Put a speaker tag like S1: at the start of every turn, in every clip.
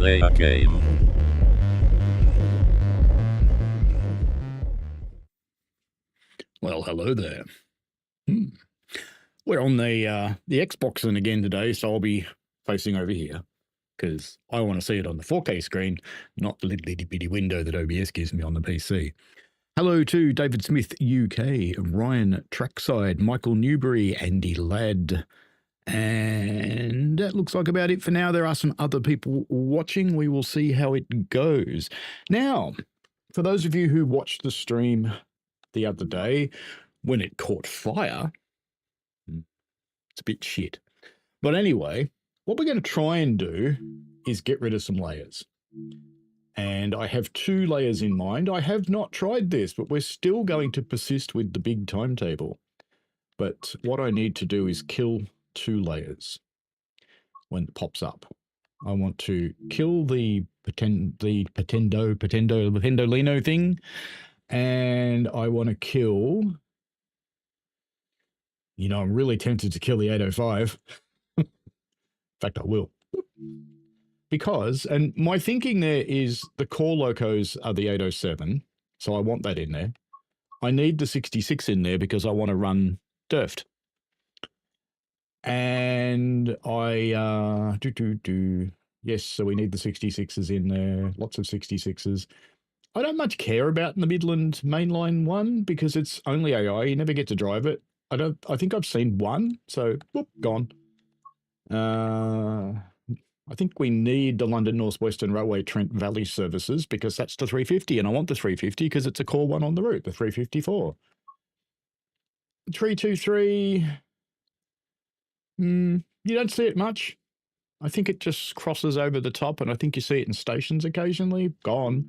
S1: play a game.
S2: Well, hello there. We're on the Xbox again today, so I'll be facing over here because I want to see it on the 4K screen, not the little itty bitty window that OBS gives me on the PC. Hello to David Smith UK, Ryan Trackside, Michael Newbury, Andy Ladd, and that looks like about it for now. There are some other people watching. We will see how it goes. Now, for those of you who watched the stream the other day when it caught fire, it's a bit shit. But anyway, what we're going to try and do is get rid of some layers. And I have 2 layers in mind. I have not tried this, but we're still going to persist with the big timetable. But what I need to do is kill 2 layers when it pops up. I want to kill the Pendolino thing, and I want to kill, you know, I'm really tempted to kill the 805. In fact, I will. Because, and my thinking there is the core locos are the 807, so I want that in there. I need the 66 in there because I want to run DIRFT. And I, yes, so we need the 66s in there, lots of 66s. I don't much care about the Midland mainline one because it's only AI, you never get to drive it. I think I've seen one, so whoop, gone. I think we need the London North Western Railway Trent Valley services because that's the 350, and I want the 350 because it's a core one on the route, the 354. 323, you don't see it much. I think it just crosses over the top, and I think you see it in stations occasionally. Gone.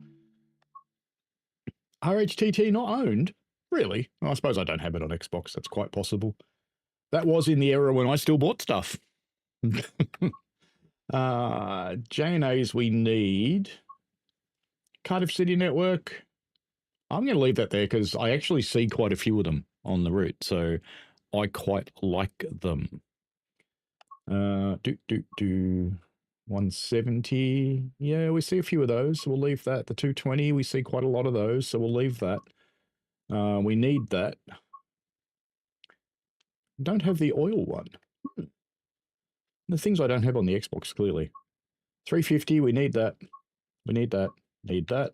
S2: RHTT not owned? Really? Well, I suppose I don't have it on Xbox. That's quite possible. That was in the era when I still bought stuff. J&As we need. Cardiff City Network. I'm going to leave that there because I actually see quite a few of them on the route, so I quite like them. 170. Yeah, we see a few of those, so we'll leave that. The 220, we see quite a lot of those, so we'll leave that. We need that. Don't have the oil one. The things I don't have on the Xbox, clearly. 350, we need that. We need that. Need that.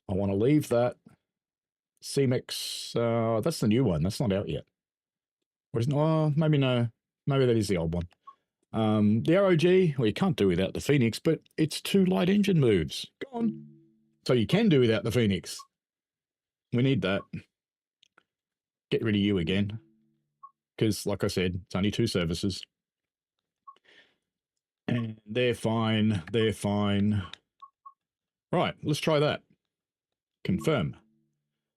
S2: I want to leave that. CMEX, that's the new one. That's not out yet. Or isn't, oh, maybe no. Maybe that is the old one. The ROG, well, you can't do without the Phoenix, but it's 2 light engine moves. Go on. So you can do without the Phoenix. We need that. Get rid of you again. Because, like I said, it's only 2 services. And they're fine. They're fine. Right, let's try that. Confirm.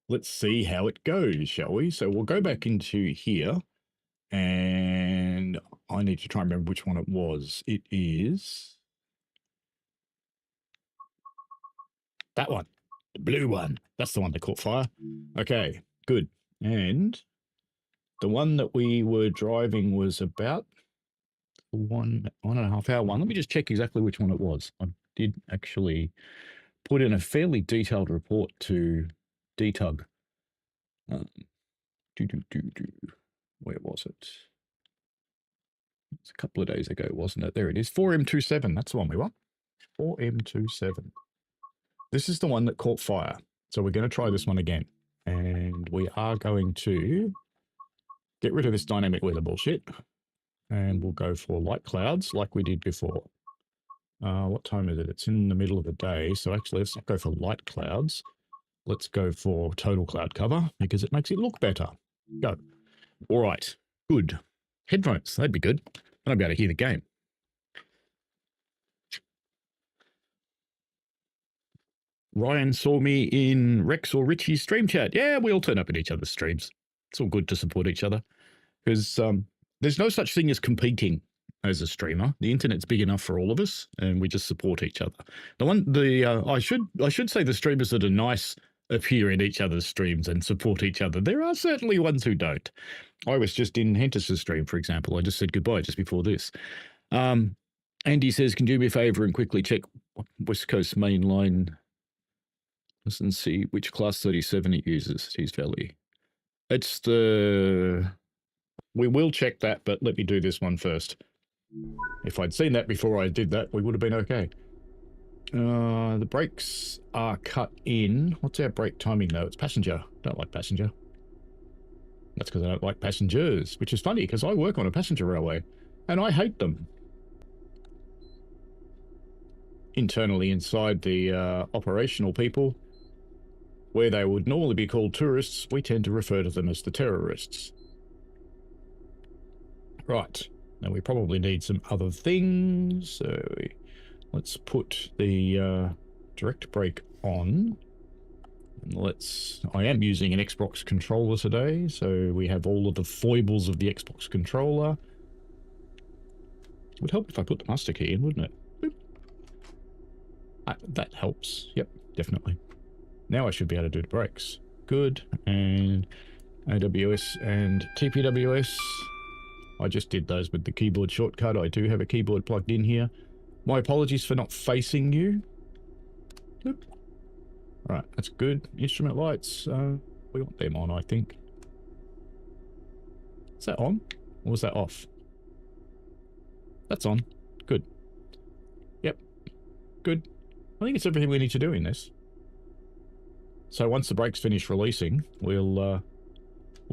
S2: Let's see how it goes, shall we? So we'll go back into here. And I need to try and remember which one it was. It is that one. The blue one. That's the one that caught fire. Okay, good. And the one that we were driving was about 1.5 hour one. Let me just check exactly which one it was. I did actually put in a fairly detailed report to DTUG. Where was it? It's a couple of days ago, wasn't it? There it is. 4M27. That's the one we want. 4M27. This is the one that caught fire. So we're going to try this one again. And we are going to get rid of this dynamic weather bullshit. And we'll go for light clouds like we did before. What time is it? It's in the middle of the day. So actually, let's not go for light clouds. Let's go for total cloud cover because it makes it look better. Go. All right. Good. Headphones. That'd be good. Then I'd be able to hear the game. Ryan saw me in Rex or Richie's stream chat. Yeah, we all turn up in each other's streams. It's all good to support each other because there's no such thing as competing as a streamer. The internet's big enough for all of us, and we just support each other. I should say the streamers that are nice appear in each other's streams and support each other. There are certainly ones who don't. I was just in Hentus's stream, for example. I just said goodbye just before this. Andy says, can you do me a favor and quickly check West Coast Main Line. Let's see which class 37 it uses. Tees Valley. It's the... We will check that, but let me do this one first. If I'd seen that before I did that, we would have been okay. The brakes are cut in. What's our brake timing though? It's passenger. Don't like passenger. That's because I don't like passengers, which is funny because I work on a passenger railway and I hate them. Internally inside the operational people, where they would normally be called tourists, we tend to refer to them as the terrorists. Right. Now we probably need some other things, so let's put the direct brake on. And I am using an Xbox controller today, so we have all of the foibles of the Xbox controller. It would help if I put the master key in, wouldn't it? Boop. That helps. Yep, definitely. Now I should be able to do the brakes. Good. And AWS and TPWS. I just did those with the keyboard shortcut. I do have a keyboard plugged in here. My apologies for not facing you. Boop. Alright, that's good. Instrument lights. We want them on, I think. Is that on? Or was that off? That's on. Good. Yep. Good. I think it's everything we need to do in this. So once the brakes finish releasing, we'll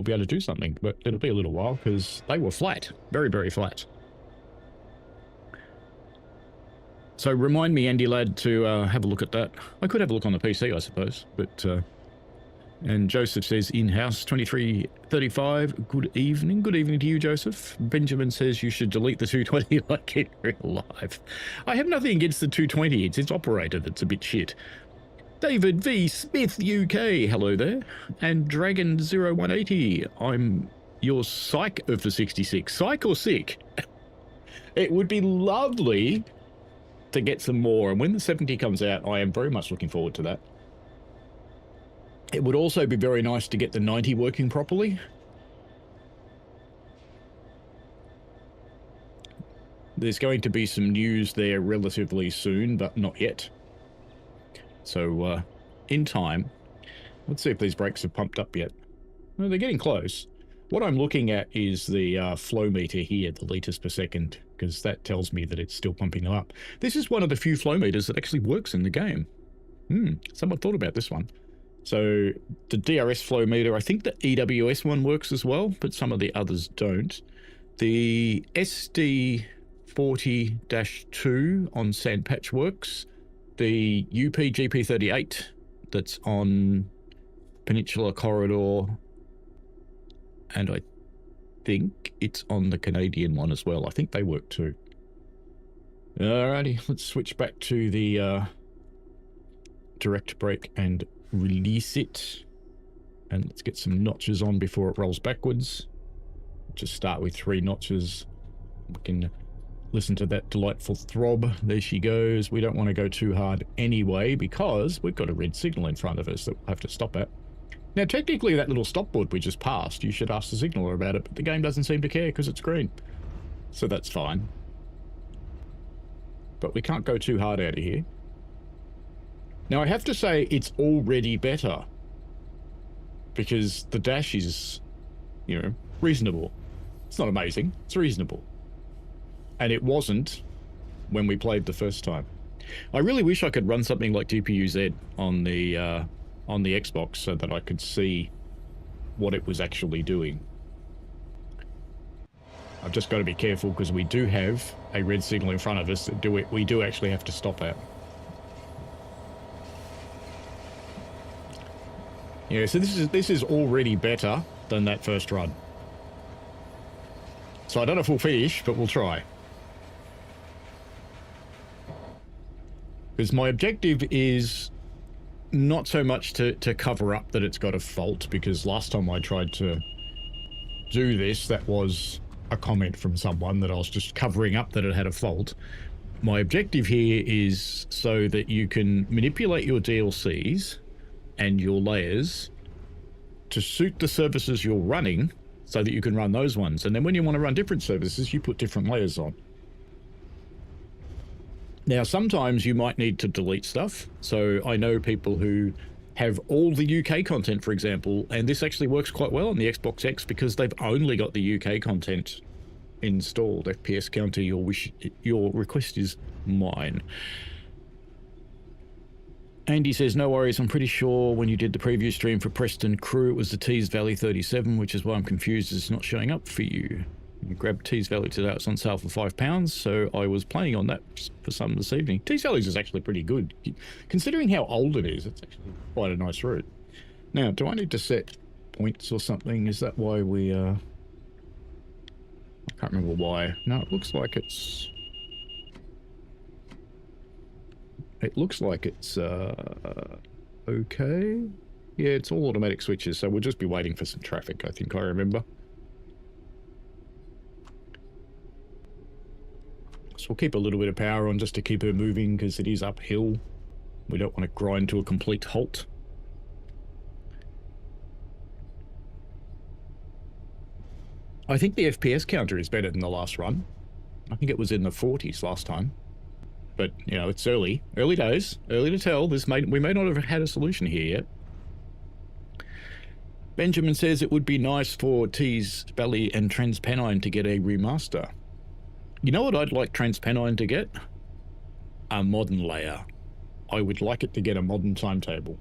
S2: be able to do something, but it'll be a little while because they were flat. Very, very flat. So remind me, Andy Lad, to have a look at that. I could have a look on the PC, I suppose, but... and Joseph says, in-house 2335, good evening. Good evening to you, Joseph. Benjamin says you should delete the 220 like in real life. I have nothing against the 220, it's its operator that's a bit shit. David V. Smith, UK, hello there. And Dragon0180, I'm your psych of the 66. Psych or sick? It would be lovely to get some more, and when the 70 comes out, I am very much looking forward to that. It would also be very nice to get the 90 working properly. There's going to be some news there relatively soon, but not yet. So, in time, let's see if these brakes are pumped up yet. Well, they're getting close. What I'm looking at is the flow meter here, the litres per second, because that tells me that it's still pumping them up. This is one of the few flow meters that actually works in the game. Someone thought about this one. So, the DRS flow meter, I think the EWS one works as well, but some of the others don't. The SD40-2 on Sandpatch works. The UP-GP38 that's on Peninsula Corridor, and I think it's on the Canadian one as well. I think they work too. Alrighty, let's switch back to the direct brake and release it. And let's get some notches on before it rolls backwards. Just start with 3 notches. We can listen to that delightful throb. There she goes. We don't want to go too hard anyway because we've got a red signal in front of us that we'll have to stop at. Now, technically, that little stop board we just passed, you should ask the signaller about it, but the game doesn't seem to care because it's green. So that's fine. But we can't go too hard out of here. Now, I have to say it's already better because the dash is, you know, reasonable. It's not amazing. It's reasonable. And it wasn't when we played the first time. I really wish I could run something like GPU-Z on the Xbox so that I could see what it was actually doing. I've just got to be careful because we do have a red signal in front of us that we do actually have to stop at. Yeah, so this is already better than that first run. So I don't know if we'll finish, but we'll try. Because my objective is not so much to cover up that it's got a fault, because last time I tried to do this, that was a comment from someone that I was just covering up that it had a fault. My objective here is so that you can manipulate your DLCs and your layers to suit the services you're running so that you can run those ones. And then when you want to run different services, you put different layers on. Now, sometimes you might need to delete stuff. So I know people who have all the UK content, for example, and this actually works quite well on the Xbox X because they've only got the UK content installed. FPS counter, your request is mine. Andy says, no worries, I'm pretty sure when you did the preview stream for Preston Crew, it was the Tees Valley 37, which is why I'm confused it's not showing up for you. You grabbed Tees Valley today, it's on sale for £5, so I was playing on that for some this evening. Tees Valley is actually pretty good. Considering how old it is, it's actually quite a nice route. Now, do I need to set points or something? Is that why we, I can't remember why. No, it looks like it's... It looks like it's, okay. Yeah, it's all automatic switches, so we'll just be waiting for some traffic, I think I remember. So we'll keep a little bit of power on just to keep her moving, because it is uphill. We don't want to grind to a complete halt. I think the FPS counter is better than the last run. I think it was in the 40s last time. But, you know, it's early days, early to tell. We may not have had a solution here yet. Benjamin says it would be nice for Tees Valley and Transpennine to get a remaster. You know what I'd like Transpennine to get? A modern layer. I would like it to get a modern timetable.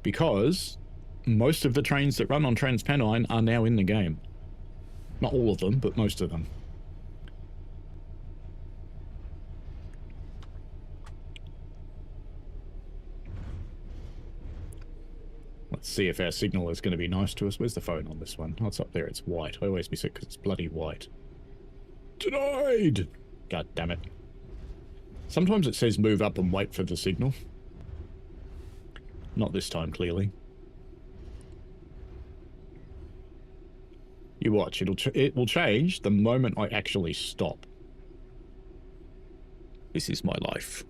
S2: Because most of the trains that run on Transpennine are now in the game. Not all of them, but most of them. Let's see if our signal is going to be nice to us. Where's the phone on this one? Oh, it's up there. It's white. I always miss it because it's bloody white. Denied! God damn it. Sometimes it says move up and wait for the signal. Not this time, clearly. You watch. It will change the moment I actually stop. This is my life.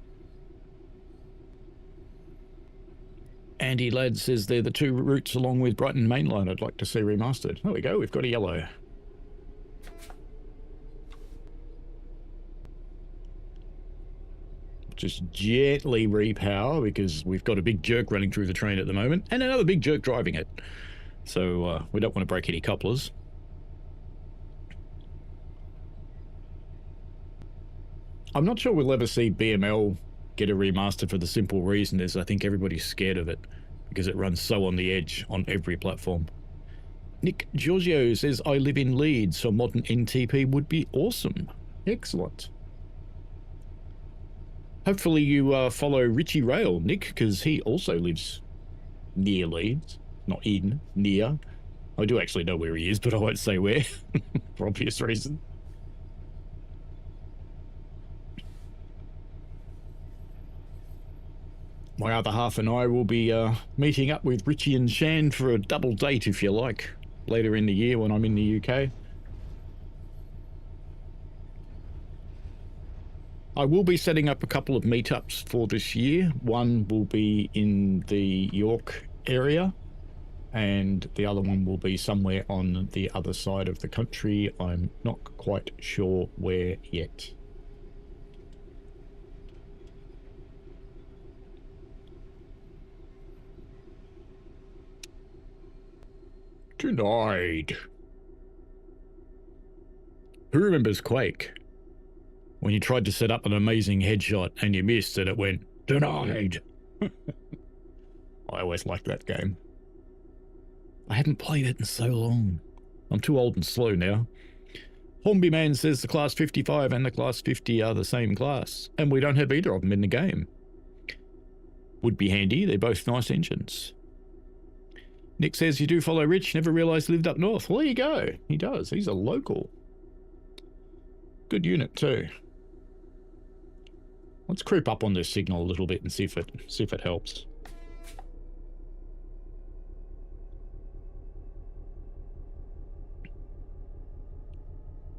S2: Andy Ladd says they're the two routes along with Brighton Main Line I'd like to see remastered. There we go, we've got a yellow. Just gently repower because we've got a big jerk running through the train at the moment and another big jerk driving it. So we don't want to break any couplers. I'm not sure we'll ever see BML get a remaster for the simple reason is I think everybody's scared of it because it runs so on the edge on every platform. Nick Giorgio says, I live in Leeds, so modern NTP would be awesome. Excellent. Hopefully you follow Richie Rail, Nick, because he also lives near Leeds. Not in, near. I do actually know where he is, but I won't say where, for obvious reasons. My other half and I will be meeting up with Richie and Shan for a double date, if you like, later in the year when I'm in the UK. I will be setting up a couple of meetups for this year. One will be in the York area, and the other one will be somewhere on the other side of the country. I'm not quite sure where yet. Denied. Who remembers Quake? When you tried to set up an amazing headshot and you missed and it went, denied. I always liked that game. I haven't played it in so long. I'm too old and slow now. Hornby Man says the Class 55 and the Class 50 are the same class, and we don't have either of them in the game. Would be handy, they're both nice engines. Nick says, you do follow Rich, never realised he lived up north. Well, there you go. He does. He's a local. Good unit, too. Let's creep up on this signal a little bit and see if it helps.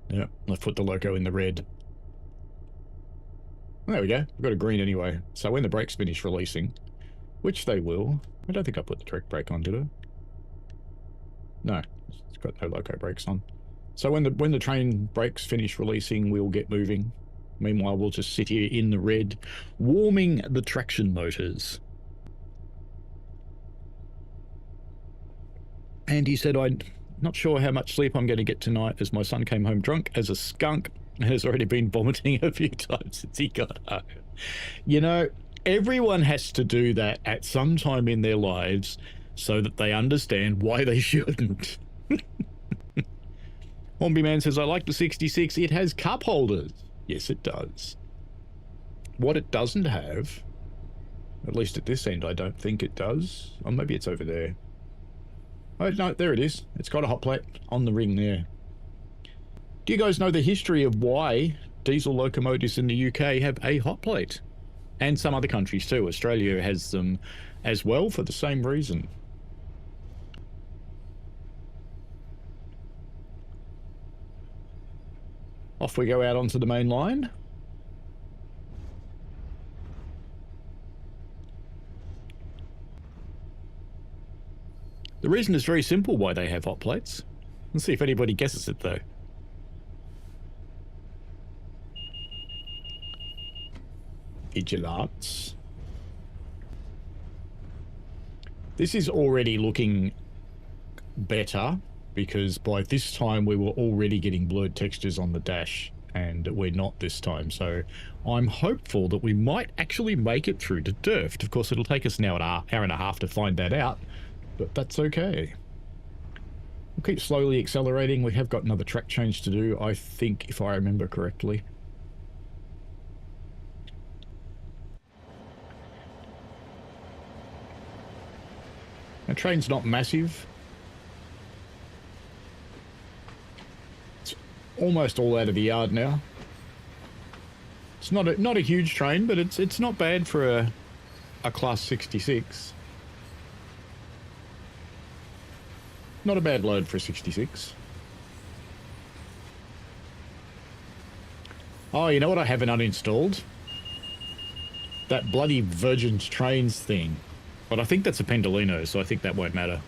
S2: Yeah, let's put the loco in the red. There we go. We've got a green anyway. So when the brakes finish releasing, which they will, I don't think I put the direct brake on, did I? No, it's got no loco brakes on. So when the train brakes finish releasing, we'll get moving. Meanwhile, we'll just sit here in the red, warming the traction motors. And he said, I'm not sure how much sleep I'm going to get tonight, as my son came home drunk as a skunk and has already been vomiting a few times since he got home. You know, everyone has to do that at some time in their lives so that they understand why they shouldn't. Hornby Man says, I like the 66. It has cup holders. Yes, it does. What it doesn't have, at least at this end, I don't think it does. Or maybe it's over there. Oh, no, there it is. It's got a hot plate on the ring there. Do you guys know the history of why diesel locomotives in the UK have a hot plate? And some other countries too. Australia has them as well for the same reason. Off we go out onto the main line. The reason is very simple why they have hot plates. Let's see if anybody guesses it though. Vigilance. This is already looking better, because by this time we were already getting blurred textures on the dash, and we're not this time. So I'm hopeful that we might actually make it through to DIRFT. Of course, it'll take us now an hour and a half to find that out, but that's okay. We'll keep slowly accelerating. We have got another track change to do, I think, if I remember correctly. The train's not massive. It's almost all out of the yard now. It's not a huge train, but it's not bad for a class 66. Not a bad load for a 66. Oh, you know what I haven't uninstalled? That bloody Virgin Trains thing. But I think that's a Pendolino, so I think that won't matter.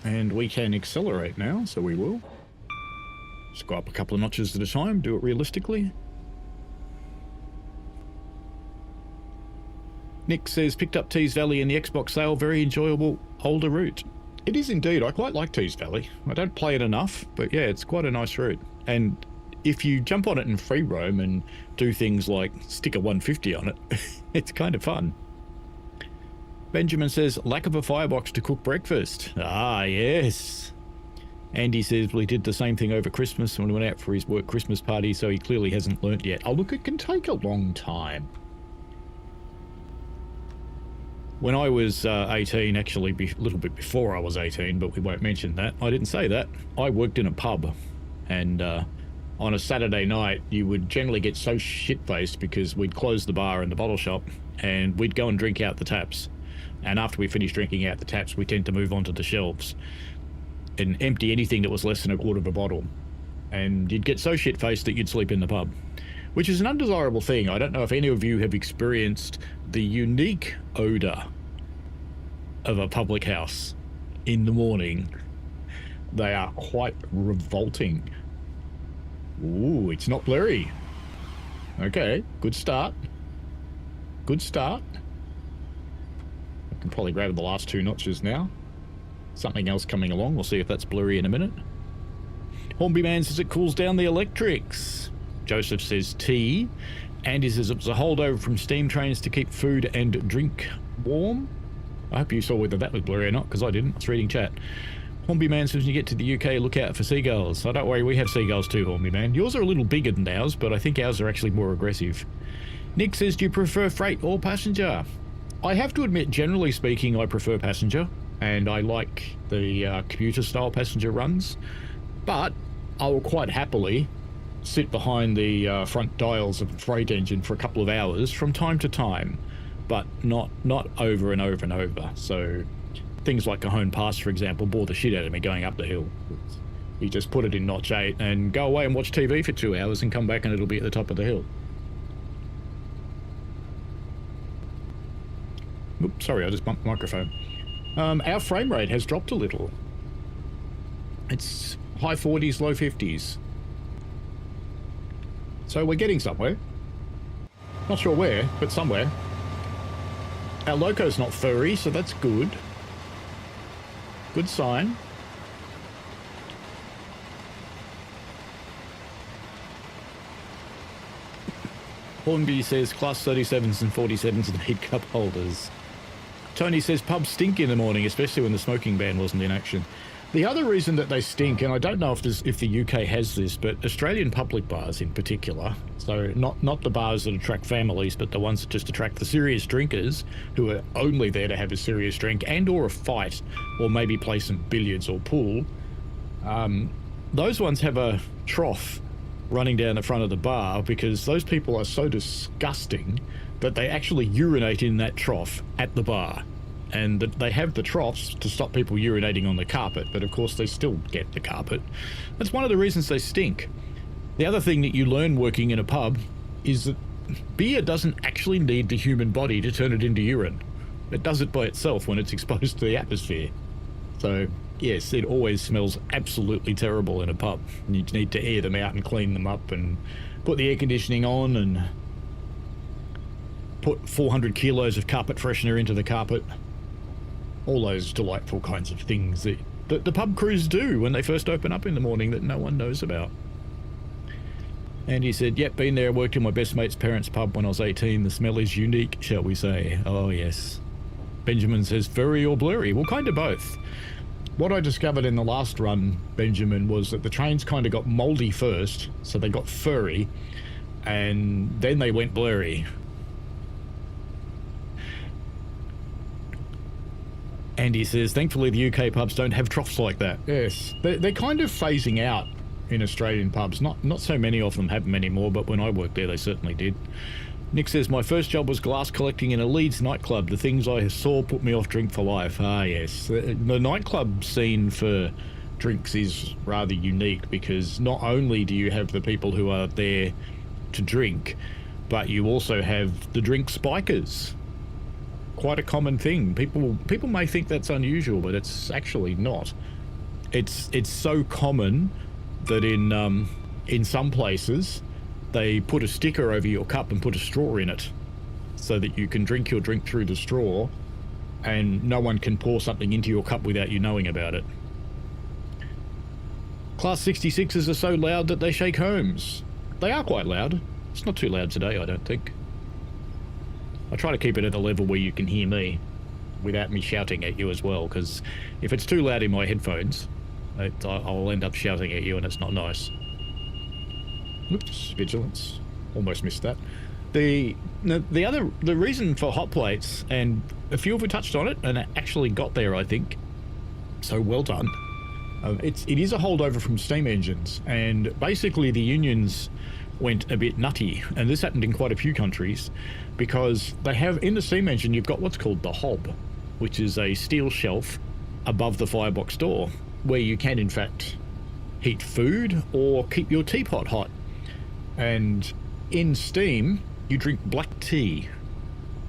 S2: And we can accelerate now, so we will. Just go up a couple of notches at a time, do it realistically. Nick says, picked up Tees Valley in the Xbox sale, very enjoyable older route. It is indeed, I quite like Tees Valley. I don't play it enough, but yeah, it's quite a nice route. And if you jump on it in free roam and do things like stick a 150 on it, it's kind of fun. Benjamin says, lack of a firebox to cook breakfast. Ah, yes. Andy says, well, he did the same thing over Christmas when he went out for his work Christmas party, so he clearly hasn't learnt yet. Oh, look, it can take a long time. When I was 18, actually a little bit before I was 18, but we won't mention that. I didn't say that. I worked in a pub, and on a Saturday night, you would generally get so shit-faced because we'd close the bar and the bottle shop, and we'd go and drink out the taps. And after we finished drinking out the taps, we tend to move onto the shelves and empty anything that was less than a quarter of a bottle. And you'd get so shit-faced that you'd sleep in the pub, which is an undesirable thing. I don't know if any of you have experienced the unique odor of a public house in the morning. They are quite revolting. Ooh, it's not blurry. Okay, good start. Good start. I can probably grab the last two notches now. Something else coming along. We'll see if that's blurry in a minute. Hornby Man says it cools down the electrics. Joseph says tea. Andy says it was a holdover from steam trains to keep food and drink warm. I hope you saw whether that was blurry or not, because I didn't. I was reading chat. Hornby Man says when you get to the UK, look out for seagulls. Oh, don't worry, we have seagulls too, Hornby Man. Yours are a little bigger than ours, but I think ours are actually more aggressive. Nick says, do you prefer freight or passenger? I have to admit, generally speaking, I prefer passenger, and I like the commuter-style passenger runs, but I will quite happily sit behind the front dials of a freight engine for a couple of hours from time to time, but not over and over and over. So things like Cajon Pass, for example, bore the shit out of me going up the hill. You just put it in notch 8 and go away and watch TV for 2 hours and come back and it'll be at the top of the hill. Oops, sorry, I just bumped the microphone. Our frame rate has dropped a little. It's high 40s, low 50s. So we're getting somewhere. Not sure where, but somewhere. Our loco's not furry, so that's good. Good sign. Hornby says class 37s and 47s need cup holders. Tony says pubs stink in the morning, especially when the smoking ban wasn't in action. The other reason that they stink, and I don't know if the UK has this, but Australian public bars in particular, so not the bars that attract families, but the ones that just attract the serious drinkers who are only there to have a serious drink and or a fight, or maybe play some billiards or pool. Those ones have a trough running down the front of the bar because those people are so disgusting that they actually urinate in that trough at the bar. And they have the troughs to stop people urinating on the carpet, but of course they still get the carpet. That's one of the reasons they stink. The other thing that you learn working in a pub is that beer doesn't actually need the human body to turn it into urine. It does it by itself when it's exposed to the atmosphere. So yes, it always smells absolutely terrible in a pub. You need to air them out and clean them up and put the air conditioning on and put 400 kilos of carpet freshener into the carpet. All those delightful kinds of things that the pub crews do when they first open up in the morning that no one knows about. And he said, yep, been there, worked in my best mate's parents' pub when I was 18. The smell is unique, shall we say. Oh, yes. Benjamin says, furry or blurry? Well, kind of both. What I discovered in the last run, Benjamin, was that the trains kind of got mouldy first, so they got furry, and then they went blurry. And he says, thankfully the UK pubs don't have troughs like that. Yes, they're kind of phasing out in Australian pubs. Not so many of them have them anymore, but when I worked there, they certainly did. Nick says, my first job was glass collecting in a Leeds nightclub. The things I saw put me off drink for life. Ah, yes. The nightclub scene for drinks is rather unique because not only do you have the people who are there to drink, but you also have the drink spikers. Quite a common thing. People may think that's unusual, but it's actually not. It's so common that in some places they put a sticker over your cup and put a straw in it so that you can drink your drink through the straw and no one can pour something into your cup without you knowing about it. Class 66s are so loud that they shake homes. They are quite loud. It's not too loud today, I don't think. I try to keep it at a level where you can hear me without me shouting at you as well, because if it's too loud in my headphones, I'll end up shouting at you and it's not nice. Oops, vigilance. Almost missed that. The reason for hot plates, and a few of you touched on it and it actually got there, I think. So well done. It is a holdover from steam engines, and basically the unions went a bit nutty, and this happened in quite a few countries, because they have, in the steam engine, you've got what's called the hob, which is a steel shelf above the firebox door, where you can in fact heat food or keep your teapot hot. And in steam, you drink black tea.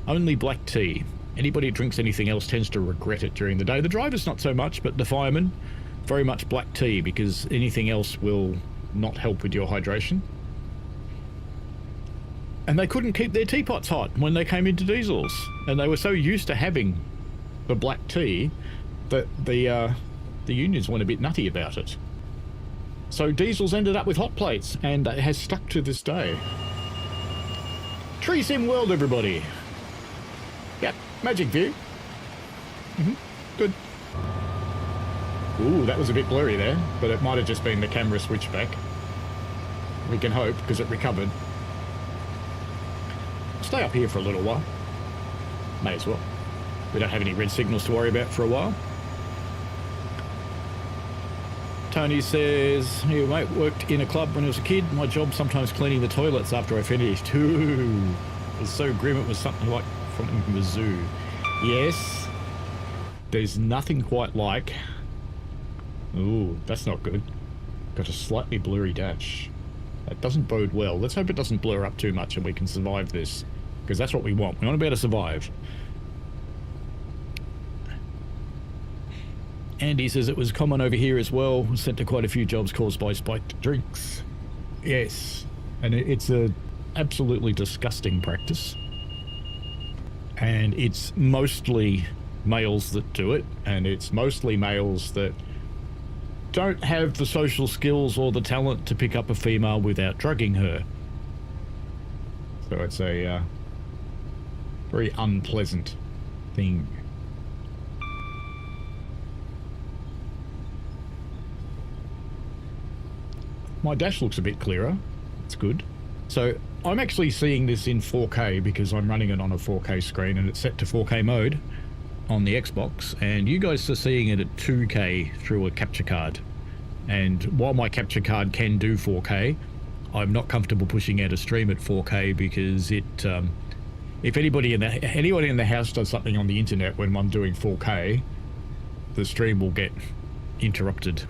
S2: Only black tea. Anybody who drinks anything else tends to regret it during the day. The drivers not so much, but the firemen, very much black tea, because anything else will not help with your hydration. And they couldn't keep their teapots hot when they came into diesels. And they were so used to having the black tea that the unions went a bit nutty about it. So diesels ended up with hot plates, and it has stuck to this day. Tree Sim World, everybody. Yep, magic view. Good. Ooh, that was a bit blurry there, but it might have just been the camera switchback. We can hope, because it recovered. Stay up here for a little while. May as well. We don't have any red signals to worry about for a while. Tony says, hey mate, worked in a club when I was a kid. My job sometimes cleaning the toilets after I finished. Ooh, it was so grim, it was something like from the zoo. Yes, there's nothing quite like... Ooh, that's not good. Got a slightly blurry dash. That doesn't bode well. Let's hope it doesn't blur up too much and we can survive this, because that's what we want. We want to be able to survive. Andy says it was common over here as well. Sent to quite a few jobs caused by spiked drinks. Yes, and it's a absolutely disgusting practice. And it's mostly males that do it, and it's mostly males that don't have the social skills or the talent to pick up a female without drugging her. So it's a very unpleasant thing. My dash looks a bit clearer. It's good. So I'm actually seeing this in 4K because I'm running it on a 4K screen and it's set to 4K mode on the Xbox, and you guys are seeing it at 2K through a capture card. And while my capture card can do 4K, I'm not comfortable pushing out a stream at 4K because it, if anyone in the house does something on the internet when I'm doing 4K, the stream will get interrupted.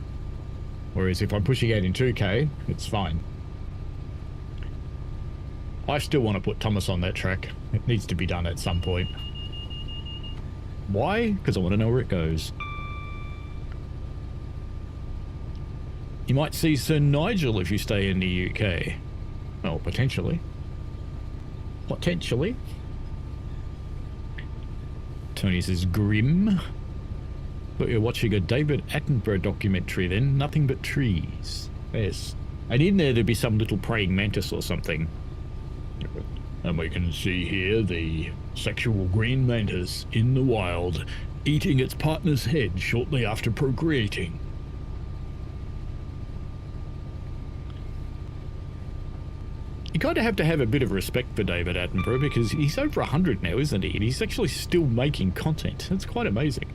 S2: Whereas if I'm pushing out in 2K, it's fine. I still want to put Thomas on that track. It needs to be done at some point. Why? Because I want to know where it goes. You might see Sir Nigel if you stay in the UK. Well, potentially. Potentially. Tony says, grim. But you're watching a David Attenborough documentary then. Nothing but trees. Yes. And in there there'd be some little praying mantis or something. And we can see here the sexual green mantis in the wild, eating its partner's head shortly after procreating. You kind of have to have a bit of respect for David Attenborough because he's over 100 now, isn't he? And he's actually still making content. That's quite amazing.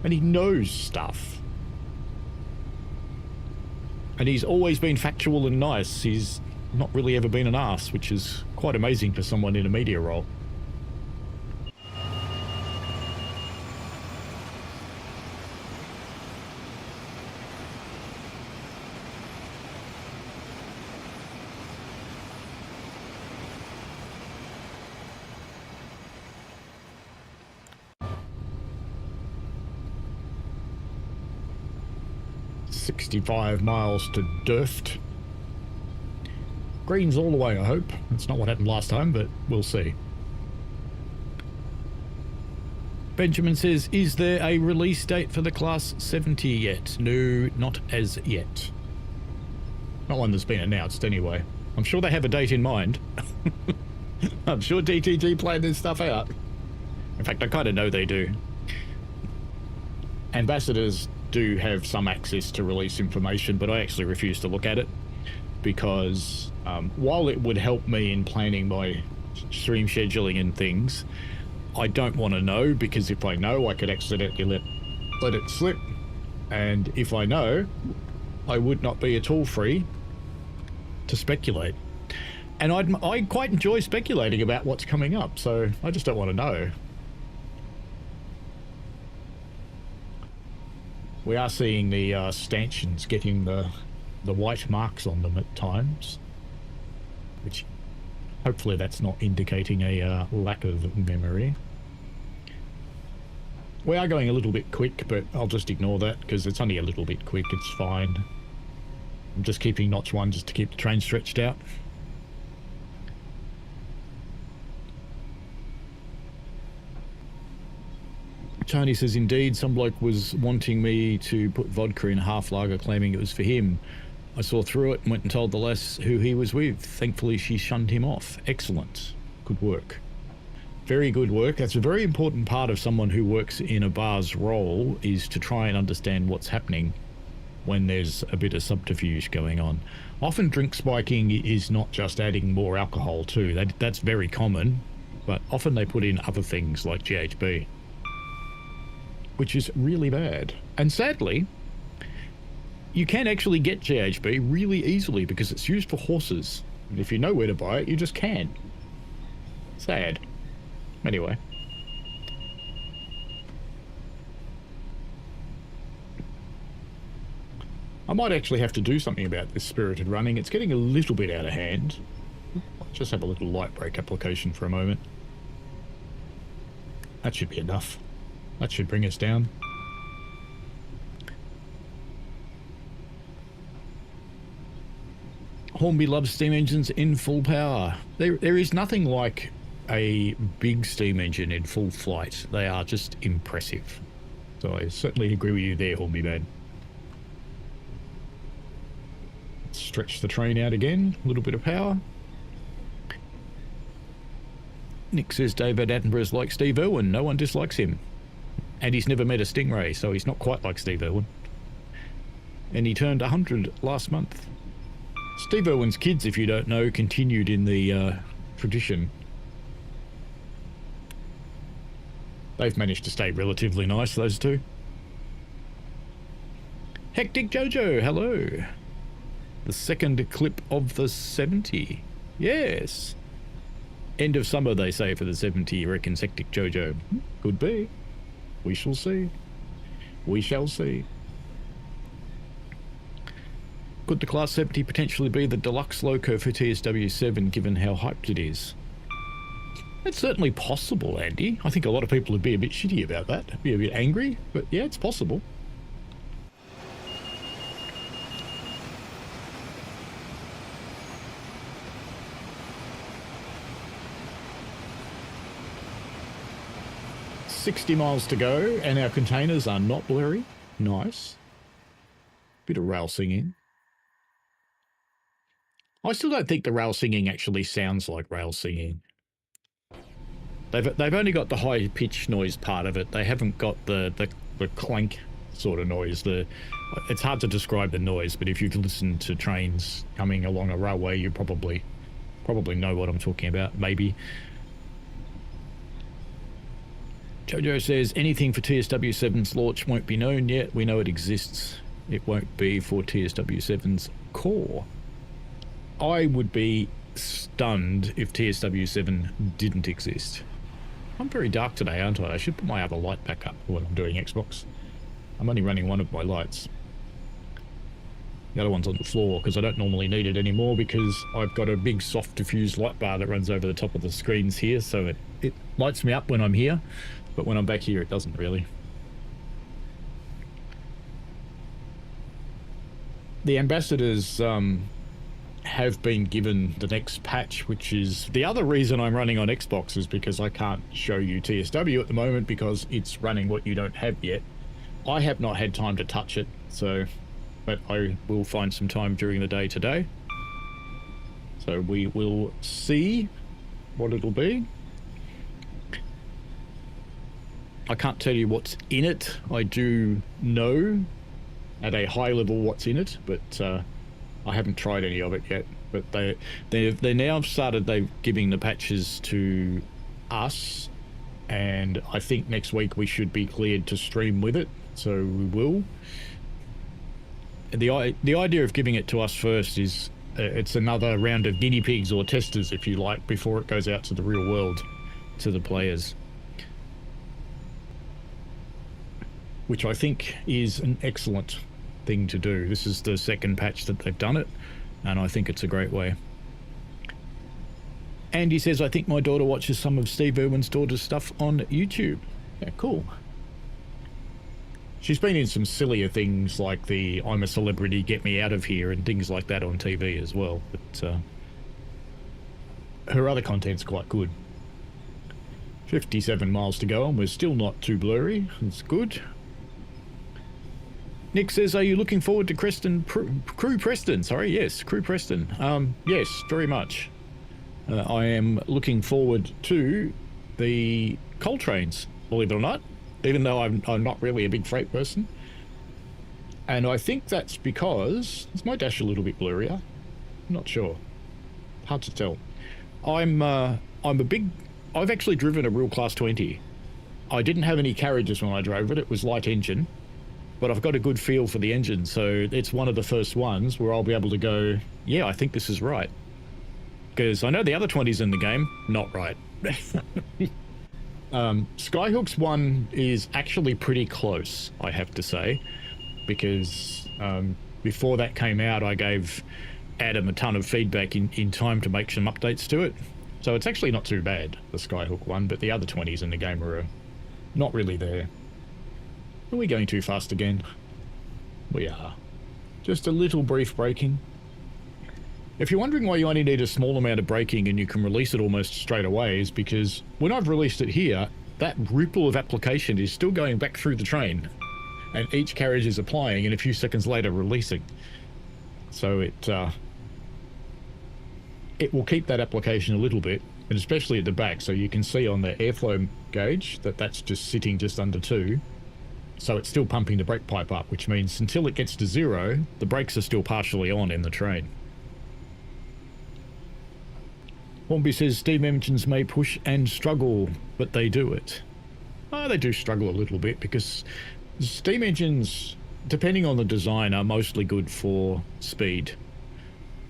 S2: And he knows stuff. And he's always been factual and nice. He's not really ever been an arse, which is quite amazing for someone in a media role. "65 miles to DIRFT. Green's all the way, I hope. That's not what happened last time, but we'll see. Benjamin says, is there a release date for the Class 70 yet? No, not as yet. Not one that's been announced, anyway. I'm sure they have a date in mind. I'm sure DTG planned this stuff out. In fact, I kind of know they do. Ambassadors do have some access to release information, but I actually refuse to look at it because while it would help me in planning my stream scheduling and things, I don't want to know, because if I know, I could accidentally let it slip, and if I know, I would not be at all free to speculate. And I quite enjoy speculating about what's coming up, so I just don't want to know. We are seeing the stanchions getting the white marks on them at times, which hopefully that's not indicating a lack of memory. We are going a little bit quick, but I'll just ignore that because it's only a little bit quick. It's fine. I'm just keeping notch 1 just to keep the train stretched out. Tony says, indeed, some bloke was wanting me to put vodka in half lager, claiming it was for him. I saw through it and went and told the lass who he was with. Thankfully, she shunned him off. Excellent. Good work. Very good work. That's a very important part of someone who works in a bar's role, is to try and understand what's happening when there's a bit of subterfuge going on. Often drink spiking is not just adding more alcohol too. That's very common, but often they put in other things like GHB, which is really bad. And sadly, you can actually get GHB really easily because it's used for horses. And if you know where to buy it, you just can. Sad. Anyway. I might actually have to do something about this spirited running. It's getting a little bit out of hand. I'll just have a little light brake application for a moment. That should be enough. That should bring us down. Hornby loves steam engines in full power. There is nothing like a big steam engine in full flight. They are just impressive. So I certainly agree with you there, Hornby man. Stretch the train out again. A little bit of power. Nick says David Attenborough's like Steve Irwin. No one dislikes him. And he's never met a Stingray, so he's not quite like Steve Irwin. And he turned 100 last month. Steve Irwin's kids, if you don't know, continued in the tradition. They've managed to stay relatively nice, those two. Hectic Jojo, hello. The second clip of the 70. Yes. End of summer, they say, for the 70, reckons Hectic Jojo. Could be. We shall see. We shall see. Could the Class 70 potentially be the deluxe loco for TSW7, given how hyped it is? It's certainly possible, Andy. I think a lot of people would be a bit shitty about that, be a bit angry, but yeah, it's possible. $60 miles to go, and our containers are not blurry. Nice. Bit of rail singing. I still don't think the rail singing actually sounds like rail singing. They've only got the high pitch noise part of it. They haven't got the clank sort of noise. It's hard to describe the noise, but if you've listened to trains coming along a railway, you probably know what I'm talking about. Maybe. Jojo says anything for TSW7's launch won't be known yet. We know it exists. It won't be for TSW7's core. I would be stunned if TSW7 didn't exist. I'm very dark today, aren't I? I should put my other light back up when I'm doing Xbox. I'm only running one of my lights. The other one's on the floor because I don't normally need it anymore because I've got a big soft diffused light bar that runs over the top of the screens here, so it lights me up when I'm here, but when I'm back here it doesn't really. The ambassadors have been given the next patch, which is the other reason I'm running on Xbox, is because I can't show you TSW at the moment because it's running what you don't have yet. I have not had time to touch it, so, but I will find some time during the day today. So we will see what it'll be. I can't tell you what's in it. I do know at a high level what's in it, but I haven't tried any of it yet. But they now started giving the patches to us, and I think next week we should be cleared to stream with it, so we will. The idea of giving it to us first is it's another round of guinea pigs or testers, if you like, before it goes out to the real world, to the players. Which I think is an excellent thing to do. This is the second patch that they've done it, and I think it's a great way. Andy says, I think my daughter watches some of Steve Irwin's daughter's stuff on YouTube. Yeah, cool. She's been in some sillier things like the I'm a Celebrity, Get Me Out of Here and things like that on TV as well, but her other content's quite good. 57 miles to go and we're still not too blurry. It's good. Nick says, are you looking forward to Crew Preston? Sorry, yes, Crew Preston. Yes, very much. I am looking forward to the coal trains, believe it or not, even though I'm not really a big freight person. And I think that's because, is my dash a little bit blurrier? I'm not sure. Hard to tell. I've actually driven a real Class 20. I didn't have any carriages when I drove it. It was light engine. But I've got a good feel for the engine, so it's one of the first ones where I'll be able to go, yeah, I think this is right. Because I know the other 20s in the game, not right. Skyhook's one is actually pretty close, I have to say, because before that came out, I gave Adam a ton of feedback in time to make some updates to it. So it's actually not too bad, the Skyhook one, but the other 20s in the game are not really there. Are we going too fast again? We are. Just a little brief braking. If you're wondering why you only need a small amount of braking and you can release it almost straight away, is because when I've released it here, that ripple of application is still going back through the train, and each carriage is applying and a few seconds later releasing. So it will keep that application a little bit, and especially at the back, so you can see on the airflow gauge that that's just sitting just under 2. So it's still pumping the brake pipe up, which means until it gets to 0, the brakes are still partially on in the train. Hornby says steam engines may push and struggle, but they do it. Oh, they do struggle a little bit because steam engines, depending on the design, are mostly good for speed.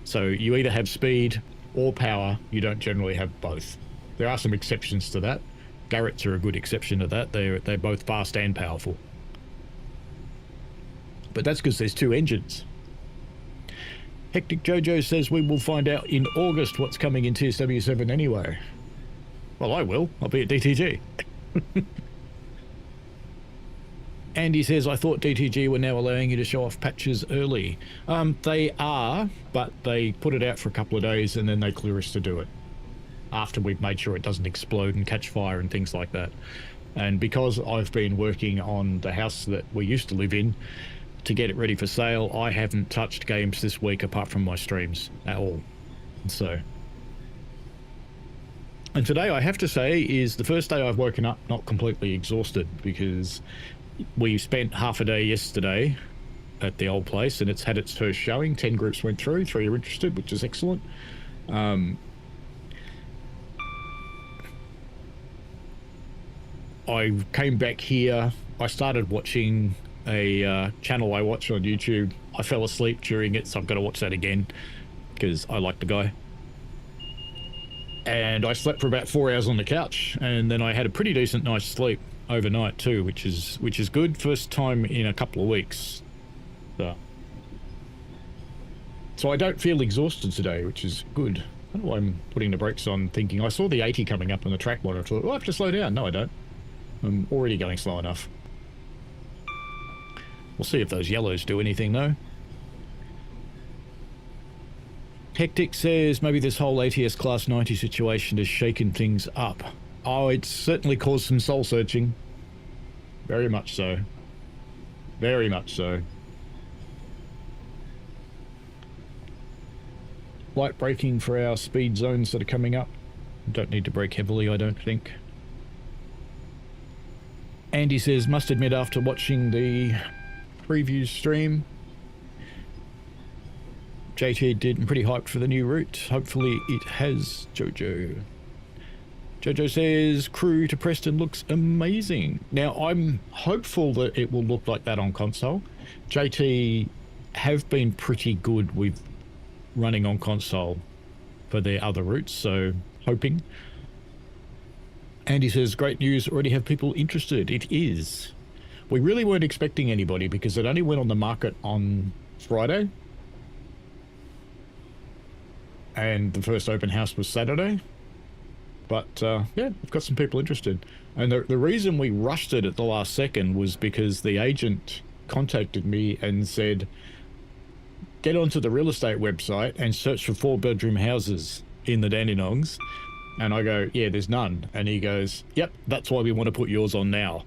S2: So you either have speed or power. You don't generally have both. There are some exceptions to that. Garretts are a good exception to that. They're both fast and powerful. But that's because there's 2 engines. Hectic Jojo says we will find out in August what's coming in TSW7 anyway. Well, I will. I'll be at DTG. Andy says, I thought DTG were now allowing you to show off patches early. They are, but they put it out for a couple of days and then they clear us to do it after we've made sure it doesn't explode and catch fire and things like that. And because I've been working on the house that we used to live in to get it ready for sale, I haven't touched games this week apart from my streams at all. And today, I have to say, is the first day I've woken up not completely exhausted, because we spent half a day yesterday at the old place and it's had its first showing. 10 groups went through, 3 are interested, which is excellent. I came back here. I started watching a channel I watch on YouTube. I fell asleep during it, so I've got to watch that again because I like the guy. And I slept for about 4 hours on the couch, and then I had a pretty decent night's sleep overnight too, which is good. First time in a couple of weeks. So I don't feel exhausted today, which is good. I don't know why I'm putting the brakes on, thinking I saw the 80 coming up on the track monitor. I thought, oh, I have to slow down. No, I don't. I'm already going slow enough. We'll see if those yellows do anything though. Hectic says maybe this whole ATS Class 90 situation has shaken things up. Oh, it's certainly caused some soul searching. Very much so. Very much so. Light braking for our speed zones that are coming up. Don't need to brake heavily, I don't think. Andy says, must admit after watching the preview stream, JT did pretty hyped for the new route. Hopefully it has, Jojo. Jojo says, crew to Preston looks amazing. Now, I'm hopeful that it will look like that on console. JT have been pretty good with running on console for their other routes, so hoping. Andy says, great news, already have people interested. It is. We really weren't expecting anybody because it only went on the market on Friday. And the first open house was Saturday. But yeah, we've got some people interested. And the reason we rushed it at the last second was because the agent contacted me and said, get onto the real estate website and search for 4-bedroom houses in the Dandenongs. And I go, yeah, there's none. And he goes, yep, that's why we want to put yours on now.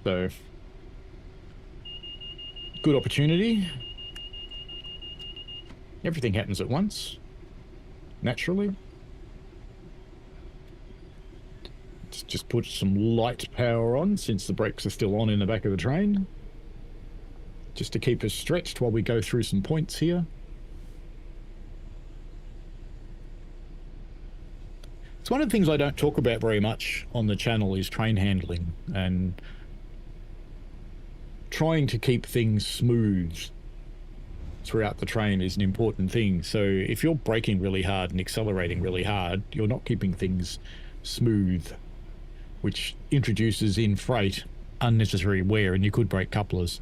S2: So, good opportunity. Everything happens at once, naturally. Let's just put some light power on since the brakes are still on in the back of the train. Just to keep us stretched while we go through some points here. It's one of the things I don't talk about very much on the channel is train handling, and trying to keep things smooth throughout the train is an important thing. So if you're braking really hard and accelerating really hard, you're not keeping things smooth, which introduces in freight unnecessary wear, and you could break couplers.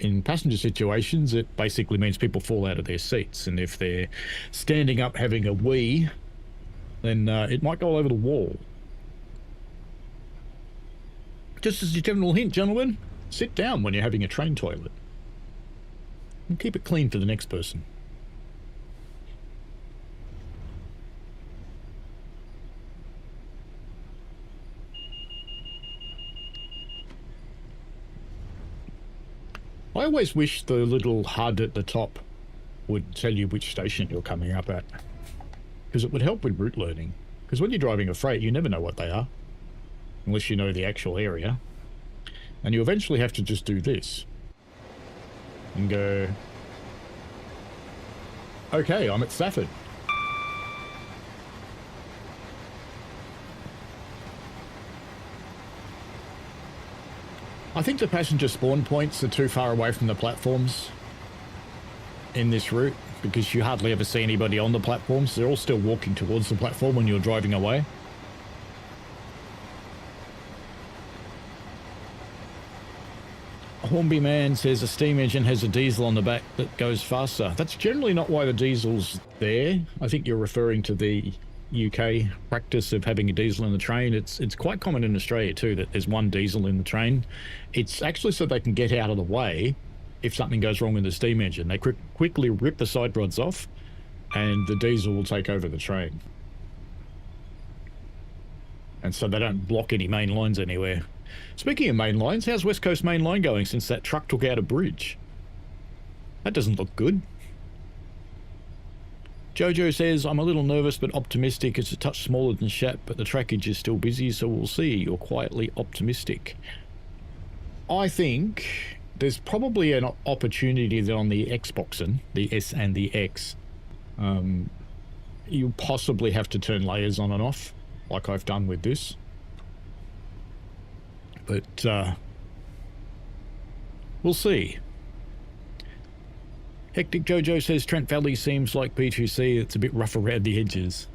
S2: In passenger situations, it basically means people fall out of their seats, and if they're standing up having a wee, then it might go all over the wall. Just as a general hint, gentlemen, sit down when you're having a train toilet. And keep it clean for the next person. I always wish the little HUD at the top would tell you which station you're coming up at, because it would help with route learning. Because when you're driving a freight, you never know what they are, unless you know the actual area. And you eventually have to just do this and go, okay, I'm at Stafford. I think the passenger spawn points are too far away from the platforms in this route, because you hardly ever see anybody on the platforms. They're all still walking towards the platform when you're driving away. Hornby Man says a steam engine has a diesel on the back that goes faster. That's generally not why the diesel's there. I think you're referring to the UK practice of having a diesel in the train. It's quite common in Australia too that there's one diesel in the train. It's actually so they can get out of the way if something goes wrong with the steam engine. They quickly rip the side rods off and the diesel will take over the train. And so they don't block any main lines anywhere. Speaking of main lines, how's West Coast Main Line going since that truck took out a bridge? That doesn't look good. Jojo says, I'm a little nervous but optimistic. It's a touch smaller than Shat, but the trackage is still busy, so we'll see. You're quietly optimistic. I think there's probably an opportunity that on the Xboxen, the S and the X, you possibly have to turn layers on and off, like I've done with this. But we'll see. Hectic Jojo says Trent Valley seems like B2C. It's a bit rough around the edges.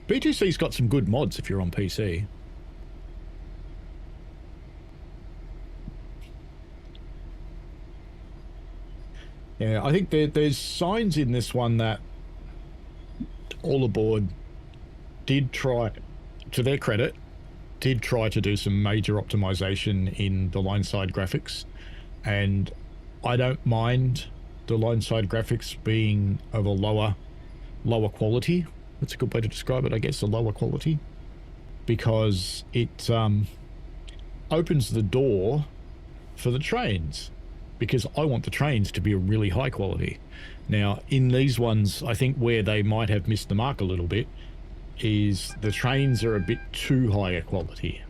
S2: B2C's got some good mods if you're on PC. Yeah, I think there's signs in this one that All Aboard did try, to their credit, did try to do some major optimization in the line side graphics, and I don't mind the line side graphics being of a lower quality. That's a good way to describe it, I guess, a lower quality, because it opens the door for the trains, because I want the trains to be a really high quality. Now in these ones, I think where they might have missed the mark a little bit is the trains are a bit too high a quality.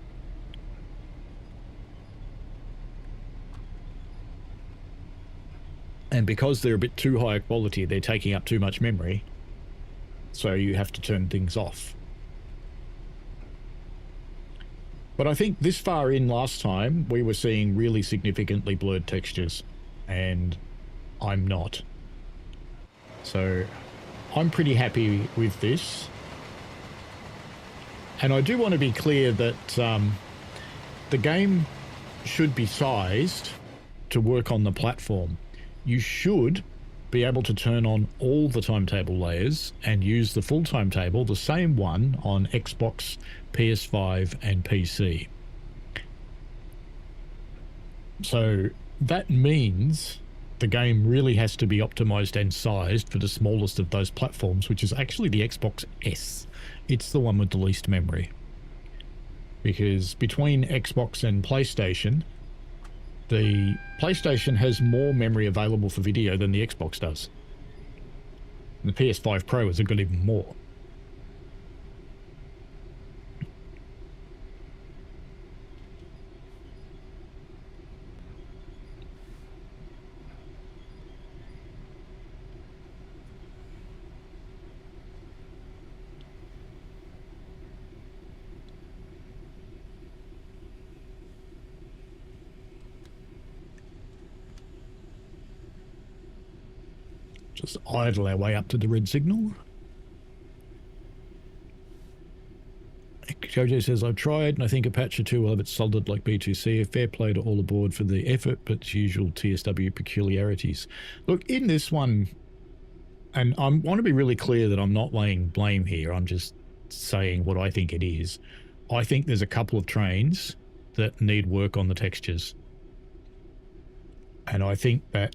S2: And because they're a bit too high a quality, they're taking up too much memory. So you have to turn things off. But I think this far in last time, we were seeing really significantly blurred textures, and I'm not. So I'm pretty happy with this. And I do want to be clear that the game should be sized to work on the platform. You should be able to turn on all the timetable layers and use the full timetable, the same one on Xbox, PS5 and PC. So that means the game really has to be optimized and sized for the smallest of those platforms, which is actually the Xbox S. It's the one with the least memory. Because between Xbox and PlayStation, the PlayStation has more memory available for video than the Xbox does. And the PS5 Pro has got even more. Just idle our way up to the red signal. Jojo says, I've tried and I think Apache 2 will have it solid like B2C. A fair play to All Aboard for the effort, but its usual TSW peculiarities. Look, in this one, and I want to be really clear that I'm not laying blame here, I'm just saying what I think it is. I think there's a couple of trains that need work on the textures. And I think that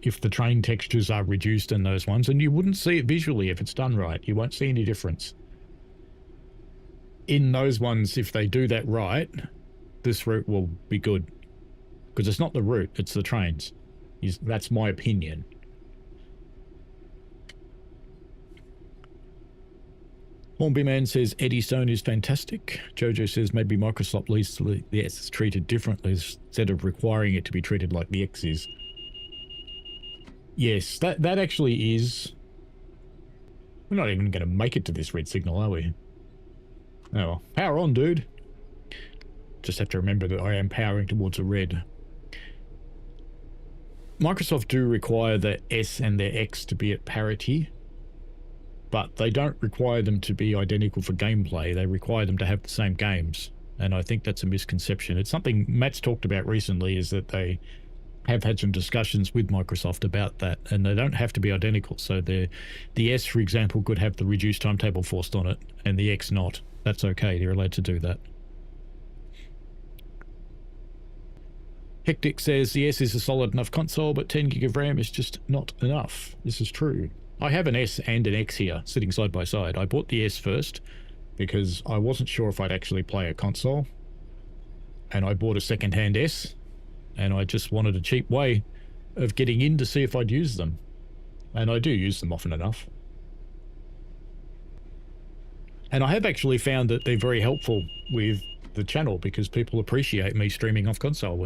S2: if the train textures are reduced in those ones, and you wouldn't see it visually if it's done right, you won't see any difference. In those ones, if they do that right, this route will be good. because it's not the route, it's the trains. That's my opinion. Hornby Man says Eddystone is fantastic. Jojo says maybe Microsoft leads to the S is treated differently instead of requiring it to be treated like the X is. Yes, that actually is. We're not even going to make it to this red signal, are we? Oh, well. Power on, dude. Just have to remember that I am powering towards a red. Microsoft do require their S and their X to be at parity, but they don't require them to be identical for gameplay. They require them to have the same games, and I think that's a misconception. It's something Matt's talked about recently, is that they have had some discussions with Microsoft about that, and they don't have to be identical. So the S, for example, could have the reduced timetable forced on it, and the X not. That's okay, they're allowed to do that. Hectic says the S is a solid enough console, but 10 gig of RAM is just not enough. This is true. I have an S and an X here, sitting side by side. I bought the S first because I wasn't sure if I'd actually play a console, and I bought a second-hand S, and I just wanted a cheap way of getting in to see if I'd use them. And I do use them often enough. And I have actually found that they're very helpful with the channel, because people appreciate me streaming off console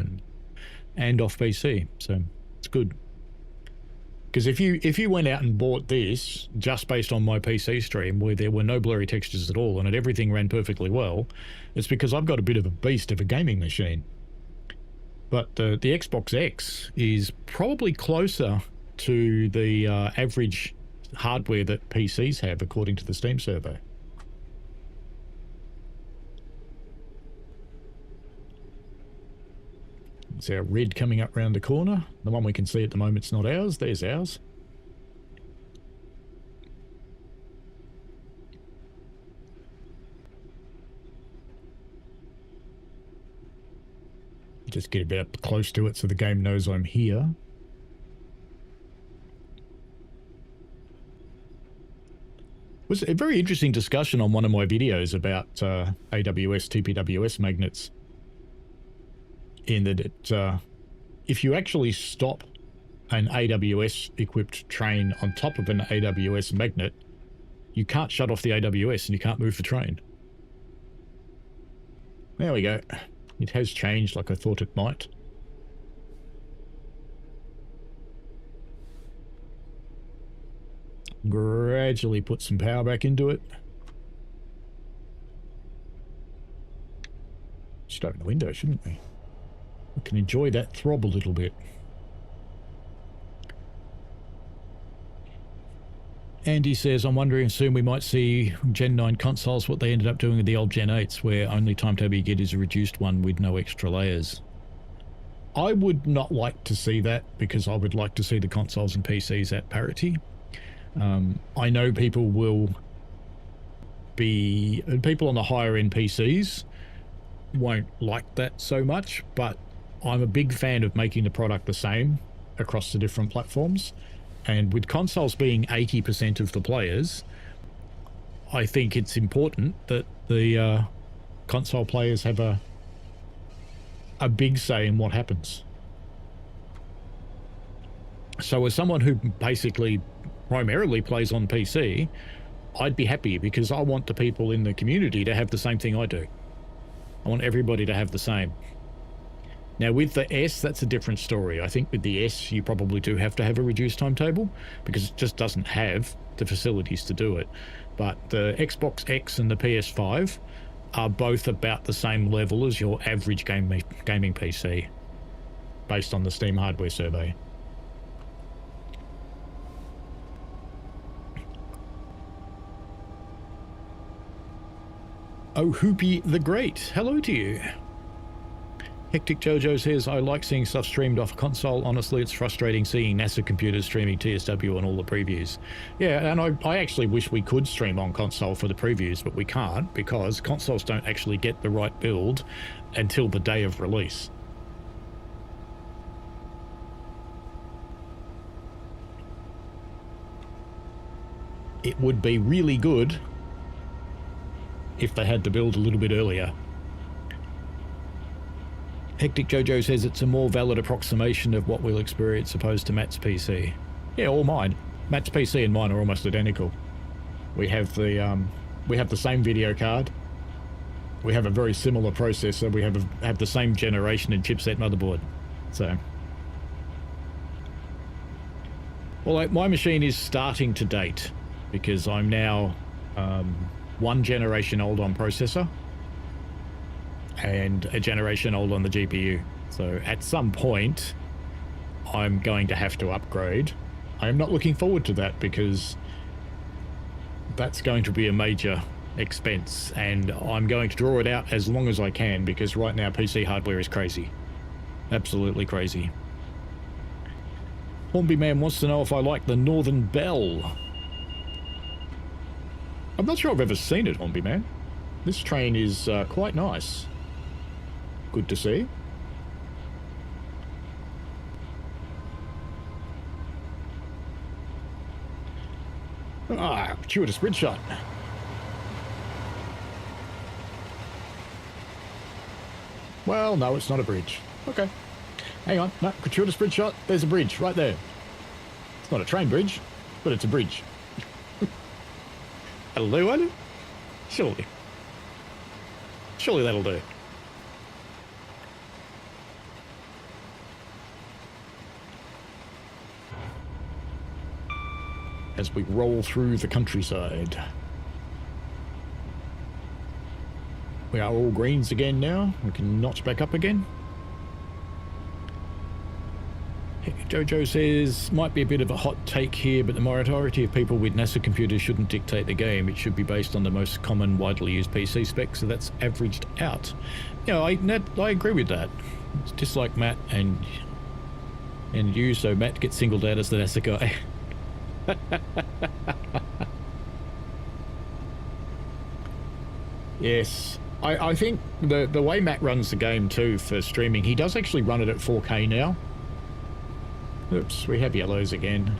S2: and off PC, so it's good. Because if you went out and bought this just based on my PC stream, where there were no blurry textures at all and everything ran perfectly well, it's because I've got a bit of a beast of a gaming machine. But the Xbox X is probably closer to the average hardware that PCs have, according to the Steam survey. It's our red coming up round the corner. The one we can see at the moment's not ours. There's ours. Just get a bit up close to it so the game knows I'm here. It was a very interesting discussion on one of my videos about AWS TPWS magnets, in that if you actually stop an AWS equipped train on top of an AWS magnet, you can't shut off the AWS and you can't move the train. There we go. It has changed like I thought it might. Gradually put some power back into it. Should open the window, shouldn't we? We can enjoy that throb a little bit. Andy says, I'm wondering soon we might see Gen 9 consoles what they ended up doing with the old Gen 8s, where only timetable you get is a reduced one with no extra layers. I would not like to see that, because I would like to see the consoles and PCs at parity. I know people on the higher end PCs won't like that so much, but I'm a big fan of making the product the same across the different platforms. And with consoles being 80% of the players, I think it's important that the console players have a big say in what happens. So as someone who basically primarily plays on PC, I'd be happy, because I want the people in the community to have the same thing I do. I want everybody to have the same. Now with the S, that's a different story. I think with the S, you probably do have to have a reduced timetable, because it just doesn't have the facilities to do it. But the Xbox X and the PS5 are both about the same level as your average gaming PC, based on the Steam hardware survey. Oh, Hoopy the Great, hello to you. Hectic Jojo says, I like seeing stuff streamed off a console. Honestly, it's frustrating seeing NASA computers streaming TSW on all the previews. Yeah, and I actually wish we could stream on console for the previews, but we can't, because consoles don't actually get the right build until the day of release. It would be really good if they had to build a little bit earlier. Hectic Jojo says it's a more valid approximation of what we'll experience opposed to Matt's PC. Yeah, all mine. Matt's PC and mine are almost identical. We have the same video card. We have a very similar processor. We have the same generation and chipset motherboard. So, well, my machine is starting to date because I'm now 1 generation old on processor and a generation old on the GPU. So at some point, I'm going to have to upgrade. I am not looking forward to that because that's going to be a major expense, and I'm going to draw it out as long as I can because right now PC hardware is crazy. Absolutely crazy. Hornby Man wants to know if I like the Northern Belle. I'm not sure I've ever seen it, Hornby Man. This train is quite nice. Good to see. Ah, gratuitous bridge shot. Well, no, it's not a bridge. Okay. Hang on. No, gratuitous bridge shot. There's a bridge right there. It's not a train bridge, but it's a bridge. That'll do, won't it? Surely. Surely that'll do. As we roll through the countryside. We are all greens again now. We can notch back up again. Jojo says, might be a bit of a hot take here, but the majority of people with NASA computers shouldn't dictate the game. It should be based on the most common, widely used PC spec, so that's averaged out. Yeah, I agree with that. It's just like Matt and you, so Matt gets singled out as the NASA guy. Yes. I think the way Matt runs the game too for streaming, he does actually run it at 4K now. Oops, we have yellows again.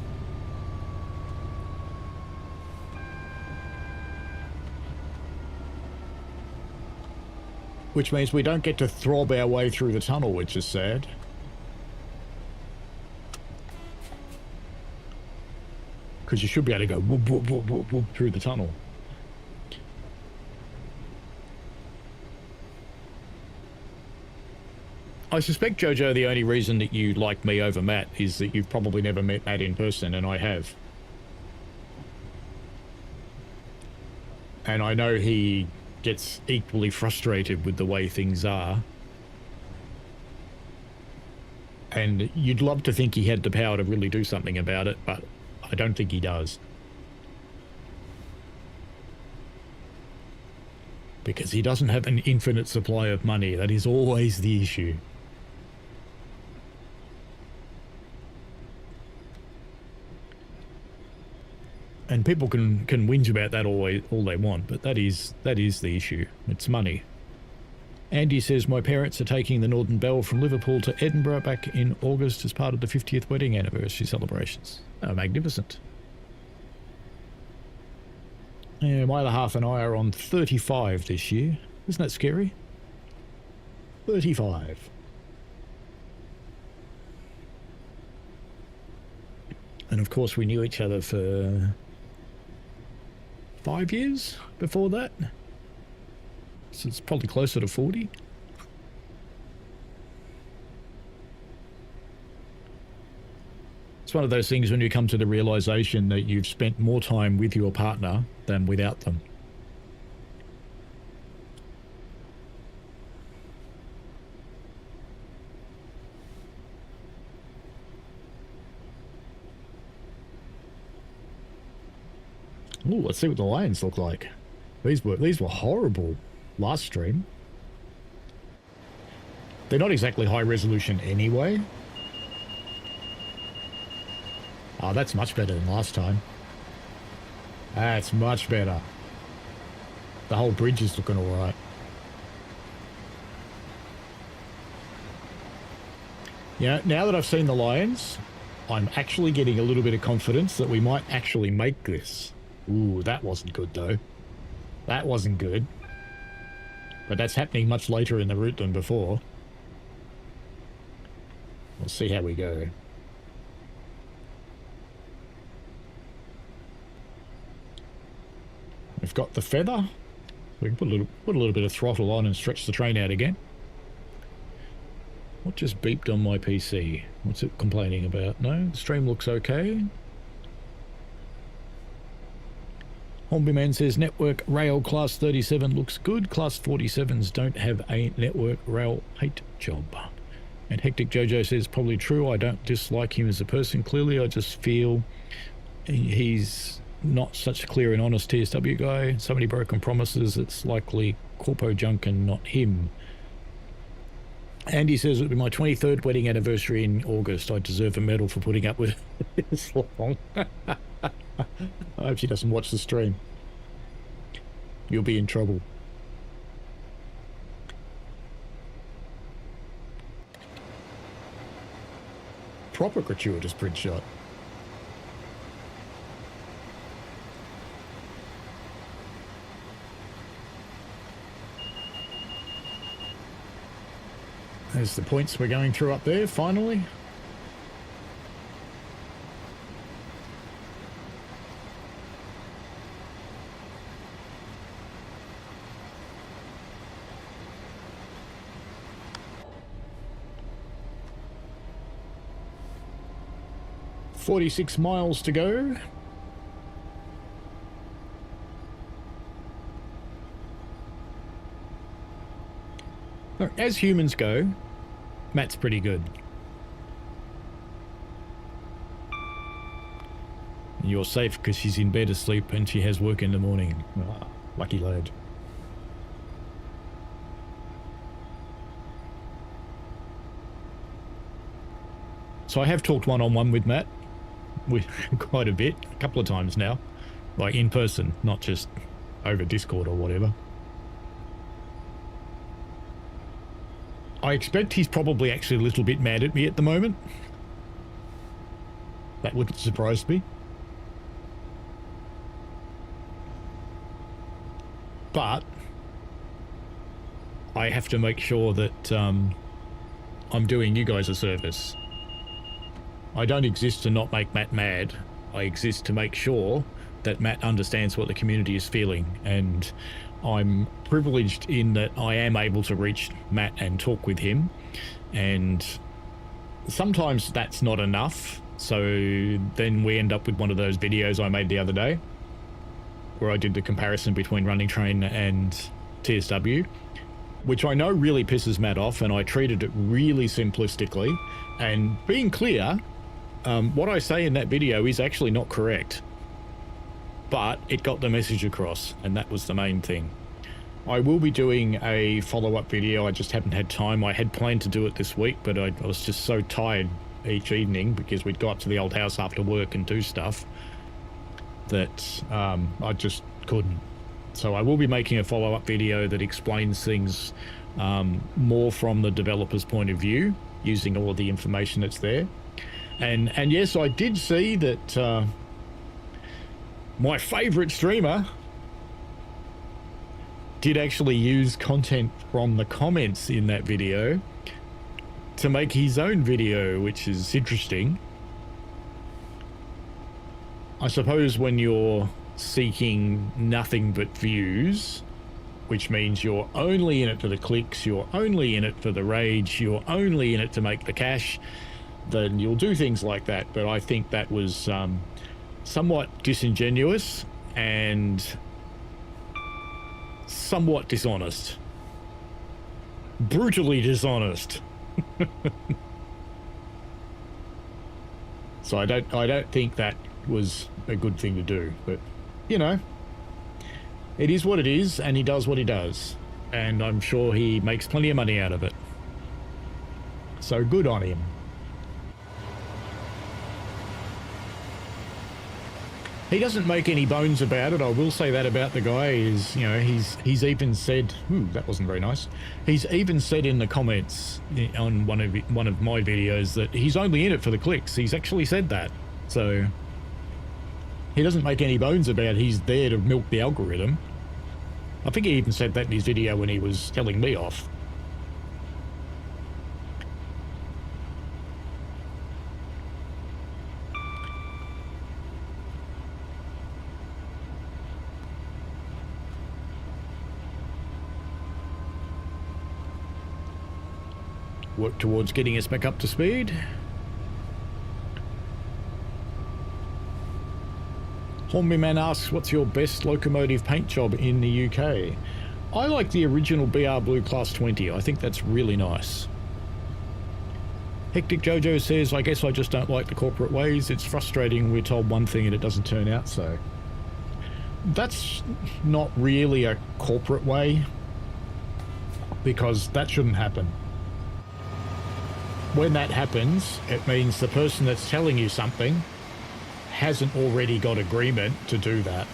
S2: Which means we don't get to throb our way through the tunnel, which is sad. Because you should be able to go whoop, whoop, whoop, whoop, whoop through the tunnel. I suspect, Jojo, the only reason that you like me over Matt is that you've probably never met Matt in person, and I have. And I know he gets equally frustrated with the way things are. And you'd love to think he had the power to really do something about it, but I don't think he does. Because he doesn't have an infinite supply of money. That is always the issue. And people can whinge about that all they want, but that is the issue. It's money. Andy says, my parents are taking the Northern Belle from Liverpool to Edinburgh back in August as part of the 50th wedding anniversary celebrations. Oh, magnificent. Yeah, my other half and I are on 35 this year. Isn't that scary? 35. And of course we knew each other for 5 years before that. So it's probably closer to 40. It's one of those things when you come to the realization that you've spent more time with your partner than without them. Ooh, let's see what the lions look like. These were horrible last stream. They're not exactly high resolution anyway. Oh, that's much better than last time. That's much better. The whole bridge is looking alright. Yeah, now that I've seen the lions, I'm actually getting a little bit of confidence that we might actually make this. Ooh, that wasn't good though. That wasn't good. But that's happening much later in the route than before. We'll see how we go. We've got the feather. We can put a little bit of throttle on and stretch the train out again. What just beeped on my PC? What's it complaining about? No, the stream looks okay. Hornbyman says network rail class 37 looks good. Class 47s don't have a network rail paint job. And Hectic Jojo says probably true. I don't dislike him as a person. Clearly, I just feel he's not such a clear and honest TSW guy. So many broken promises. It's likely corpo junk and not him. Andy says it'll be my 23rd wedding anniversary in August. I deserve a medal for putting up with it this long. I hope she doesn't watch the stream. You'll be in trouble. Proper gratuitous print shot. There's the points we're going through up there, finally. "46 miles to go." As humans go, Matt's pretty good. You're safe because she's in bed asleep and she has work in the morning. Oh, lucky lad. So I have talked one-on-one with Matt. Quite a bit, a couple of times now, like in person, not just over Discord or whatever. I expect he's probably actually a little bit mad at me at the moment. That wouldn't surprise me. But I have to make sure that I'm doing you guys a service. I don't exist to not make Matt mad. I exist to make sure that Matt understands what the community is feeling, and I'm privileged in that I am able to reach Matt and talk with him, and sometimes that's not enough. So then we end up with one of those videos I made the other day where I did the comparison between Running Train and TSW, which I know really pisses Matt off, and I treated it really simplistically. And being clear, what I say in that video is actually not correct, but it got the message across, and that was the main thing. I will be doing a follow-up video. I just haven't had time. I had planned to do it this week, but I was just so tired each evening because we'd go up to the old house after work and do stuff that I just couldn't. So I will be making a follow-up video that explains things more from the developer's point of view, using all of the information that's there. And yes, I did see that my favorite streamer did actually use content from the comments in that video to make his own video, which is interesting. I suppose when you're seeking nothing but views, which means you're only in it for the clicks, you're only in it for the rage, you're only in it to make the cash, then you'll do things like that. But I think that was somewhat disingenuous and somewhat dishonest. Brutally dishonest. So I don't think that was a good thing to do, but you know, it is what it is, and he does what he does, and I'm sure he makes plenty of money out of it. So good on him. He doesn't make any bones about it. I will say that about the guy is, you know, he's even said, ooh, that wasn't very nice. He's even said in the comments on one of my videos that he's only in it for the clicks. He's actually said that. So he doesn't make any bones about he's there to milk the algorithm. I think he even said that in his video when he was telling me off. work towards getting us back up to speed. Hornby Man asks, what's your best locomotive paint job in the UK? I like the original BR Blue Class 20. I think that's really nice. Hectic Jojo says, I guess I just don't like the corporate ways. It's frustrating we're told one thing and it doesn't turn out so. That's not really a corporate way, because that shouldn't happen. When that happens, it means the person that's telling you something hasn't already got agreement to do that.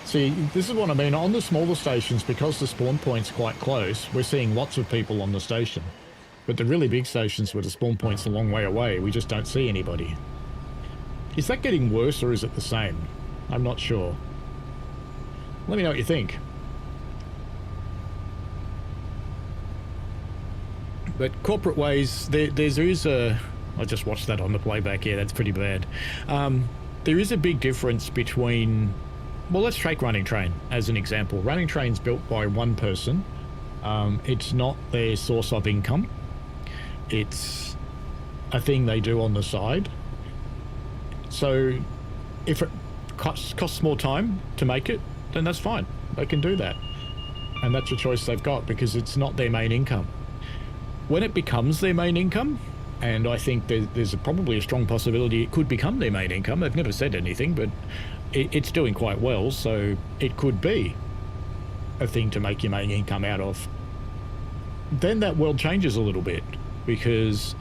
S2: See, this is what I mean. On the smaller stations, because the spawn point's quite close, we're seeing lots of people on the station. But the really big stations where the spawn point's a long way away, we just don't see anybody. Is that getting worse or is it the same? I'm not sure. Let me know what you think. But corporate ways, there is a... I just watched that on the playback. Yeah, that's pretty bad. There is a big difference between... Well, let's take Running Train as an example. Running Train's built by one person. It's not their source of income. It's a thing they do on the side. So if it costs more time to make it, then that's fine. They can do that. And that's a choice they've got because it's not their main income. When it becomes their main income, and I think there's probably a strong possibility it could become their main income. They've never said anything, but it's doing quite well, so it could be a thing to make your main income out of. Then that world changes a little bit, because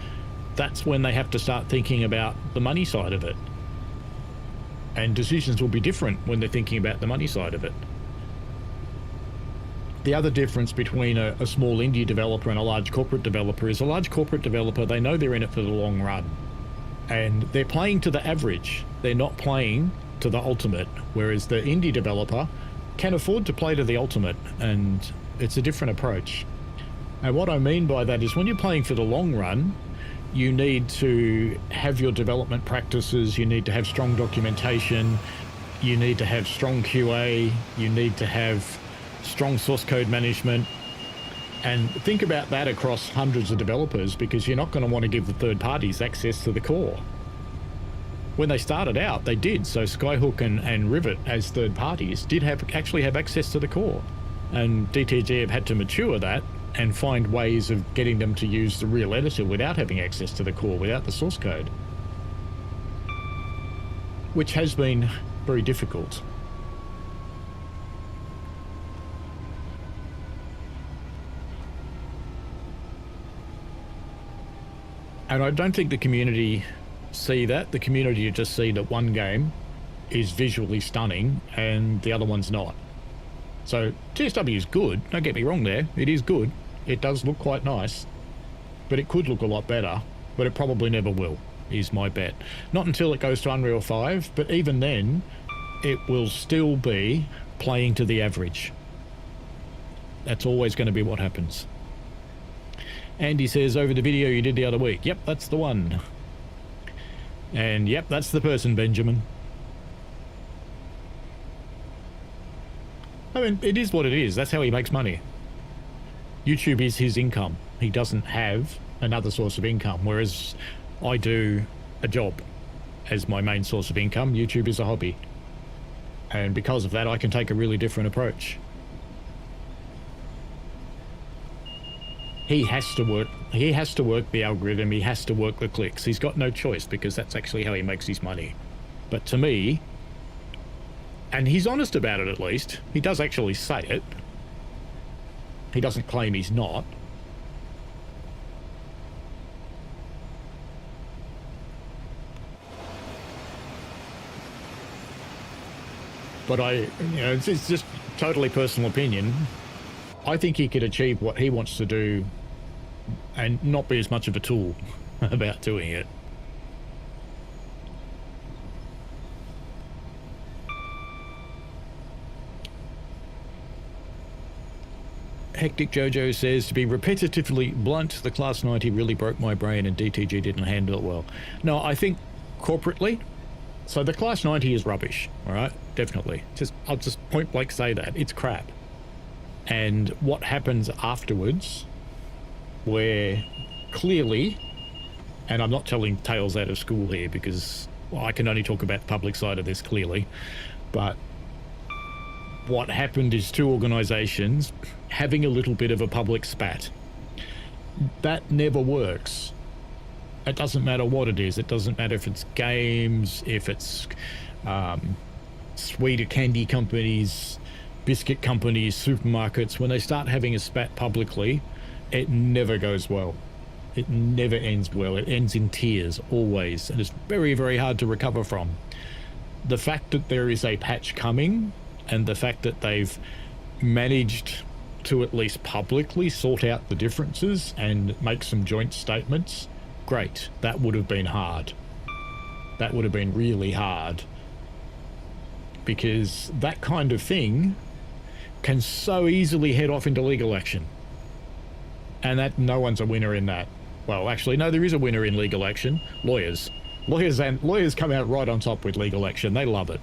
S2: that's when they have to start thinking about the money side of it. And decisions will be different when they're thinking about the money side of it. The other difference between a small indie developer and a large corporate developer is a large corporate developer, they know they're in it for the long run. And they're playing to the average. They're not playing to the ultimate. Whereas the indie developer can afford to play to the ultimate. And it's a different approach. And what I mean by that is when you're playing for the long run, you need to have your development practices, you need to have strong documentation, you need to have strong QA, you need to have strong source code management, and think about that across hundreds of developers, because you're not going to want to give the third parties access to the core. When they started out, they did. So Skyhook and Rivet as third parties did actually have access to the core, and DTG have had to mature that and find ways of getting them to use the real editor without having access to the core, without the source code, which has been very difficult. And I don't think the community see that. The community just see that one game is visually stunning and the other one's not. So TSW is good, don't get me wrong there, it is good. It does look quite nice, but it could look a lot better, but it probably never will, is my bet. Not until it goes to Unreal 5, but even then, it will still be playing to the average. That's always going to be what happens. Andy says, over the video you did the other week. Yep, that's the one. And yep, that's the person, Benjamin. I mean, it is what it is. That's how he makes money. YouTube is his income. He doesn't have another source of income, whereas I do a job as my main source of income. YouTube is a hobby. And because of that, I can take a really different approach. He has to work the algorithm, he has to work the clicks. He's got no choice, because that's actually how he makes his money. But to me, and he's honest about it at least, he does actually say it. He doesn't claim he's not. But it's just totally personal opinion. I think he could achieve what he wants to do and not be as much of a tool about doing it. Hectic Jojo says, to be repetitively blunt, the Class 90 really broke my brain and DTG didn't handle it well. No, I think corporately, so the Class 90 is rubbish, all right? Definitely. I'll just point blank say that. It's crap. And what happens afterwards, where clearly, and I'm not telling tales out of school here because I can only talk about the public side of this clearly, but what happened is two organizations having a little bit of a public spat. That never works. It doesn't matter what it is. It doesn't matter if it's games, if it's sweet candy companies, biscuit companies, supermarkets. When they start having a spat publicly, it never goes well. It never ends well. It ends in tears, always. And it's very, very hard to recover from. The fact that there is a patch coming, and the fact that they've managed to at least publicly sort out the differences and make some joint statements, great. That would have been hard. That would have been really hard. Because that kind of thing can so easily head off into legal action. And that no one's a winner in that. Well, actually, no, there is a winner in legal action. Lawyers. Lawyers come out right on top with legal action. They love it.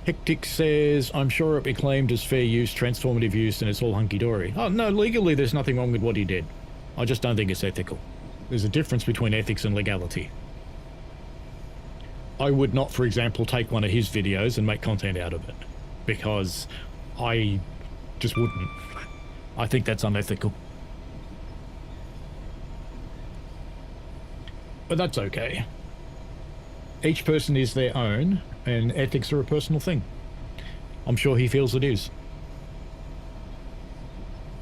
S2: Hectic says, I'm sure it be claimed as fair use, transformative use, and it's all hunky-dory. Oh, no, legally there's nothing wrong with what he did. I just don't think it's ethical. There's a difference between ethics and legality. I would not, for example, take one of his videos and make content out of it. Because I just wouldn't. I think that's unethical. But that's okay. Each person is their own, and ethics are a personal thing. I'm sure he feels it is.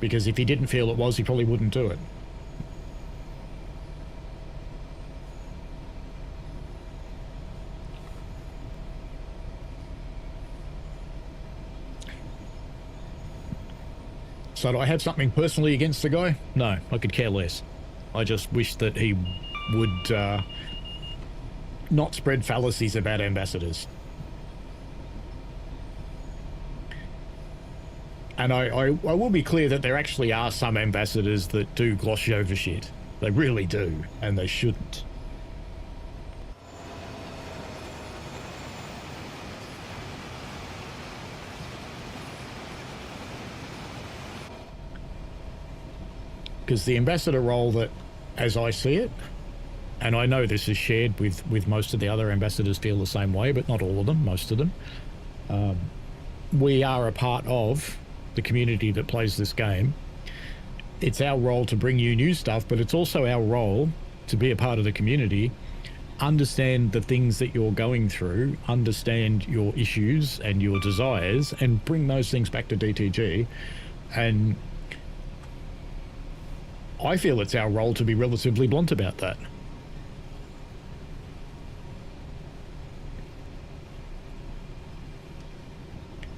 S2: Because if he didn't feel it was, he probably wouldn't do it. So do I have something personally against the guy? No, I could care less. I just wish that he would not spread fallacies about ambassadors. And I will be clear that there actually are some ambassadors that do gloss over shit. They really do, and they shouldn't. Because the ambassador role that, as I see it, and I know this is shared with most of the other ambassadors feel the same way, but not all of them, most of them. We are a part of the community that plays this game. It's our role to bring you new stuff, but it's also our role to be a part of the community, understand the things that you're going through, understand your issues and your desires, and bring those things back to DTG. And I feel it's our role to be relatively blunt about that.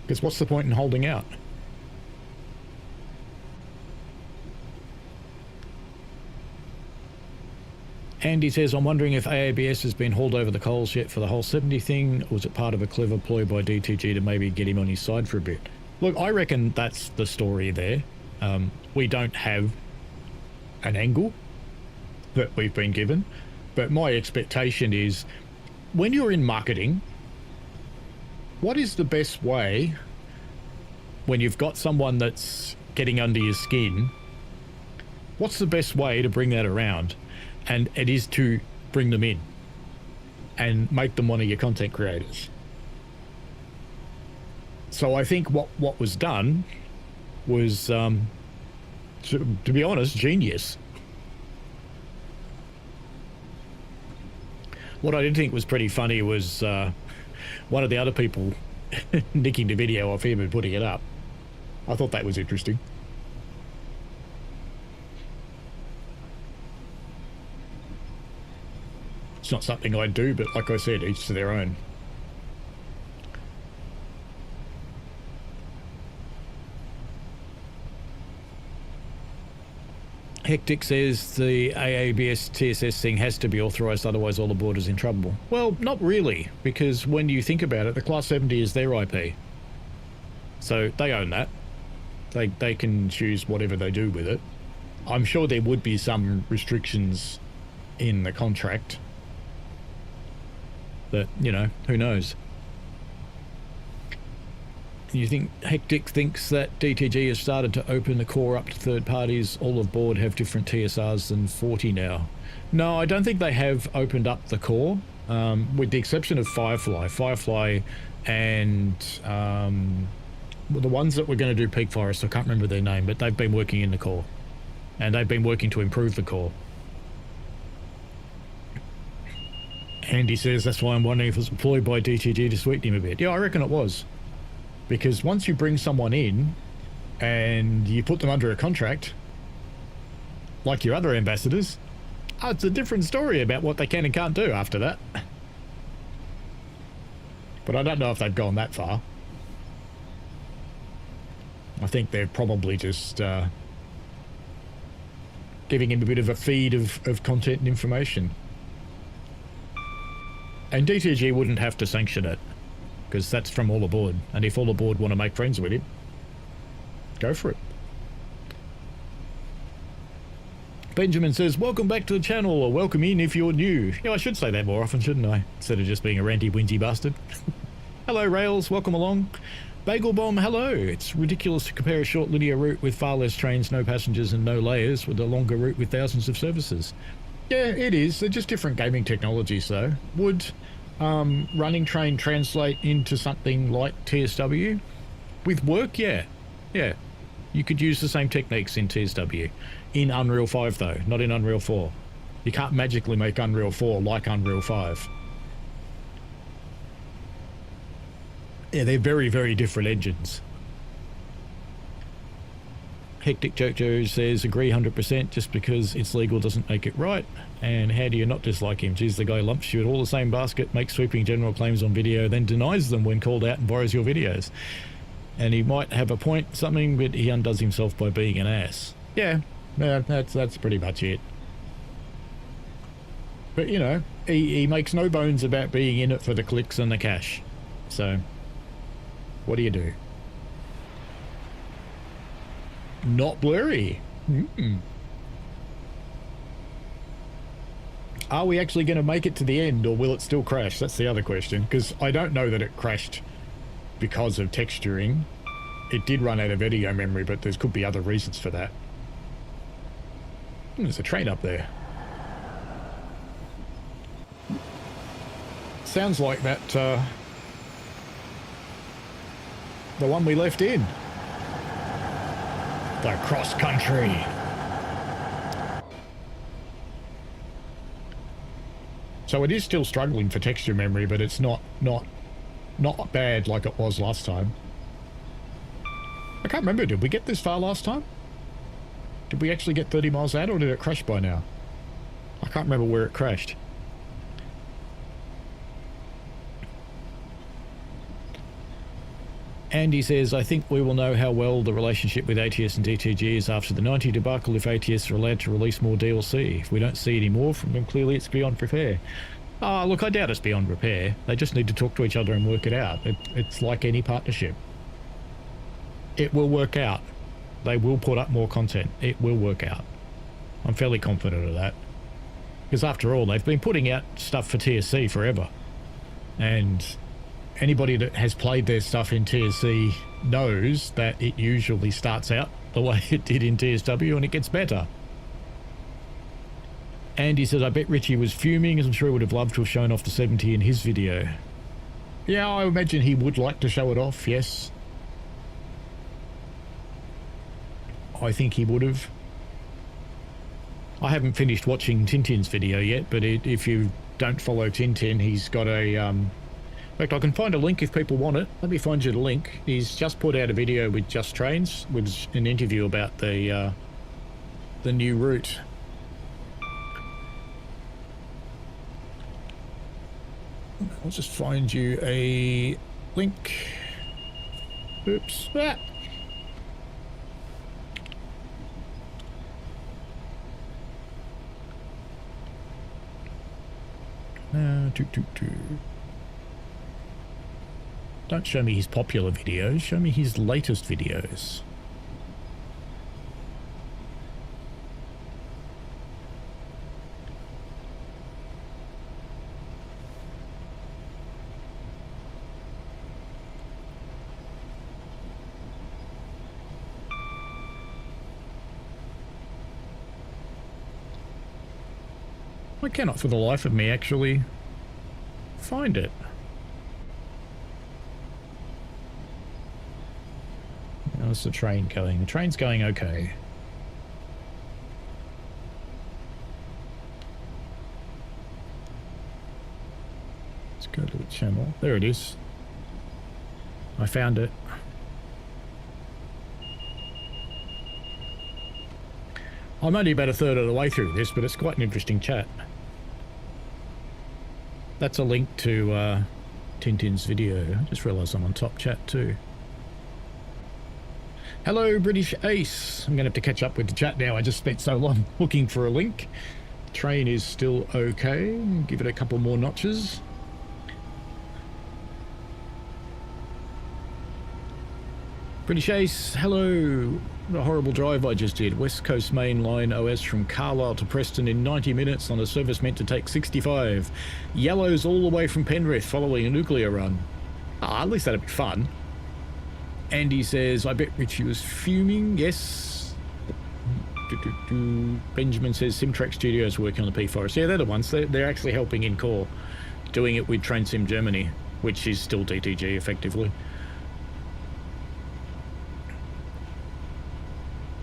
S2: Because what's the point in holding out? Andy says, I'm wondering if AABS has been hauled over the coals yet for the whole 70 thing, or was it part of a clever ploy by DTG to maybe get him on his side for a bit? Look, I reckon that's the story there. We don't have an angle that we've been given, but my expectation is when you're in marketing, what is the best way when you've got someone that's getting under your skin? What's the best way to bring that around? And it is to bring them in and make them one of your content creators. So I think what was done was, to be honest, genius. What I did think was pretty funny was one of the other people nicking the video off him and putting it up. I thought that was interesting. It's not something I do, but like I said, each to their own. Hectic says the AABS TSS thing has to be authorised, otherwise all the board is in trouble. Well, not really, because when you think about it, the Class 70 is their IP. So they own that. They can choose whatever they do with it. I'm sure there would be some restrictions in the contract that, you know, who knows. You think Hectic thinks that DTG has started to open the core up to third parties? All aboard have different TSRs than 40 now. No, I don't think they have opened up the core, with the exception of Firefly. Firefly and the ones that were going to do Peak Forest, I can't remember their name, but they've been working in the core. And they've been working to improve the core. Andy says, that's why I'm wondering if it was employed by DTG to sweeten him a bit. Yeah, I reckon it was. Because once you bring someone in and you put them under a contract, like your other ambassadors, it's a different story about what they can and can't do after that. But I don't know if they've gone that far. I think they're probably just giving him a bit of a feed of content and information. And DTG wouldn't have to sanction it, because that's from All Aboard. And if All Aboard want to make friends with him, go for it. Benjamin says, welcome back to the channel, or welcome in if you're new. Yeah, I should say that more often, shouldn't I? Instead of just being a ranty, whingy bastard. Hello, Rails. Welcome along. Bagel Bomb, hello. It's ridiculous to compare a short linear route with far less trains, no passengers and no layers with a longer route with thousands of services. Yeah, it is. They're just different gaming technologies, though. Would running train translate into something like TSW? With work, yeah. Yeah. You could use the same techniques in TSW. In Unreal 5, though, not in Unreal 4. You can't magically make Unreal 4 like Unreal 5. Yeah, they're very, very different engines. Hectic Jojo says, agree 100%, just because it's legal doesn't make it right. And how do you not dislike him? Geez, the guy lumps you at all the same basket, makes sweeping general claims on video, then denies them when called out and borrows your videos. And he might have a point, something, but he undoes himself by being an ass. Yeah, that's pretty much it. But, you know, he makes no bones about being in it for the clicks and the cash. So, what do you do? Not blurry. Are we actually going to make it to the end, or will it still crash? That's the other question, because I don't know that it crashed because of texturing. It did run out of video memory, but there could be other reasons for that. There's a train up there. Sounds like that, the one we left in. The cross country. So it is still struggling for texture memory, but it's not bad like it was last time. I can't remember, did we get this far last time? Did we actually get 30 miles out, or did it crash by now? I can't remember where it crashed. Andy says, I think we will know how well the relationship with ATS and DTG is after the 90 debacle if ATS are allowed to release more DLC. If we don't see any more from them, clearly it's beyond repair. Oh, look, I doubt it's beyond repair. They just need to talk to each other and work it out. It's like any partnership. It will work out. They will put up more content. It will work out. I'm fairly confident of that. Because after all, they've been putting out stuff for TSC forever. And anybody that has played their stuff in TSC knows that it usually starts out the way it did in TSW, and it gets better. Andy says, I bet Richie was fuming, as I'm sure he would have loved to have shown off the 70 in his video. Yeah, I imagine he would like to show it off, yes. I think he would have. I haven't finished watching Tintin's video yet, but if you don't follow Tintin, he's got a... in fact, I can find a link if people want it. Let me find you the link. He's just put out a video with Just Trains, with an interview about the new route. I'll just find you a link. Oops. Ah. Don't show me his popular videos, show me his latest videos. I cannot for the life of me actually find it. How's the train going? The train's going okay. Let's go to the channel. There it is. I found it. I'm only about a third of the way through this, but it's quite an interesting chat. That's a link to Tintin's video. I just realised I'm on top chat too. Hello, British Ace. I'm going to have to catch up with the chat now. I just spent so long looking for a link. Train is still okay. Give it a couple more notches. British Ace, hello. What a horrible drive I just did. West Coast Main Line OS from Carlisle to Preston in 90 minutes on a service meant to take 65. Yellows all the way from Penrith following a nuclear run. Ah, at least that'd be fun. Andy says, I bet Richie was fuming. Yes. Benjamin says, Simtrack Studios working on the P-Forest. Yeah, they're the ones. They're actually helping in core, doing it with Trent Sim Germany, which is still DTG effectively.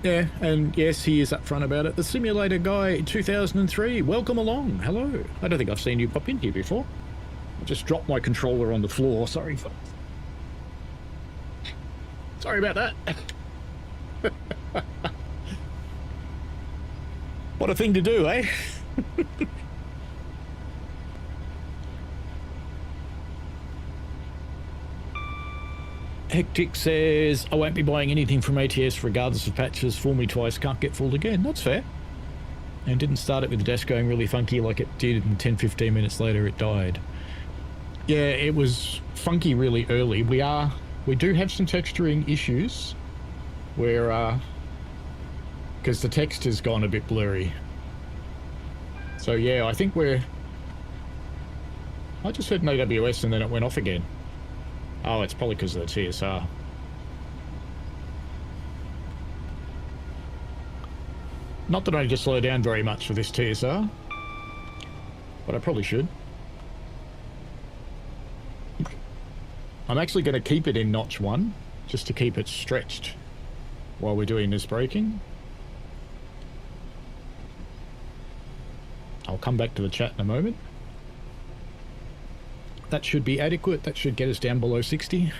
S2: Yeah, and yes, he is upfront about it. The Simulator Guy 2003, welcome along. Hello. I don't think I've seen you pop in here before. I just dropped my controller on the floor. Sorry for... Sorry about that. What a thing to do, eh? Hectic says, I won't be buying anything from ATS regardless of patches. Fool me twice, can't get fooled again. That's fair. And didn't start it with the dash going really funky like it did, and 10-15 minutes later it died. Yeah, it was funky really early. We do have some texturing issues where, because the text has gone a bit blurry. So yeah, I think I just heard an AWS and then it went off again. Oh, it's probably because of the TSR. Not that I need to slow down very much for this TSR, but I probably should. I'm actually going to keep it in notch 1, just to keep it stretched while we're doing this braking. I'll come back to the chat in a moment. That should be adequate. That should get us down below 60.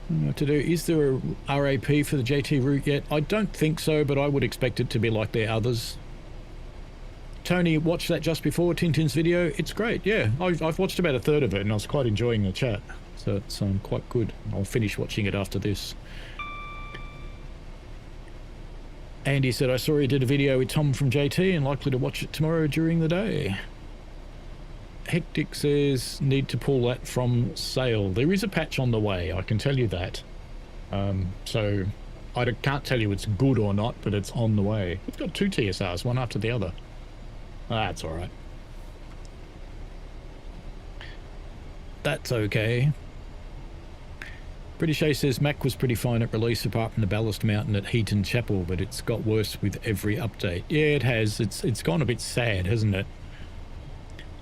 S2: What to do? Is there a RAP for the JT route yet? I don't think so, but I would expect it to be like their others. Tony watched that just before Tintin's video. It's great, yeah. I've watched about a third of it and I was quite enjoying the chat. So it's quite good. I'll finish watching it after this. Andy said, I saw he did a video with Tom from JT and likely to watch it tomorrow during the day. Hectic says, need to pull that from sale. There is a patch on the way, I can tell you that. So I can't tell you it's good or not, but it's on the way. We've got 2 TSRs, one after the other. That's all right. That's okay. British A says Mac was pretty fine at release apart from the Ballast Mountain at Heaton Chapel, but it's got worse with every update. Yeah, it has. It's gone a bit sad, hasn't it?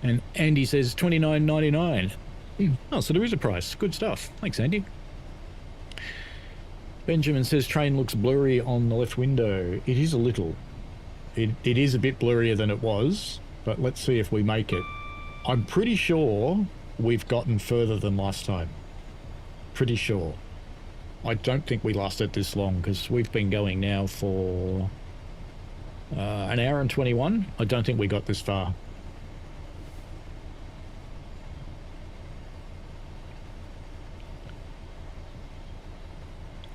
S2: And Andy says $29.99. Oh, so there is a price. Good stuff. Thanks, Andy. Benjamin says train looks blurry on the left window. It is a little. It is a bit blurrier than it was, but let's see if we make it. I'm pretty sure we've gotten further than last time. Pretty sure. I don't think we lasted this long because we've been going now for an hour and 21. I don't think we got this far.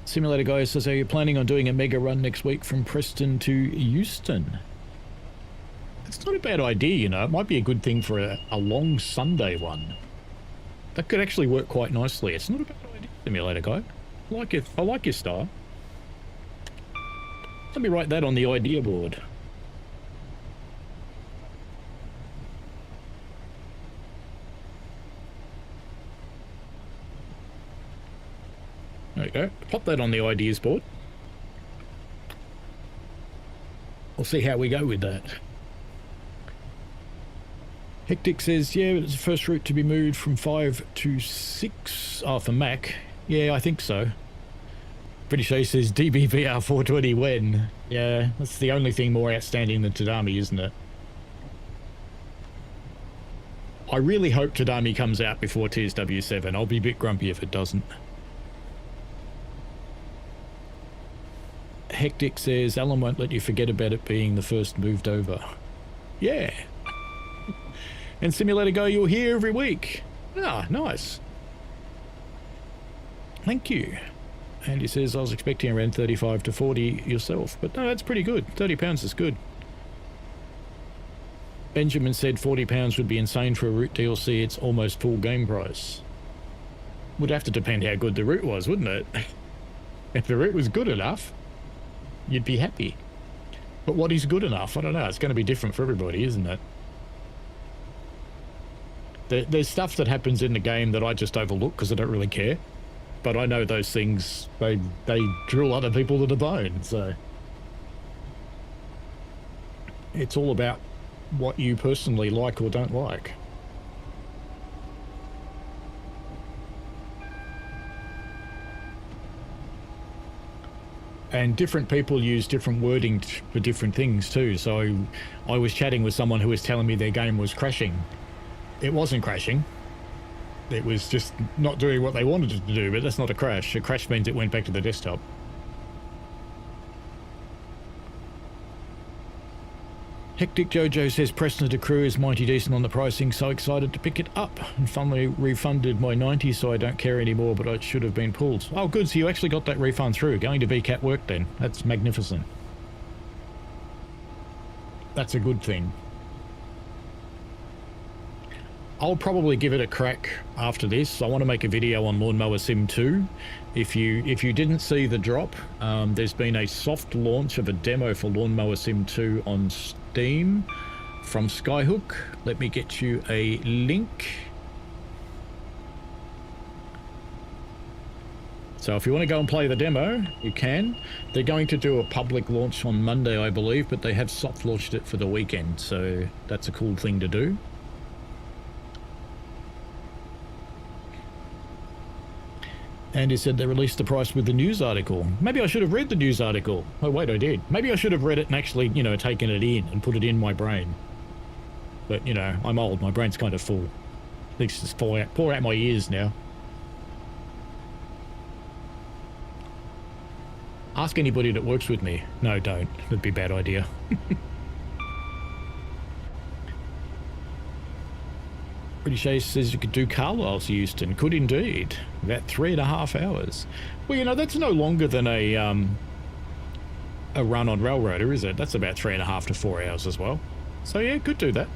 S2: Simulator Guy says, are you planning on doing a mega run next week from Preston to Euston? It's not a bad idea, you know. It might be a good thing for a long Sunday one. That could actually work quite nicely. It's not a bad idea, Simulator Guy. I like it. I like your style. Let me write that on the idea board. There you go. Pop that on the ideas board. we'll see how we go with that. Hectic says, yeah, it's the first route to be moved from 5 to 6. Oh, for Mac. Yeah, I think so. British Ace says, DBVR 420 when? Yeah, that's the only thing more outstanding than Tadami, isn't it? I really hope Tadami comes out before TSW7. I'll be a bit grumpy if it doesn't. Hectic says, Alan won't let you forget about it being the first moved over. Yeah. And Simulator Go, you're here every week. Ah, nice. Thank you. And he says, I was expecting around 35 to 40 yourself. But no, that's pretty good. £30 is good. Benjamin said £40 would be insane for a route DLC. It's almost full game price. Would have to depend how good the route was, wouldn't it? If the route was good enough, you'd be happy. But what is good enough? I don't know. It's going to be different for everybody, isn't it? There's stuff that happens in the game that I just overlook because I don't really care. But I know those things, they drill other people to the bone, so... It's all about what you personally like or don't like. And different people use different wording for different things too. So I was chatting with someone who was telling me their game was crashing. It wasn't crashing. It was just not doing what they wanted it to do, but that's not a crash. A crash means it went back to the desktop. Hectic Jojo says Preston to Crew is mighty decent on the pricing, so excited to pick it up. And finally refunded my 90, so I don't care anymore, but it should have been pulled. Oh good, so you actually got that refund through. Going to VCAT work then. That's magnificent. That's a good thing. I'll probably give it a crack after this. I want to make a video on Lawnmower Sim 2. If you didn't see the drop, there's been a soft launch of a demo for Lawnmower Sim 2 on Steam from Skyhook. Let me get you a link. So if you want to go and play the demo, you can. They're going to do a public launch on Monday, I believe, but they have soft launched it for the weekend, so that's a cool thing to do. And he said they released the price with the news article. Maybe I should have read the news article. Oh, wait, I did. Maybe I should have read it and actually, you know, taken it in and put it in my brain. But, you know, I'm old. My brain's kind of full. Things just pour out my ears now. Ask anybody that works with me. No, don't. That'd be a bad idea. British Ace says you could do Carlisle's Euston. Could indeed. About 3.5 hours. Well, you know, that's no longer than a run on Railroader, is it? That's about 3.5 to 4 hours as well. So yeah, could do that.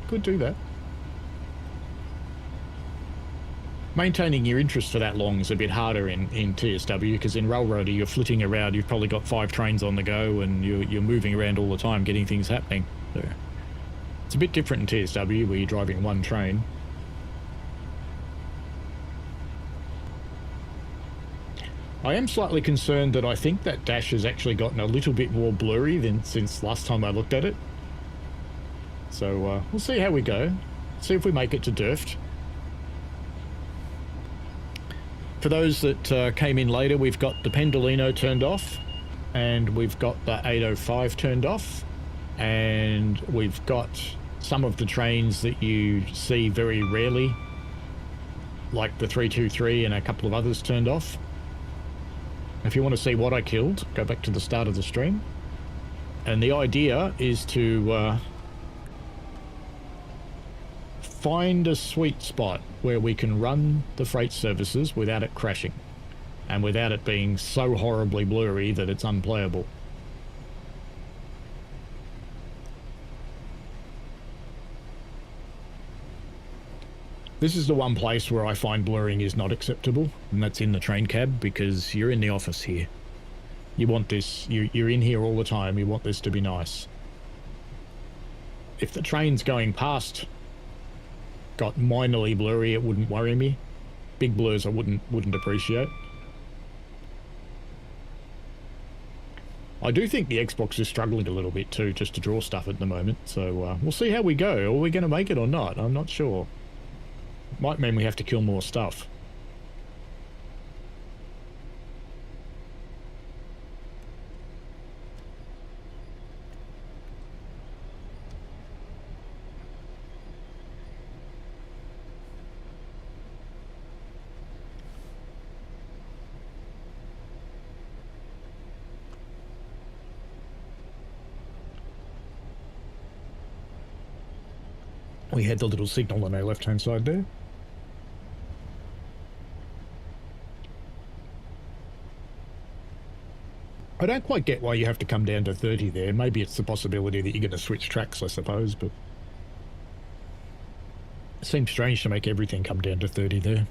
S2: Could do that. Maintaining your interest for that long is a bit harder in TSW, because in Railroader you're flitting around. You've probably got 5 trains on the go and you're moving around all the time getting things happening. So it's a bit different in TSW where you're driving one train. I am slightly concerned that I think that dash has actually gotten a little bit more blurry than since last time I looked at it. So we'll see how we go. See if we make it to DIRFT. For those that came in later, we've got the Pendolino turned off, and we've got the 805 turned off, and we've got some of the trains that you see very rarely, like the 323 and a couple of others turned off. If you want to see what I killed, go back to the start of the stream. And the idea is to find a sweet spot where we can run the freight services without it crashing and without it being so horribly blurry that it's unplayable. This is the one place where I find blurring is not acceptable, and that's in the train cab, because you're in the office here. You want this, you're in here all the time, you want this to be nice. If the train's going past got minorly blurry, it wouldn't worry me. Big blurs I wouldn't appreciate. I do think the Xbox is struggling a little bit too, just to draw stuff at the moment. So we'll see how we go. Are we going to make it or not? I'm not sure. Might mean we have to kill more stuff. We had the little signal on our left-hand side there. I don't quite get why you have to come down to 30 there. Maybe it's the possibility that you're going to switch tracks, I suppose, but it seems strange to make everything come down to 30 there.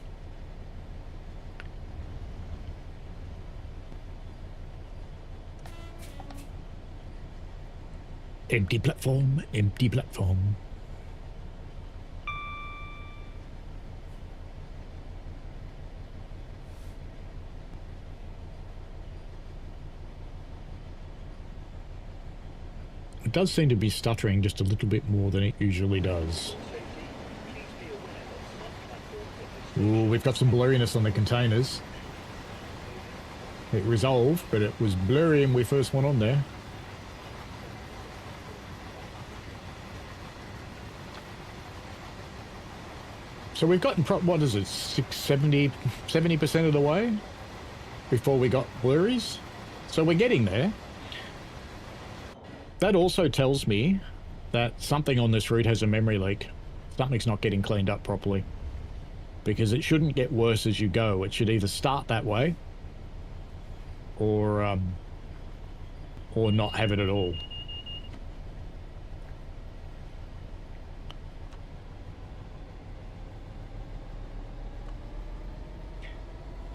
S2: Empty platform, empty platform. It does seem to be stuttering just a little bit more than it usually does. Ooh, we've got some blurriness on the containers. It resolved, but it was blurry when we first went on there. So we've gotten, what is it, 70% of the way before we got blurries? So we're getting there. That also tells me that something on this route has a memory leak. Something's not getting cleaned up properly. Because it shouldn't get worse as you go. It should either start that way or not have it at all.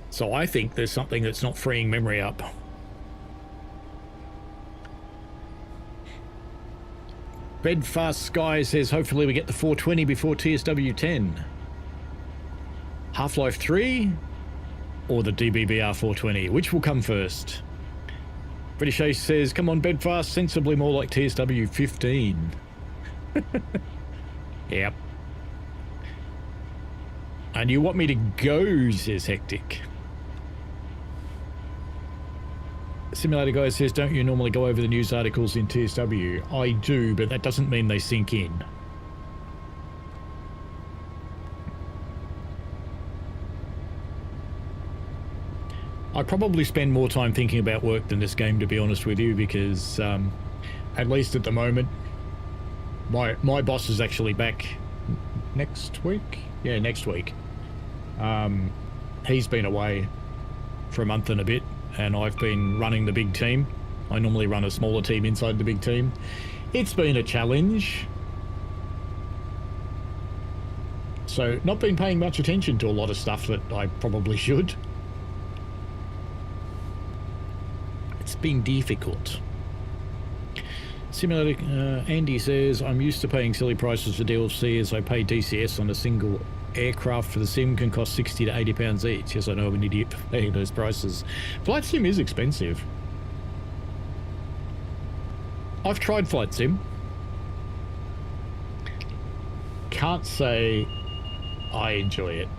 S2: So I think there's something that's not freeing memory up. Bedfast Sky says hopefully we get the 420 before TSW 10. Half-Life 3 or the DBBR 420? Which will come first? British Ace says, come on Bedfast, sensibly more like TSW 15. Yep. And you want me to go, says Hectic. Simulator Guy says, don't you normally go over the news articles in TSW? I do, but that doesn't mean they sink in. I probably spend more time thinking about work than this game, to be honest with you, because at least at the moment, my boss is actually back next week. Yeah, next week. He's been away for a month and a bit, and I've been running the big team. I normally run a smaller team inside the big team. It's been a challenge. So, not been paying much attention to a lot of stuff that I probably should. It's been difficult. Simulator Andy says, I'm used to paying silly prices for DLC as I pay DCS on a single aircraft for the sim can cost 60 to 80 pounds each. Yes, I know I'm an idiot for paying those prices. Flight sim is expensive. I've tried flight sim. Can't say I enjoy it.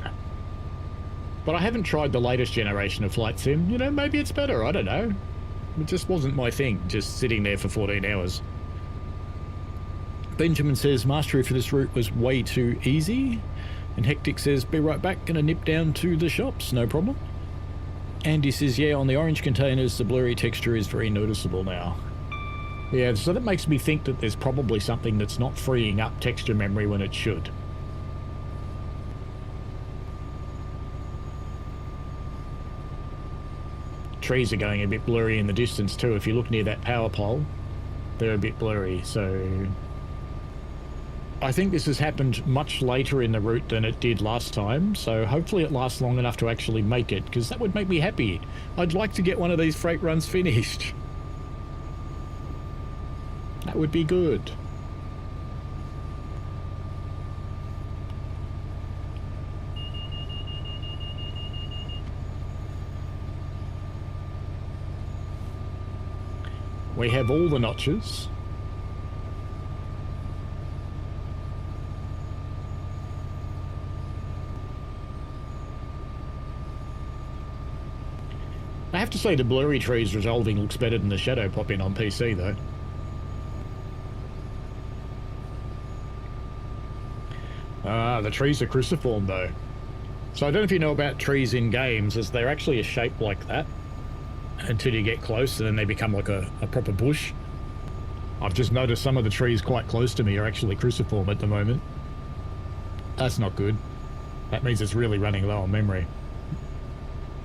S2: But I haven't tried the latest generation of flight sim. You know, maybe it's better, I don't know. It just wasn't my thing, just sitting there for 14 hours. Benjamin says, mastery for this route was way too easy. And Hectic says, be right back, gonna nip down to the shops, no problem. Andy says, yeah, on the orange containers, the blurry texture is very noticeable now. Yeah, so that makes me think that there's probably something that's not freeing up texture memory when it should. Trees are going a bit blurry in the distance too. If you look near that power pole, they're a bit blurry, so I think this has happened much later in the route than it did last time, so hopefully it lasts long enough to actually make it, because that would make me happy. I'd like to get one of these freight runs finished. That would be good. We have all the notches. I have to say the blurry trees resolving looks better than the shadow pop-in on PC though. The trees are cruciform though. So I don't know if you know about trees in games, as they're actually a shape like that until you get close, and then they become like a proper bush. I've just noticed some of the trees quite close to me are actually cruciform at the moment. That's not good. That means it's really running low on memory,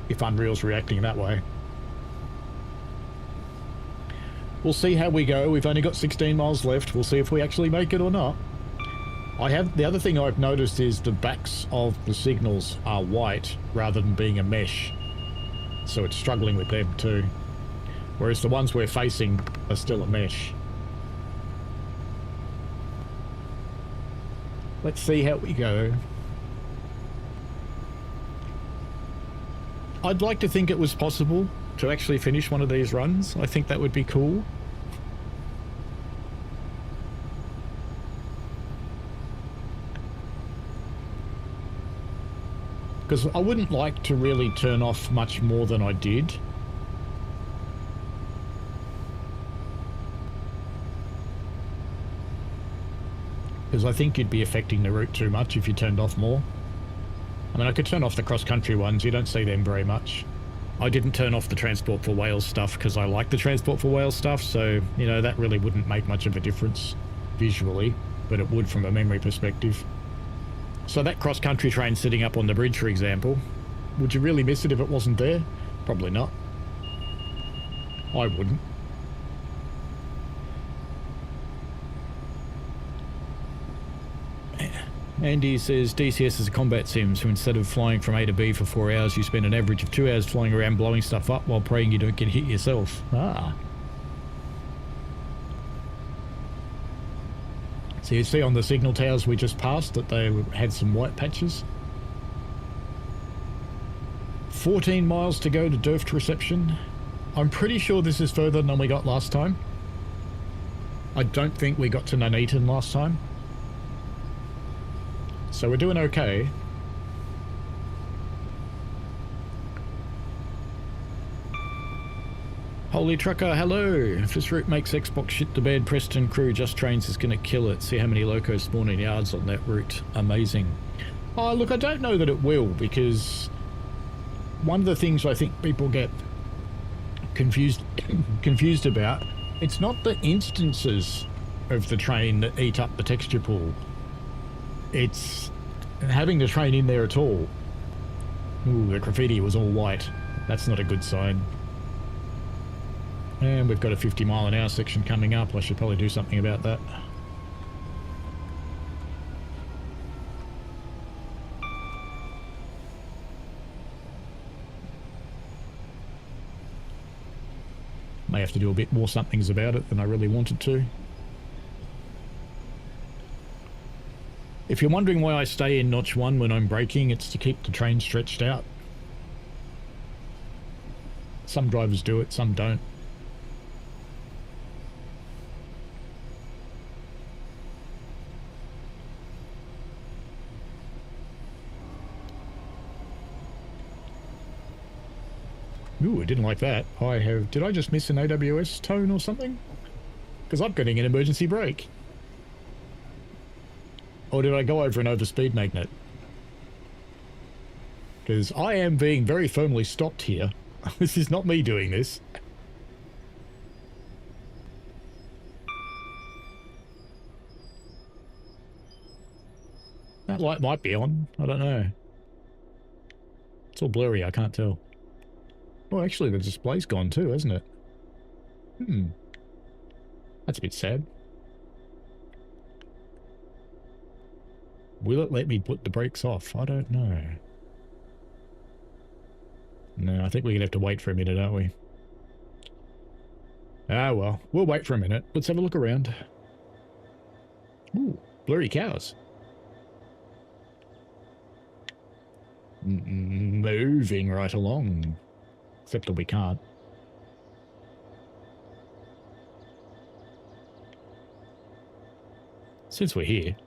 S2: if Unreal's reacting that way. We'll see how we go. We've only got 16 miles left. We'll see if we actually make it or not. The other thing I've noticed is the backs of the signals are white rather than being a mesh. So it's struggling with them too. Whereas the ones we're facing are still a mesh. Let's see how we go. I'd like to think it was possible to actually finish one of these runs. I think that would be cool. Because I wouldn't like to really turn off much more than I did. Because I think you'd be affecting the route too much if you turned off more. I mean, I could turn off the cross-country ones. You don't see them very much. I didn't turn off the Transport for Wales stuff because I like the Transport for Wales stuff, so, you know, that really wouldn't make much of a difference visually, but it would from a memory perspective. So that cross-country train sitting up on the bridge, for example, would you really miss it if it wasn't there? Probably not. I wouldn't. Andy says DCS is a combat sim, so instead of flying from A to B for 4 hours, you spend an average of 2 hours flying around blowing stuff up while praying you don't get hit yourself. Ah. So you see on the signal towers we just passed that they had some white patches. 14 miles to go to DIRFT reception. I'm pretty sure this is further than we got last time. I don't think we got to Nuneaton last time. So we're doing okay. Holy Trucker, hello! If this route makes Xbox shit the bed, Preston Crew Just Trains is going to kill it. See how many locos spawn in yards on that route. Amazing. Oh, look, I don't know that it will, because one of the things I think people get confused about, it's not the instances of the train that eat up the texture pool. It's having the train in there at all. Ooh, the graffiti was all white. That's not a good sign. And we've got a 50-mile-an-hour section coming up. I should probably do something about that. May have to do a bit more somethings about it than I really wanted to. If you're wondering why I stay in notch 1 when I'm braking, it's to keep the train stretched out. Some drivers do it, some don't. Ooh, I didn't like that. Did I just miss an AWS tone or something? Because I'm getting an emergency brake. Or did I go over an overspeed magnet? Because I am being very firmly stopped here. This is not me doing this. That light might be on. I don't know. It's all blurry, I can't tell. Oh, actually, the display's gone too, hasn't it? That's a bit sad. Will it let me put the brakes off? I don't know. No, I think we're going to have to wait for a minute, aren't we? Ah, well, we'll wait for a minute. Let's have a look around. Ooh, blurry cows. Moving right along. Except that we can't. since we're here,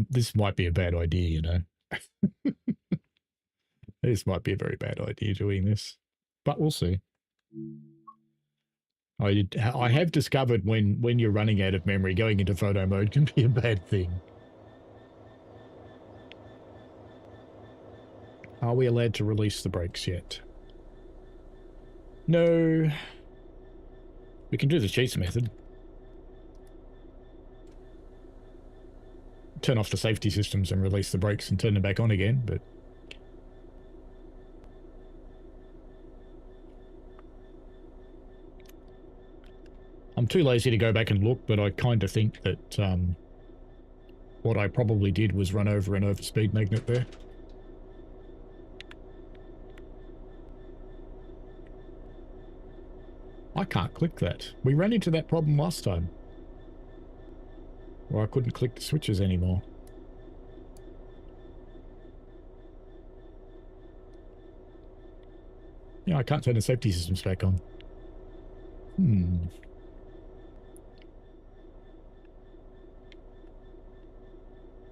S2: this might be a bad idea, you know. This might be a very bad idea doing this, but we'll see. I have discovered when you're running out of memory, going into photo mode can be a bad thing. Are we allowed to release the brakes yet? No. We can do the cheats method. Turn off the safety systems and release the brakes and turn them back on again, but... I'm too lazy to go back and look, but I kind of think that what I probably did was run over an overspeed magnet there. I can't click that. We ran into that problem last time. Or I couldn't click the switches anymore. Yeah, I can't turn the safety systems back on.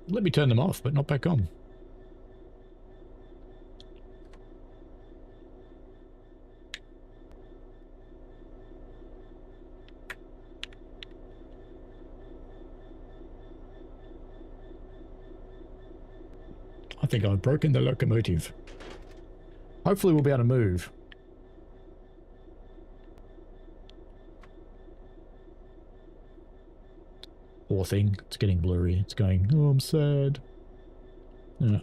S2: Let me turn them off, but not back on. I think I've broken the locomotive. Hopefully we'll be able to move. Poor thing. It's getting blurry. It's going, oh, I'm sad. Yeah.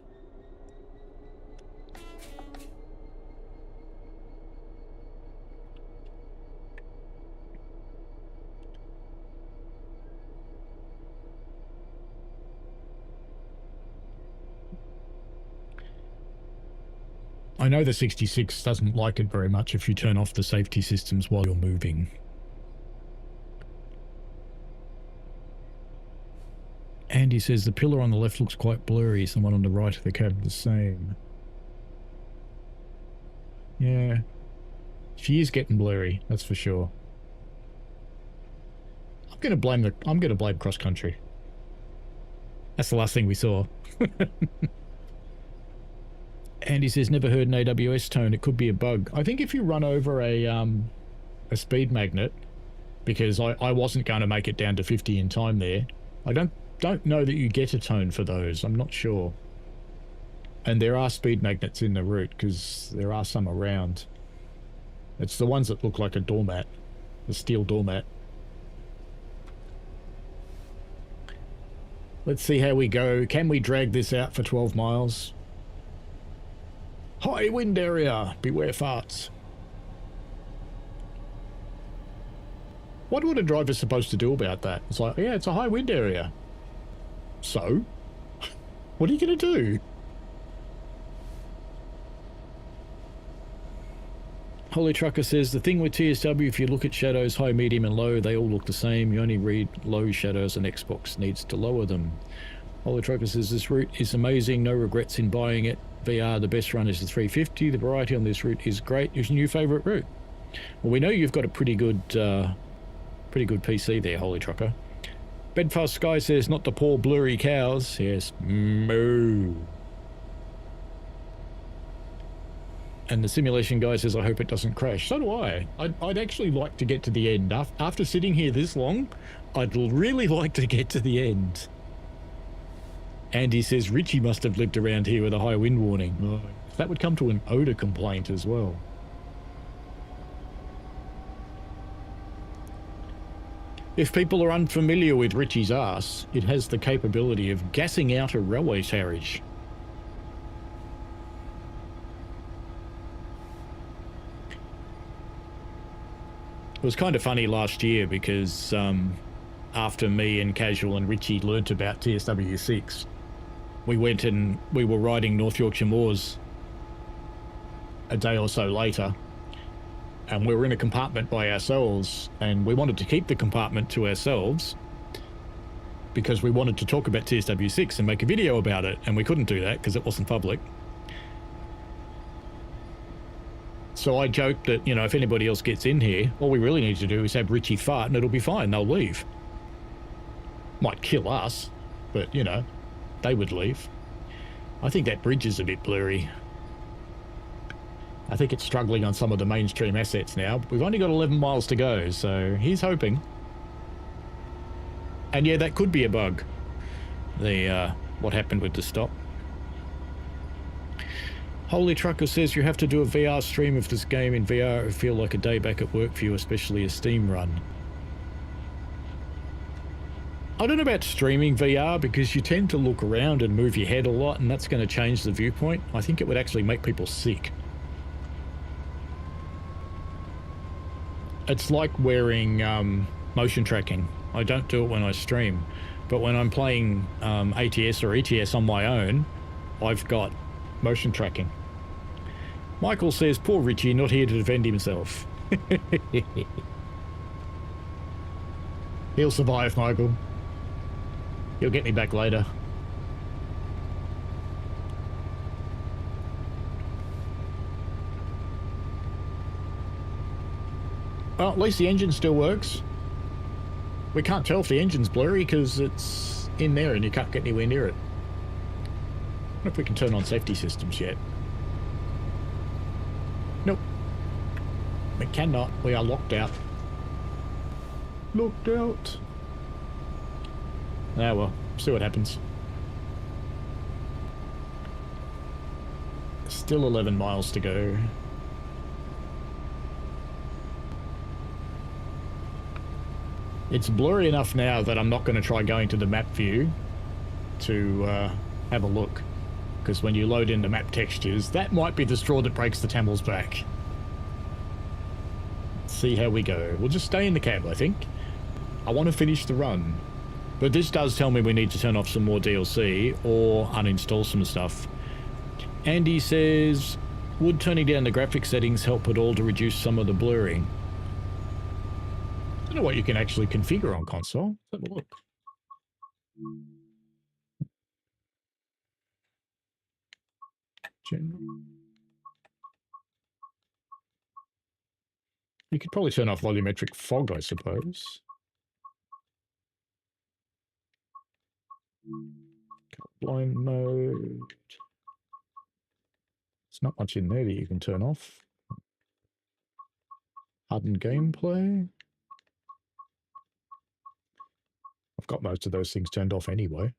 S2: I know the 66 doesn't like it very much if you turn off the safety systems while you're moving. Andy says the pillar on the left looks quite blurry. Someone on the right of the cab the same. Yeah. She is getting blurry, that's for sure. I'm gonna blame cross country. That's the last thing we saw. Andy says never heard an AWS tone. It could be a bug. I think if you run over a speed magnet, because I wasn't going to make it down to 50 in time there. I don't know that you get a tone for those. I'm not sure. And there are speed magnets in the route because there are some around. It's the ones that look like a doormat, a steel doormat. Let's see how we go. Can we drag this out for 12 miles? High wind area. Beware farts. What would a driver supposed to do about that? It's like, yeah, it's a high wind area. So? What are you going to do? Holy Trucker says, the thing with TSW, if you look at shadows, high, medium and low, they all look the same. You only read low shadows and Xbox needs to lower them. Holy Trucker says, this route is amazing. No regrets in buying it. VR, the best run is the 350. The variety on this route is great. It's your new favourite route. Well, we know you've got a pretty good PC there, Holy Trucker. Bedfast Sky says, not the poor blurry cows. Yes, moo. And the simulation guy says, I hope it doesn't crash. So do I. I'd actually like to get to the end. After sitting here this long, I'd really like to get to the end. Andy says, Richie must have lived around here with a high wind warning. Oh, that would come to an odour complaint as well. If people are unfamiliar with Richie's arse, it has the capability of gassing out a railway carriage. It was kind of funny last year because after me and Casual and Richie learnt about TSW6, we went and we were riding North Yorkshire Moors a day or so later, and we were in a compartment by ourselves, and we wanted to keep the compartment to ourselves because we wanted to talk about TSW6 and make a video about it, and we couldn't do that because it wasn't public. So I joked that, you know, if anybody else gets in here, all we really need to do is have Richie fart and it'll be fine. They'll leave. Might kill us, but, you know, they would leave. I think that bridge is a bit blurry. I think it's struggling on some of the mainstream assets now. We've only got 11 miles to go, so he's hoping. And yeah, that could be a bug. The, what happened with the stop. Holy Trucker says you have to do a VR stream of this game in VR. It would feel like a day back at work for you, especially a Steam run. I don't know about streaming VR because you tend to look around and move your head a lot, and that's going to change the viewpoint. I think it would actually make people sick. It's like wearing motion tracking. I don't do it when I stream, but when I'm playing ATS or ETS on my own, I've got motion tracking. Michael says, poor Richie, not here to defend himself. He'll survive, Michael. You'll get me back later. Well, at least the engine still works. We can't tell if the engine's blurry because it's in there and you can't get anywhere near it. I wonder if we can turn on safety systems yet. Nope. We cannot. We are locked out. Locked out. Ah, well, see what happens. Still 11 miles to go. It's blurry enough now that I'm not going to try going to the map view to have a look. Because when you load in the map textures, that might be the straw that breaks the camel's back. Let's see how we go. We'll just stay in the cab, I think. I want to finish the run. But this does tell me we need to turn off some more DLC or uninstall some stuff. Andy says, would turning down the graphics settings help at all to reduce some of the blurring? I don't know what you can actually configure on console. Let's have a look. General. You could probably turn off volumetric fog, I suppose. Blind mode. There's not much in there that you can turn off. Hardened gameplay. I've got most of those things turned off anyway.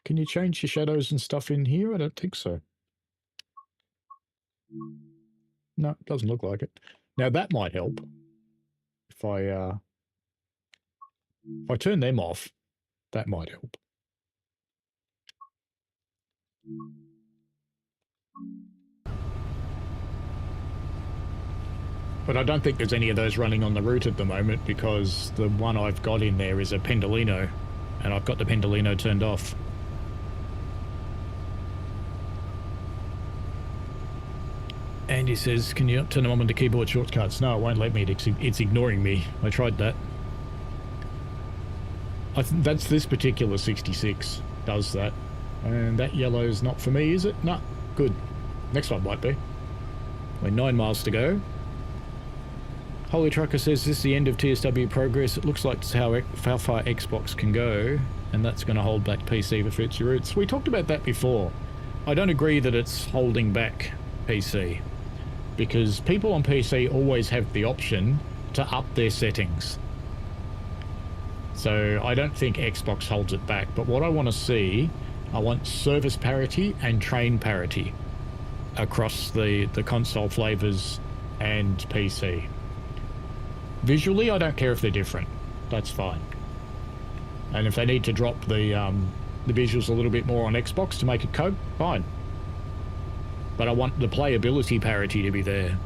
S2: Can you change your shadows and stuff in here? I don't think so. No, it doesn't look like it. Now that might help. If I turn them off, that might help. But I don't think there's any of those running on the route at the moment because the one I've got in there is a Pendolino, and I've got the Pendolino turned off. Andy says, can you turn them on with the keyboard shortcuts? No, it won't let me. It's ignoring me. I tried that. That's this particular 66 does that. And that yellow's not for me, is it? No. Good. Next one might be. We're 9 miles to go. Holy Trucker says, this is the end of TSW progress. It looks like it's how far Xbox can go, and that's going to hold back PC for future routes. We talked about that before. I don't agree that it's holding back PC, because people on PC always have the option to up their settings. So I don't think Xbox holds it back, but what I want to see, I want service parity and train parity across the console flavors and PC. Visually, I don't care if they're different. That's fine. And if they need to drop the visuals a little bit more on Xbox to make it cope, fine. But I want the playability parity to be there.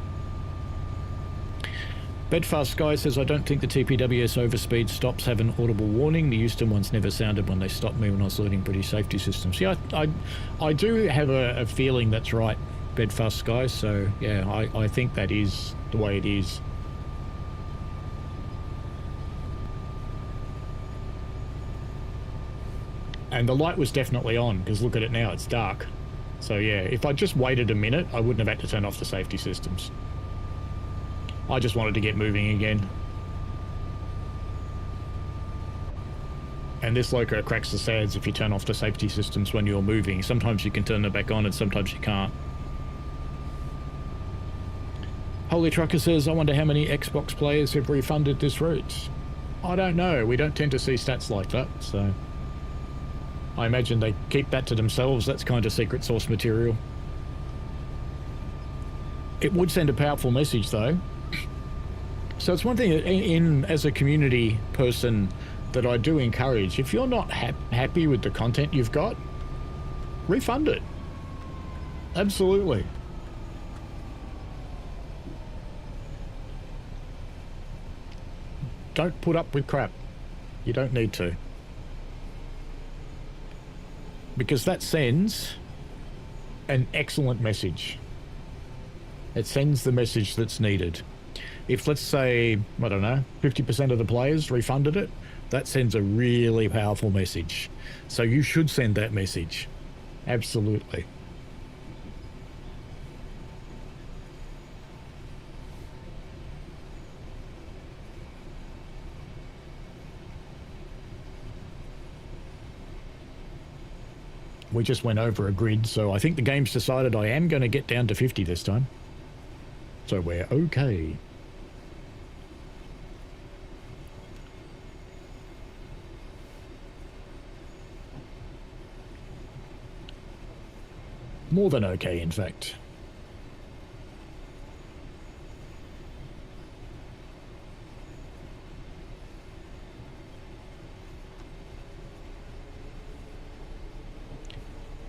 S2: Bedfast Sky says, I don't think the TPWS overspeed stops have an audible warning. The Euston ones never sounded when they stopped me when I was loading British safety systems. Yeah, I do have a feeling that's right, Bedfast Sky. So, yeah, I think that is the way it is. And the light was definitely on, because look at it now, it's dark. So yeah, if I just waited a minute, I wouldn't have had to turn off the safety systems. I just wanted to get moving again. And this loco cracks the sads if you turn off the safety systems when you're moving. Sometimes you can turn them back on and sometimes you can't. Holy Trucker says, I wonder how many Xbox players have refunded this route. I don't know. We don't tend to see stats like that, so I imagine they keep that to themselves. That's kind of secret source material. It would send a powerful message, though. So it's one thing as a community person that I do encourage, if you're not happy with the content you've got, refund it. Absolutely. Don't put up with crap. You don't need to. Because that sends an excellent message. It sends the message that's needed. If, let's say, I don't know, 50% of the players refunded it, that sends a really powerful message. So you should send that message. Absolutely. We just went over a grid, so I think the game's decided I am going to get down to 50 this time. So we're okay. More than okay, in fact.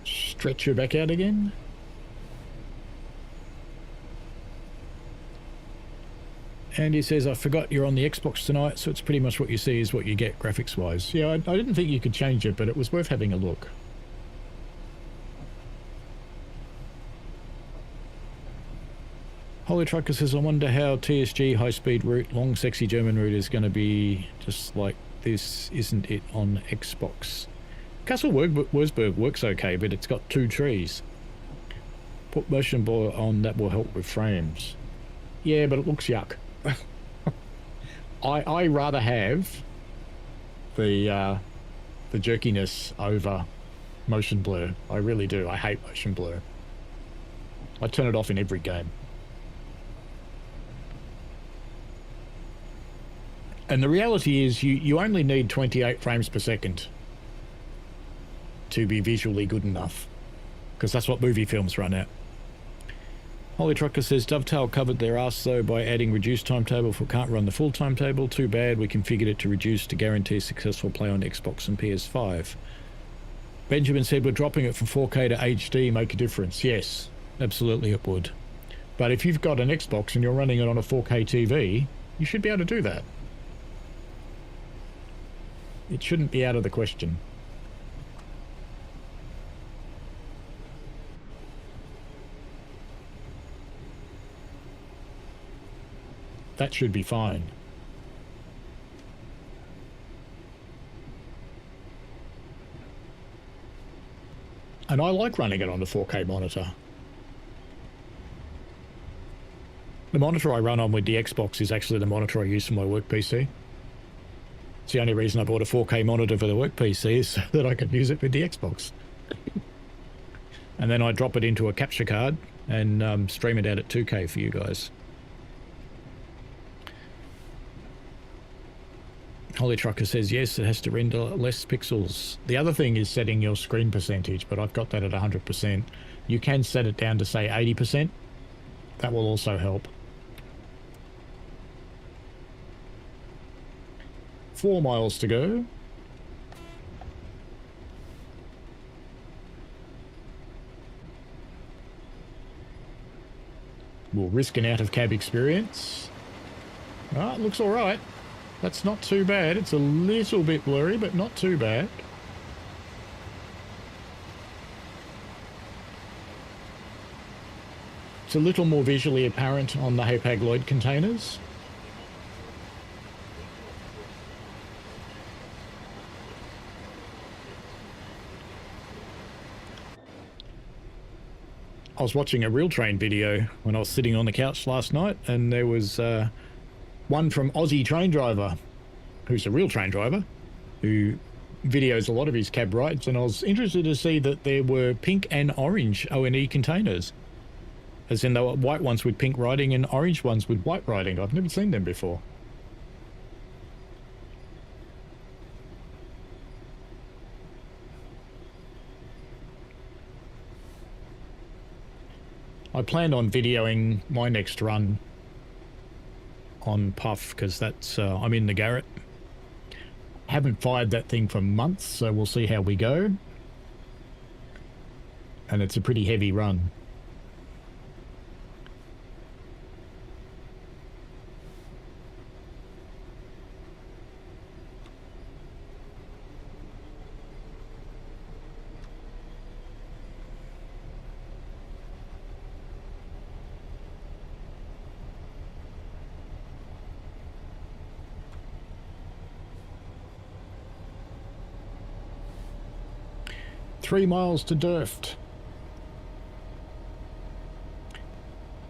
S2: Stretch your back out again. And he says, I forgot you're on the Xbox tonight, so it's pretty much what you see is what you get graphics-wise. Yeah, I didn't think you could change it, but it was worth having a look. Holy Trucker says, I wonder how TSG high-speed route, long sexy German route is going to be just like this, isn't it, on Xbox? Castle Wurzburg works okay, but it's got 2 trees. Put motion blur on, that will help with frames. Yeah, but it looks yuck. I rather have the jerkiness over motion blur. I really do. I hate motion blur. I turn it off in every game. And the reality is you only need 28 frames per second to be visually good enough, because that's what movie films run at. Holy Trucker says, Dovetail covered their ass though by adding reduced timetable for can't run the full timetable. Too bad, we configured it to reduce to guarantee successful play on Xbox and PS5. Benjamin said, we're dropping it from 4K to HD, make a difference. Yes, absolutely it would. But if you've got an Xbox and you're running it on a 4K TV, you should be able to do that. It shouldn't be out of the question. That should be fine. And I like running it on the 4K monitor. The monitor I run on with the Xbox is actually the monitor I use for my work PC. It's the only reason I bought a 4K monitor for the work PC is so that I could use it with the Xbox. And then I drop it into a capture card and stream it out at 2K for you guys. Holy Trucker says, yes, it has to render less pixels. The other thing is setting your screen percentage, but I've got that at 100%. You can set it down to, say, 80%. That will also help. 4 miles to go. We'll risk an out-of-cab experience. Ah, it looks all right. That's not too bad. It's a little bit blurry, but not too bad. It's a little more visually apparent on the Hapag-Lloyd containers. I was watching a real train video when I was sitting on the couch last night, and there was one from Aussie Train Driver, who's a real train driver, who videos a lot of his cab rides, and I was interested to see that there were pink and orange O&E containers. As in, there were white ones with pink writing and orange ones with white writing. I've never seen them before. I planned on videoing my next run on Puff because that's I'm in the Garrett. Haven't fired that thing for months, so we'll see how we go. And it's a pretty heavy run. Three miles to DIRFT.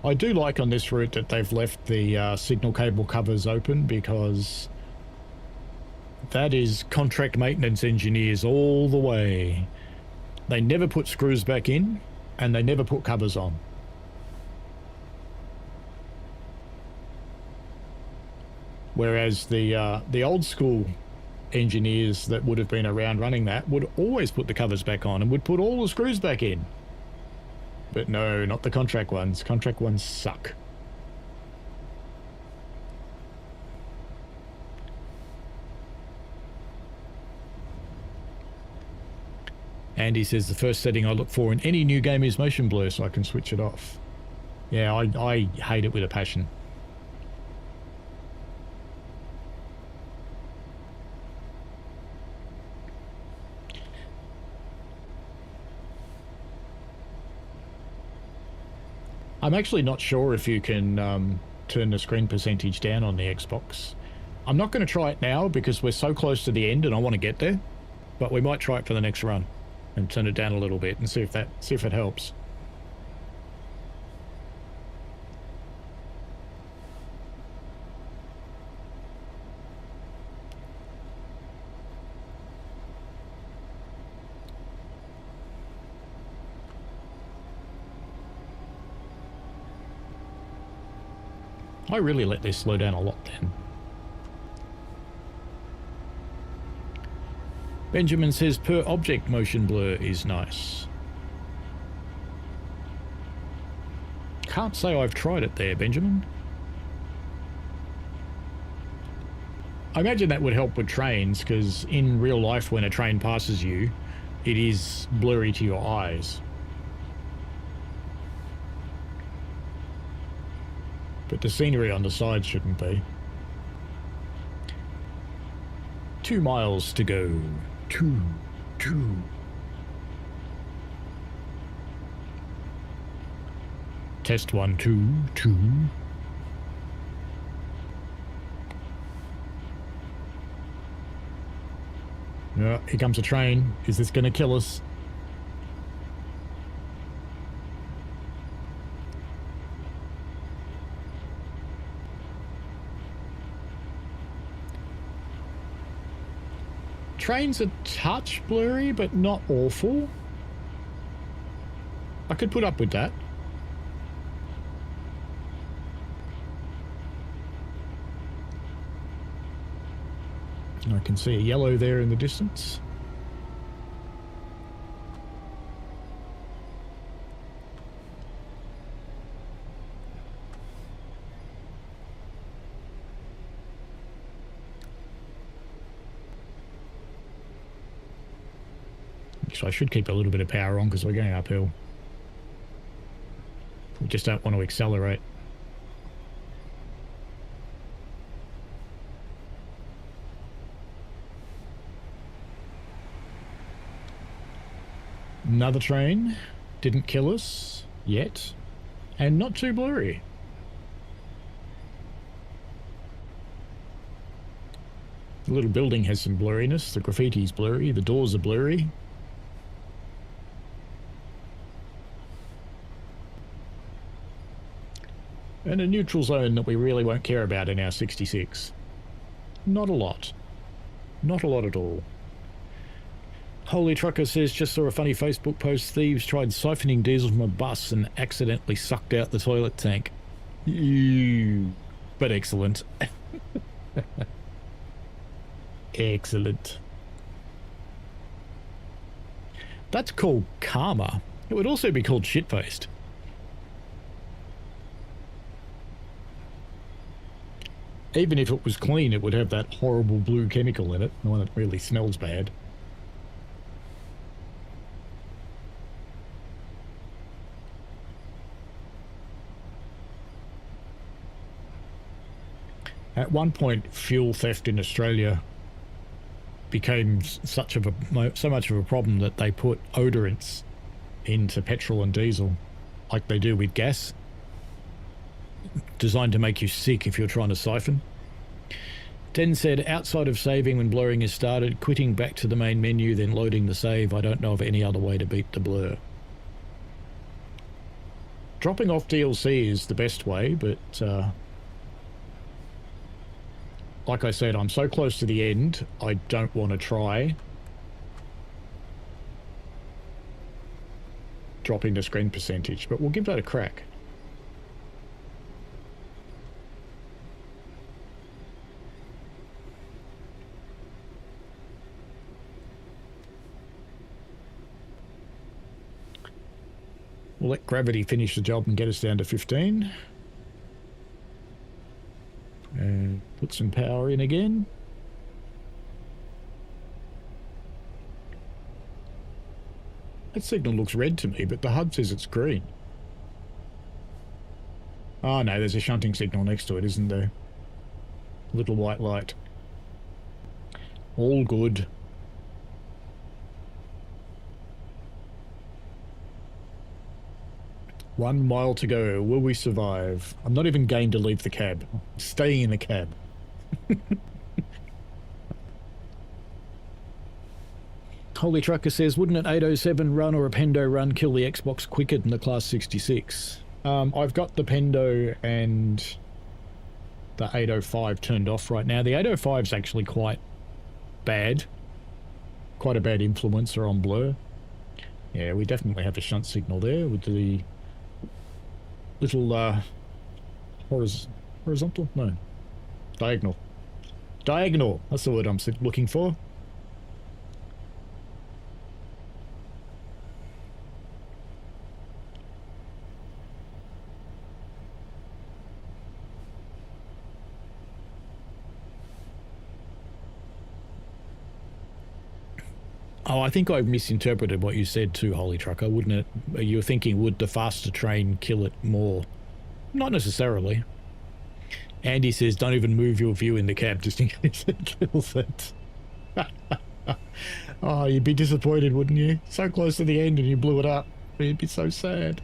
S2: I do like on this route that they've left the signal cable covers open, because that is contract maintenance engineers all the way. They never put screws back in, and they never put covers on. Whereas the old school engineers that would have been around running that would always put the covers back on and would put all the screws back in. But no, not the contract ones. Contract ones suck. Andy says the first setting I look for in any new game is motion blur, so I can switch it off. Yeah, I hate it with a passion. I'm actually not sure if you can turn the screen percentage down on the Xbox. I'm not going to try it now because we're so close to the end and I want to get there, but we might try it for the next run and turn it down a little bit and see if it helps. I really let this slow down a lot then. Benjamin says per object motion blur is nice. Can't say I've tried it there, Benjamin. I imagine that would help with trains, because in real life when a train passes you, it is blurry to your eyes. But the scenery on the side shouldn't be. 2 miles to go. Two. Test 1, 2. Yeah, here comes a train. Is this going to kill us? Train's a touch blurry, but not awful. I could put up with that. I can see a yellow there in the distance. So I should keep a little bit of power on because we're going uphill. We just don't want to accelerate. Another train. Didn't kill us yet. And not too blurry. The little building has some blurriness. The graffiti's blurry. The doors are blurry. And a neutral zone that we really won't care about in our 66. Not a lot. Not a lot at all. Holy Trucker says, just saw a funny Facebook post. Thieves tried siphoning diesel from a bus and accidentally sucked out the toilet tank. Ew. But excellent. Excellent. That's called karma. It would also be called shitpost. Even if it was clean, it would have that horrible blue chemical in it, the one that really smells bad. At one point, fuel theft in Australia became so much of a problem that they put odorants into petrol and diesel, like they do with gas, designed to make you sick if you're trying to siphon. Den said, outside of saving when blurring is started, quitting back to the main menu, then loading the save, I don't know of any other way to beat the blur. Dropping off DLC is the best way, but like I said, I'm so close to the end, I don't want to try dropping the screen percentage, but we'll give that a crack. We'll let gravity finish the job and get us down to 15. And put some power in again. That signal looks red to me, but the HUD says it's green. Oh no, there's a shunting signal next to it, isn't there? Little white light. All good. One mile to go. Will we survive? I'm not even game to leave the cab. I'm staying in the cab. Holy Trucker says, wouldn't an 807 run or a Pendo run kill the Xbox quicker than the Class 66? I've got the Pendo and the 805 turned off right now. The 805 is actually quite bad. Quite a bad influencer on Blur. Yeah, we definitely have a shunt signal there with the little horizontal? No. Diagonal. Diagonal. That's the word I'm looking for. Oh, I think I misinterpreted what you said too, Holy Trucker, wouldn't it? You were thinking, would the faster train kill it more? Not necessarily. Andy says, don't even move your view in the cab just in case it kills it. Oh, you'd be disappointed, wouldn't you? So close to the end and you blew it up. You'd be so sad.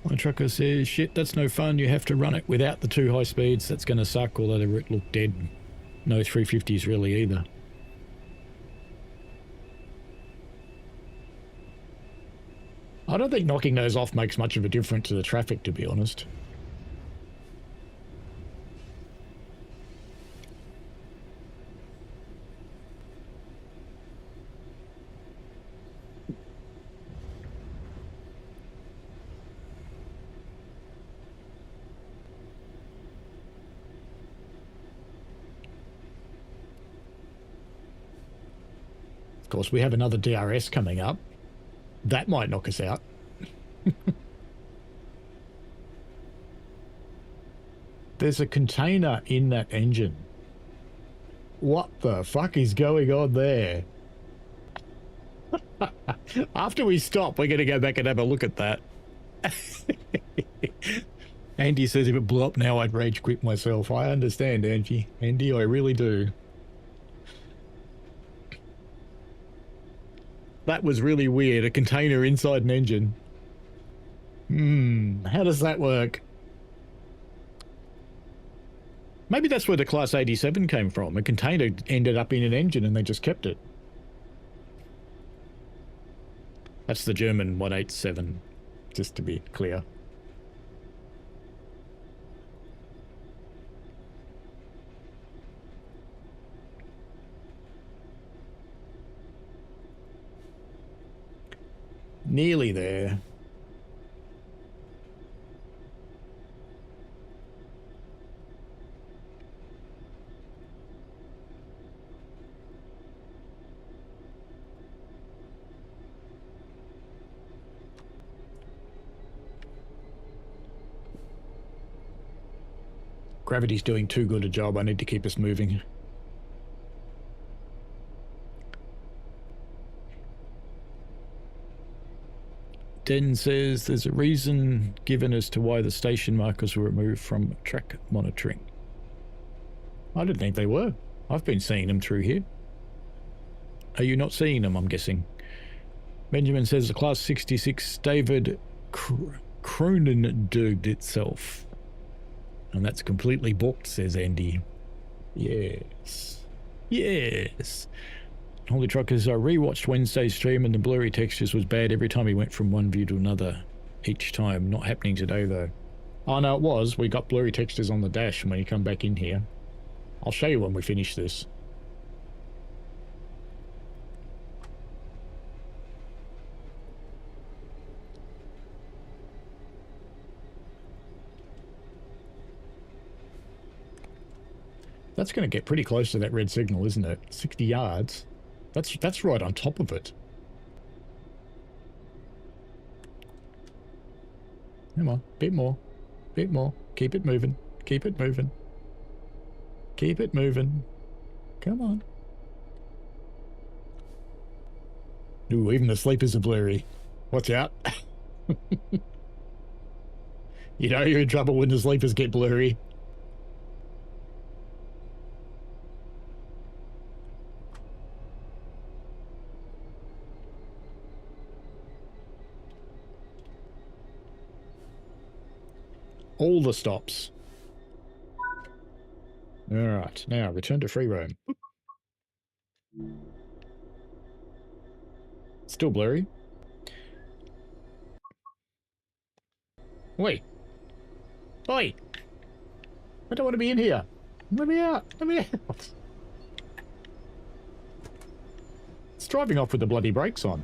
S2: My trucker says, shit, that's no fun. You have to run it without the 2 high speeds. That's going to suck, although the route looked dead. No 350s really either. I don't think knocking those off makes much of a difference to the traffic, to be honest. Of course, we have another DRS coming up. That might knock us out. There's a container in that engine. What the fuck is going on there? After we stop, we're going to go back and have a look at that. Andy says if it blew up now, I'd rage quit myself. I understand, Angie. Andy, I really do. That was really weird. A container inside an engine. How does that work? Maybe that's where the Class 87 came from. A container ended up in an engine and they just kept it. That's the German 187, just to be clear. Nearly there. Gravity's doing too good a job. I need to keep us moving. Den says there's a reason given as to why the station markers were removed from track monitoring. I didn't think they were. I've been seeing them through here. Are you not seeing them, I'm guessing? Benjamin says the Class 66 David Cronenberged itself. And that's completely booked, says Andy. Yes. Yes. Holy Truckers, I rewatched Wednesday's stream and the blurry textures was bad every time he went from one view to another. Each time. Not happening today, though. Oh, no, it was. We got blurry textures on the dash when you come back in here. I'll show you when we finish this. That's going to get pretty close to that red signal, isn't it? 60 yards. That's right on top of it. Come on, bit more. Bit more. Keep it moving. Keep it moving. Keep it moving. Come on. Ooh, even the sleepers are blurry. Watch out. You know you're in trouble when the sleepers get blurry. All the stops. Alright, now return to free roam. Still blurry. Wait. Oi! I don't want to be in here. Let me out. Let me out. It's driving off with the bloody brakes on.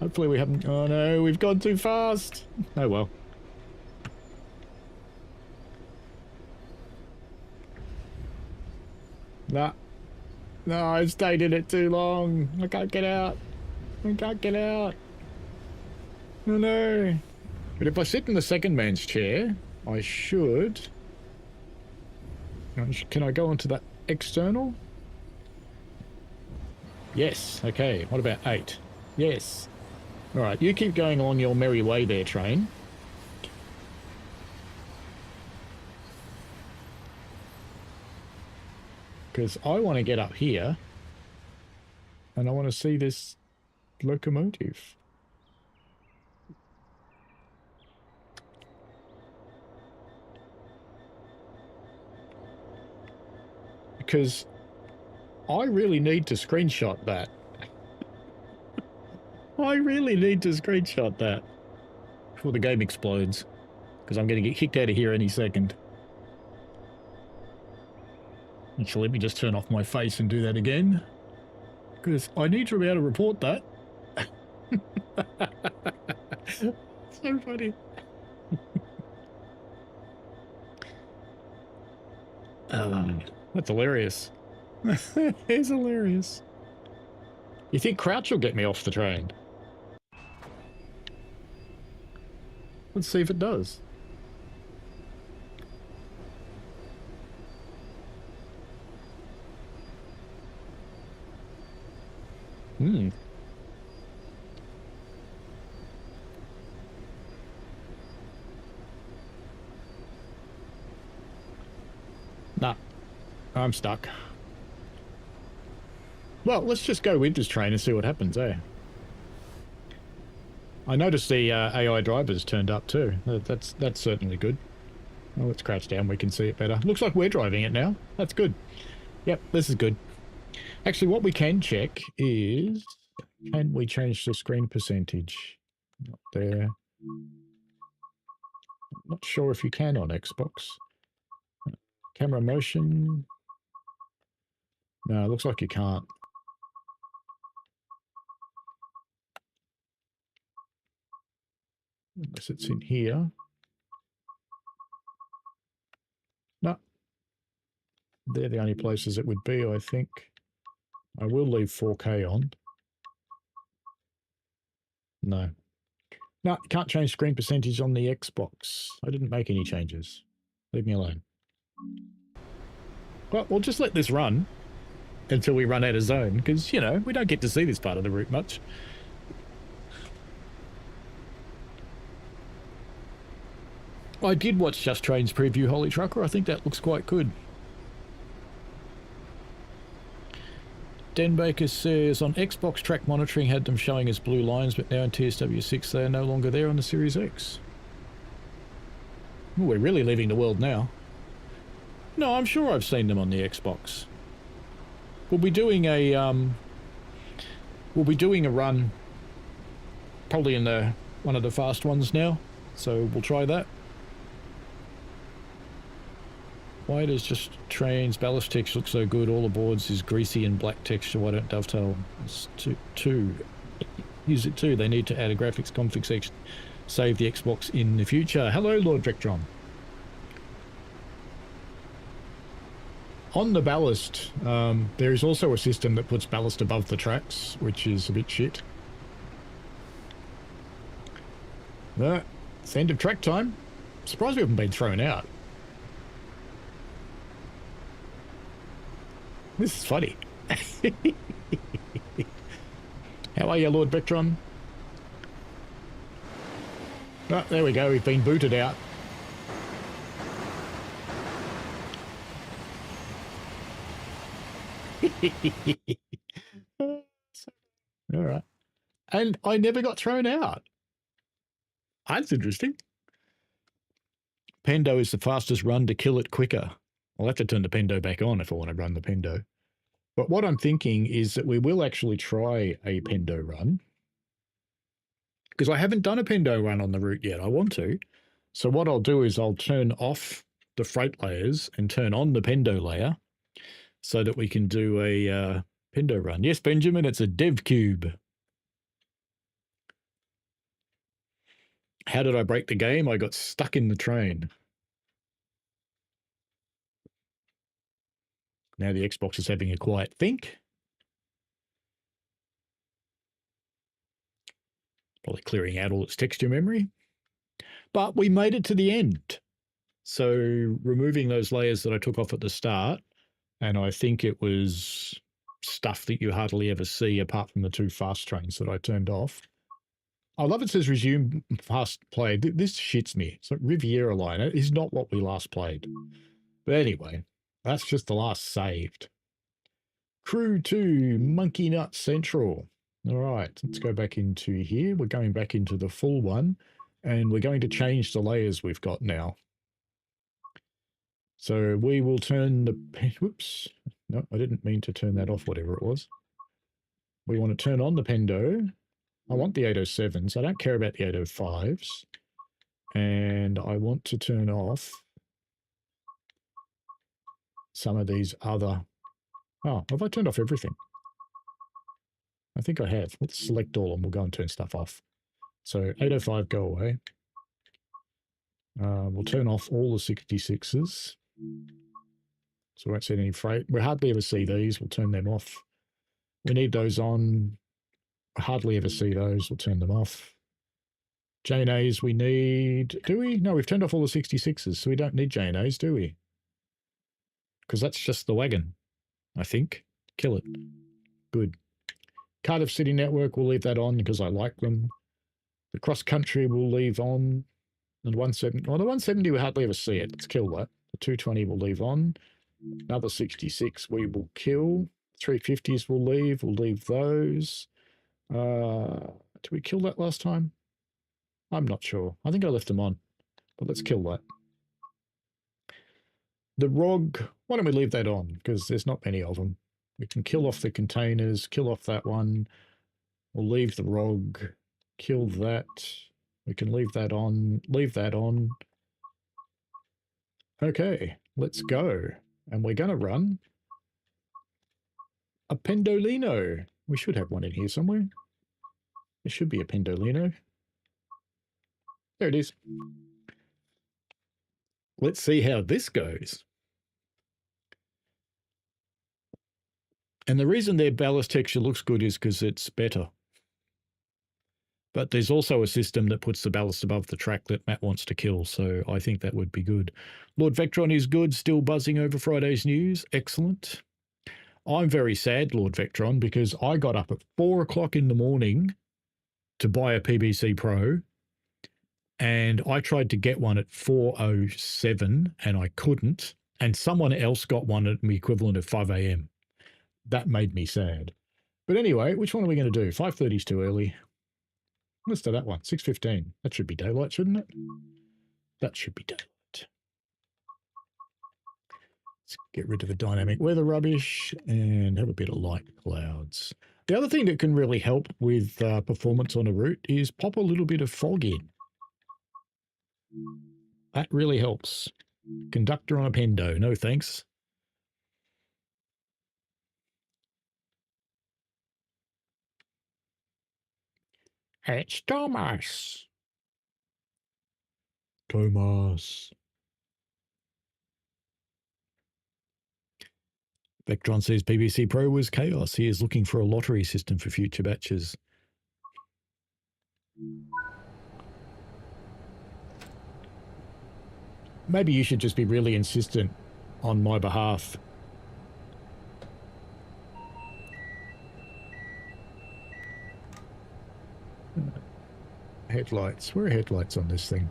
S2: Hopefully we haven't... Oh no, we've gone too fast. Oh well. Nah. No, I've stayed in it too long. I can't get out. I can't get out. Oh no. But if I sit in the second man's chair, I should... Can I go onto that external? Yes. Okay. What about 8? Yes. Alright, you keep going on your merry way there, train. Because I want to get up here and I want to see this locomotive. Because I really need to screenshot that. I really need to screenshot that before the game explodes. Because I'm going to get kicked out of here any second. Actually, let me just turn off my face and do that again. Because I need to be able to report that. So funny. That's hilarious. It's hilarious. You think Crouch will get me off the train? Let's see if it does. Hmm. Nah. I'm stuck. Well, let's just go with this train and see what happens, eh? I noticed the AI drivers turned up too. That's certainly good. Oh, let's crouch down. We can see it better. Looks like we're driving it now. That's good. Yep, this is good. Actually, what we can check is, can we change the screen percentage? Not there. Not sure if you can on Xbox. Camera motion. No, it looks like you can't. Unless it's in here. No. They're the only places it would be, I think. I will leave 4K on. No. No, can't change screen percentage on the Xbox. I didn't make any changes. Leave me alone. Well, we'll just let this run until we run out of zone, because, you know, we don't get to see this part of the route much. I did watch Just Train's preview, Holy Trucker. I think that looks quite good. Den Baker says, on Xbox track monitoring had them showing as blue lines, but now in TSW6 they are no longer there on the Series X. Ooh, we're really leaving the world now. No, I'm sure I've seen them on the Xbox. We'll be doing a run probably in one of the fast ones now, so we'll try that. Why does Just Train's ballast text look so good? All the boards is greasy and black texture. Why don't Dovetail use it too? They need to add a graphics config section. Save the Xbox in the future. Hello, Lord Vectron. On the ballast, there is also a system that puts ballast above the tracks, which is a bit shit. It's the end of track time. Surprised we haven't been thrown out. This is funny. How are you, Lord Vectron? Oh, there we go. We've been booted out. All right. And I never got thrown out. That's interesting. Pendo is the fastest run to kill it quicker. I'll have to turn the Pendo back on if I want to run the Pendo. But what I'm thinking is that we will actually try a Pendo run, because I haven't done a Pendo run on the route yet. I want to. So what I'll do is I'll turn off the freight layers and turn on the Pendo layer so that we can do a Pendo run. Yes, Benjamin, it's a dev cube. How did I break the game? I got stuck in the train. Now the Xbox is having a quiet think. Probably clearing out all its texture memory. But we made it to the end. So removing those layers that I took off at the start, and I think it was stuff that you hardly ever see apart from the two fast trains that I turned off. I love it says resume fast play. This shits me. So Riviera line is not what we last played. But anyway, that's just the last saved. Crew 2, Monkey Nut Central. All right, let's go back into here. We're going back into the full one, and we're going to change the layers we've got now. So we will turn the... Whoops. No, I didn't mean to turn that off, whatever it was. We want to turn on the Pendo. I want the 807s. I don't care about the 805s. And I want to turn off some of these other... Oh, have I turned off everything? I think I have. Let's select all and we'll go and turn stuff off. So 805, go away. We'll turn off all the 66s. So we won't see any freight. We hardly ever see these. We'll turn them off. We need those on. Hardly ever see those. We'll turn them off. J&As we need... Do we? No, we've turned off all the 66s, so we don't need J&As, do we? Because that's just the wagon, I think. Kill it. Good. Cardiff City Network, we'll leave that on because I like them. The cross country we'll leave on. And 170, well, the 170 we hardly ever see it. Let's kill that. The 220 we'll leave on. Another 66 we will kill. 350s we'll leave. We'll leave those. Did we kill that last time? I'm not sure. I think I left them on, but let's kill that. The ROG, why don't we leave that on? Because there's not many of them. We can kill off the containers, kill off that one. We'll leave the ROG, kill that. We can leave that on, leave that on. Okay, let's go. And we're going to run a Pendolino. We should have one in here somewhere. There should be a Pendolino. There it is. Let's see how this goes. And the reason their ballast texture looks good is because it's better. But there's also a system that puts the ballast above the track that Matt wants to kill, so I think that would be good. Lord Vectron is good, still buzzing over Friday's news. Excellent. I'm very sad, Lord Vectron, because I got up at 4 o'clock in the morning to buy a PBC Pro, and I tried to get one at 4:07, and I couldn't, and someone else got one at the equivalent of 5 a.m. That made me sad. But anyway, which one are we going to do? 5:30 is too early. Let's do that one. 6:15. That should be daylight, shouldn't it? That should be daylight. Let's get rid of the dynamic weather rubbish and have a bit of light clouds. The other thing that can really help with performance on a route is pop a little bit of fog in. That really helps. Conductor on a Pendo. No thanks. It's Thomas. Thomas. Vectron says PBC Pro was chaos. He is looking for a lottery system for future batches. Maybe you should just be really insistent on my behalf. Headlights. Where are headlights on this thing?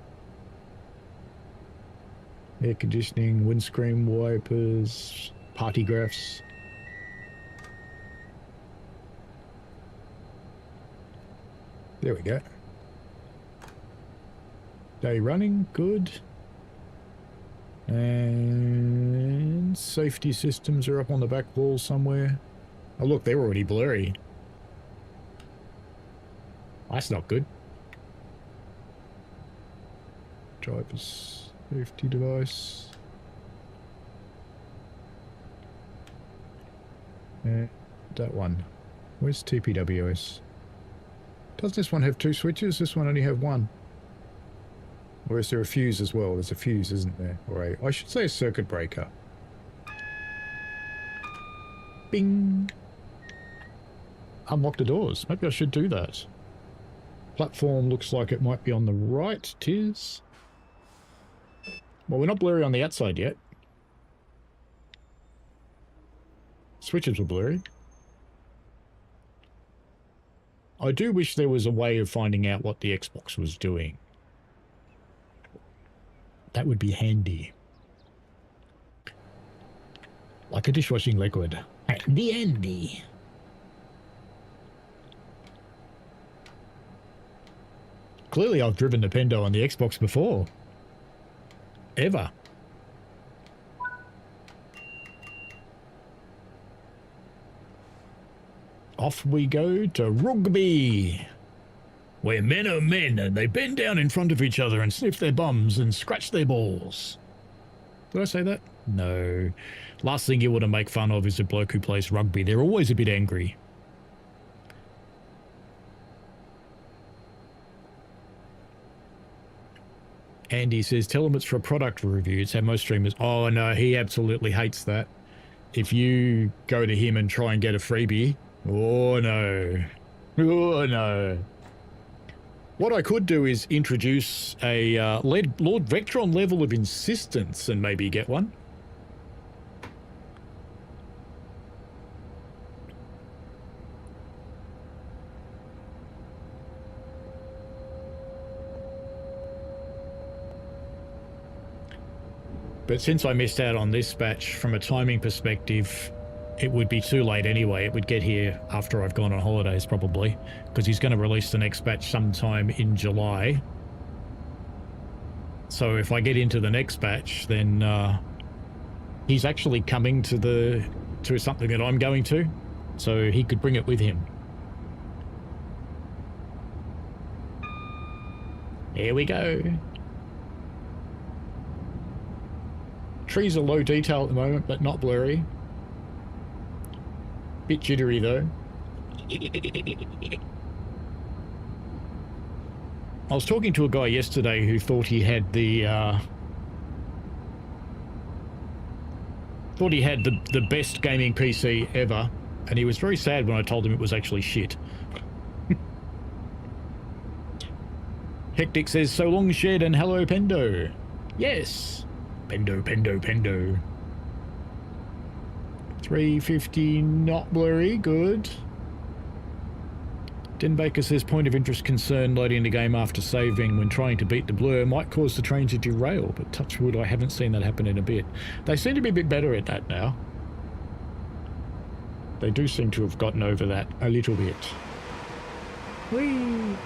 S2: Air conditioning, windscreen wipers, party graphs. There we go. Day running, good. And safety systems are up on the back wall somewhere. Oh look, they're already blurry. That's not good. Driver's safety device. And that one. Where's TPWS? Does this one have 2 switches? This one only have 1. Or is there a fuse as well? There's a fuse, isn't there? Or I should say a circuit breaker. Bing! Unlock the doors. Maybe I should do that. Platform looks like it might be on the right. Tis. Well, we're not blurry on the outside yet. Switches were blurry. I do wish there was a way of finding out what the Xbox was doing. That would be handy. Like a dishwashing liquid. Handy Andy. Clearly I've driven the Pendo on the Xbox before. Ever. Off we go to rugby. Where men are men and they bend down in front of each other and sniff their bums and scratch their balls. Did I say that? No. Last thing you want to make fun of is a bloke who plays rugby. They're always a bit angry. Andy says, tell him it's for a product review. It's how most streamers... Oh, no, he absolutely hates that. If you go to him and try and get a freebie... Oh, no. Oh, no. What I could do is introduce a Lord Vectron level of insistence and maybe get one. But since I missed out on this batch, from a timing perspective, it would be too late anyway. It would get here after I've gone on holidays probably, because he's going to release the next batch sometime in July. So if I get into the next batch, then he's actually coming to something that I'm going to, so he could bring it with him. Here we go. Trees are low detail at the moment, but not blurry. Bit jittery though. I was talking to a guy yesterday who thought he had the best gaming PC ever, and he was very sad when I told him it was actually shit. Hectic says, so long Shed and hello Pendo. Yes. Pendo, Pendo, Pendo. 350 not blurry, good. Den Baker says, point of interest concern loading the game after saving when trying to beat the blur might cause the train to derail, but touch wood, I haven't seen that happen in a bit. They seem to be a bit better at that now. They do seem to have gotten over that a little bit. Whee!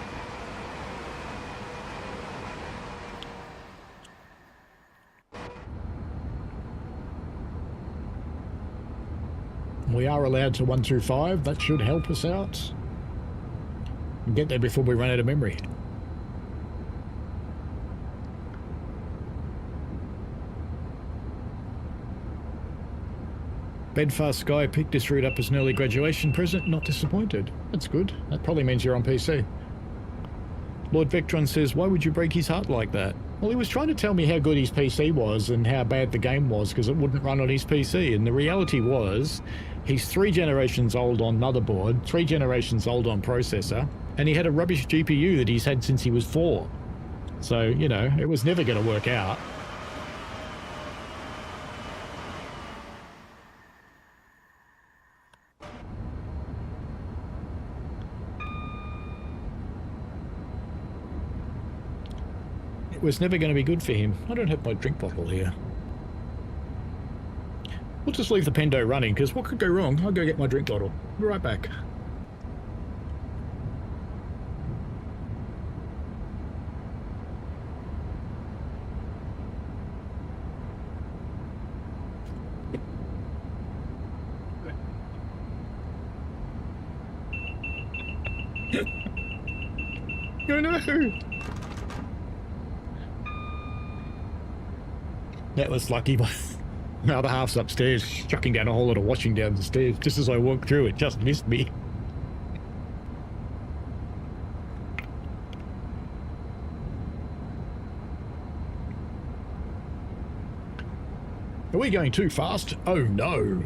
S2: We are allowed to 1 through 5. That should help us out. And get there before we run out of memory. Bedfast Sky picked this route up as an early graduation present. Not disappointed. That's good. That probably means you're on PC. Lord Vectron says, why would you break his heart like that? Well, he was trying to tell me how good his PC was and how bad the game was because it wouldn't run on his PC. And the reality was, he's 3 generations old on motherboard, 3 generations old on processor, and he had a rubbish GPU that he's had since he was 4. So, you know, it was never going to work out. It was never going to be good for him. I don't have my drink bottle here. We'll just leave the Pendo running, because what could go wrong? I'll go get my drink bottle. Be right back. Oh no! That was lucky. The other half's upstairs, chucking down a whole lot of washing down the stairs. Just as I walked through, it just missed me. Are we going too fast? Oh no.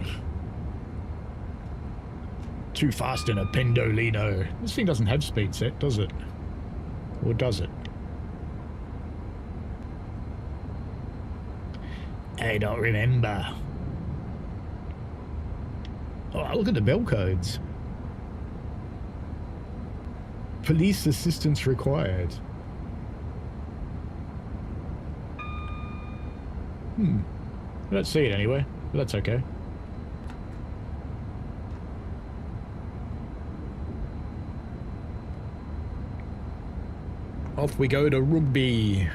S2: Too fast in a Pendolino. This thing doesn't have speed set, does it? Or does it? I don't remember. Oh, look at the bell codes. Police assistance required. I don't see it anyway, but that's okay. Off we go to Rugby.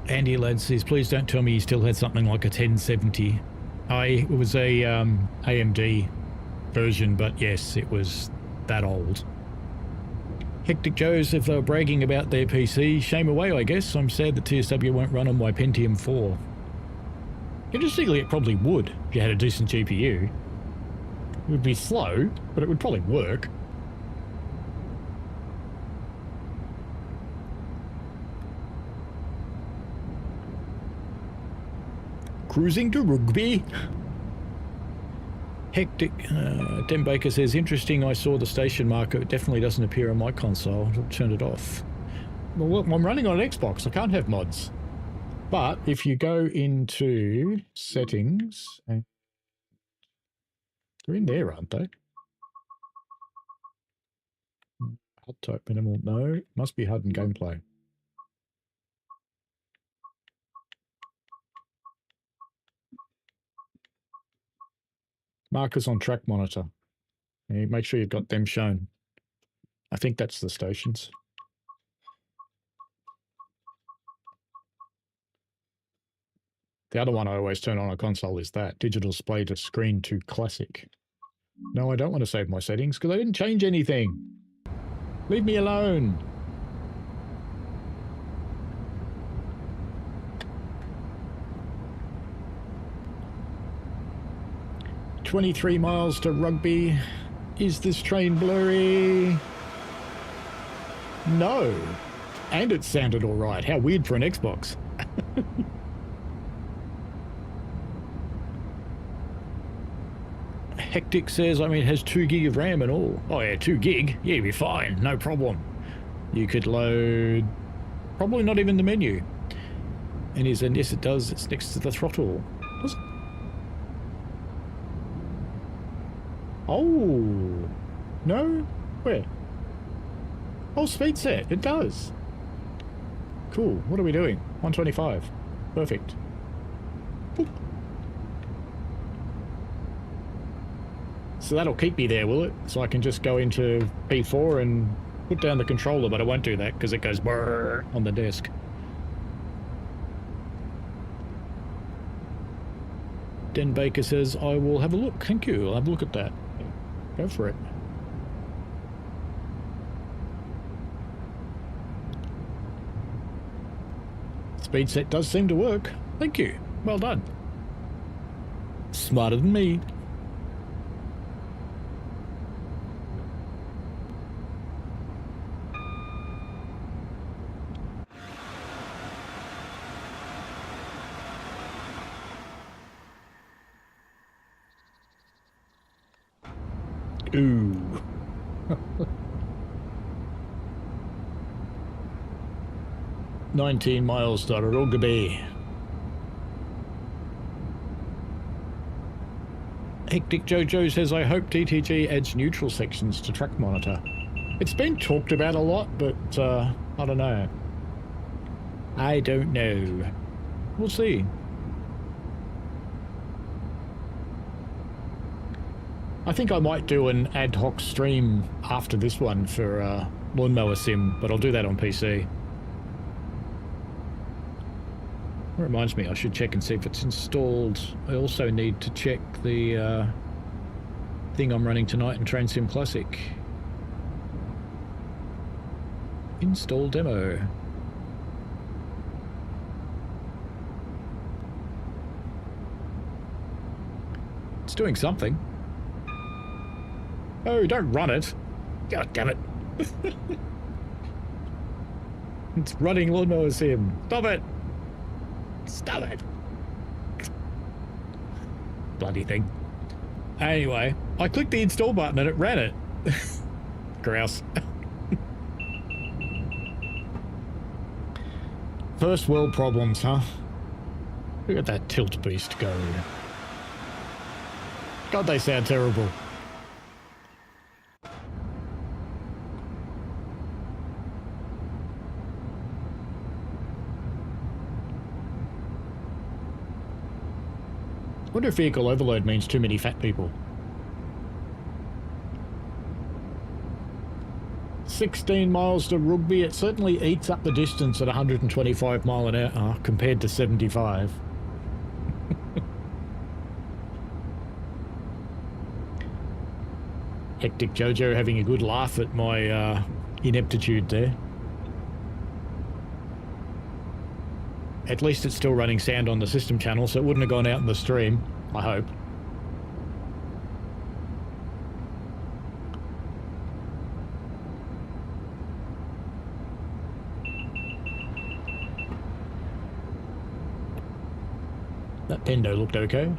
S2: Andy Ladd says, please don't tell me you still had something like a 1070. It was a AMD version, but yes, it was that old. Hectic Joes, if they were bragging about their PC, shame away, I guess. I'm sad that TSW won't run on my Pentium 4. Interestingly, it probably would if you had a decent GPU. It would be slow, but it would probably work. Cruising to Rugby. Hectic. Dem Baker says, interesting, I saw the station marker. It definitely doesn't appear on my console. I'll turn it off. Well, I'm running on an Xbox. I can't have mods. But if you go into settings, they're in there, aren't they? HUD type minimal. No, must be HUD and gameplay. Markers on track monitor. Make sure you've got them shown. I think that's the stations. The other one I always turn on a console is that. Digital display to screen to classic. No, I don't want to save my settings because I didn't change anything. Leave me alone. "23 miles to Rugby. Is this train blurry?" No. And it sounded all right. How weird for an Xbox. Hectic says, it has 2 gig of RAM and all. Oh yeah, 2 gig? Yeah, you'll be fine. No problem. You could load... Probably not even the menu. And he said, yes, it does. It's next to the throttle. Does it? Oh. No? Where? Oh, speed set. It does. Cool. What are we doing? 125. Perfect. Boop. So that'll keep me there, will it? So I can just go into P4 and put down the controller, but I won't do that because it goes brrr on the desk. Den Baker says, I will have a look. Thank you. I'll have a look at that. Go for it. Speed set does seem to work. Thank you. Well done. Smarter than me. Ooh. "19 miles to Rugby." Hectic Jojo says, I hope DTG adds neutral sections to track monitor. It's been talked about a lot, but I don't know. I don't know. We'll see. I think I might do an ad hoc stream after this one for Lawnmower Sim, but I'll do that on PC. That reminds me, I should check and see if it's installed. I also need to check the thing I'm running tonight in Train Sim Classic. Install demo. It's doing something. Oh, don't run it. God damn it. It's running Lawnmower Sim. Stop it. Stop it. Bloody thing. Anyway, I clicked the install button and it ran it. Grouse. First world problems, huh? Look at that tilt beast go. God, they sound terrible. I wonder if vehicle overload means too many fat people. 16 miles to Rugby. It certainly eats up the distance at 125 mile an hour compared to 75. Hectic Jojo having a good laugh at my ineptitude there. At least it's still running sound on the system channel, so it wouldn't have gone out in the stream, I hope. That Pendo looked okay.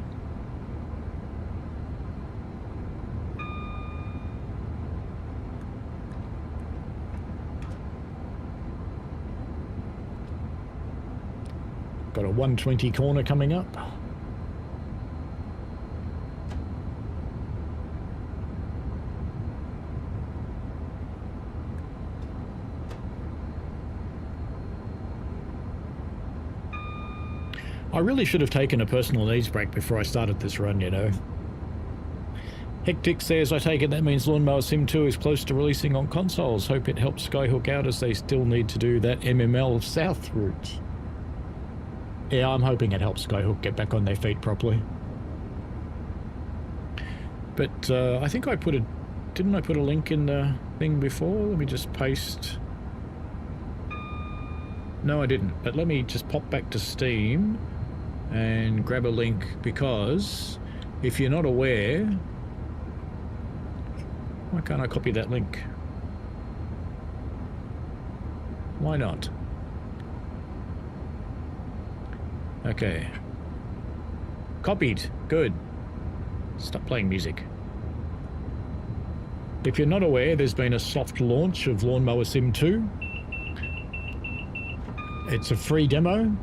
S2: Got a 120 corner coming up. I really should have taken a personal needs break before I started this run, you know. Hectic says, I take it that means Lawnmower Sim 2 is close to releasing on consoles. Hope it helps Skyhook out as they still need to do that MML South route. Yeah, I'm hoping it helps Skyhook get back on their feet properly. But I think I put a... Didn't I put a link in the thing before? Let me just paste... No, I didn't. But let me just pop back to Steam and grab a link, because if you're not aware... Why can't I copy that link? Why not? Okay. Copied. Good. Stop playing music. If you're not aware, there's been a soft launch of Lawnmower Sim 2. It's a free demo.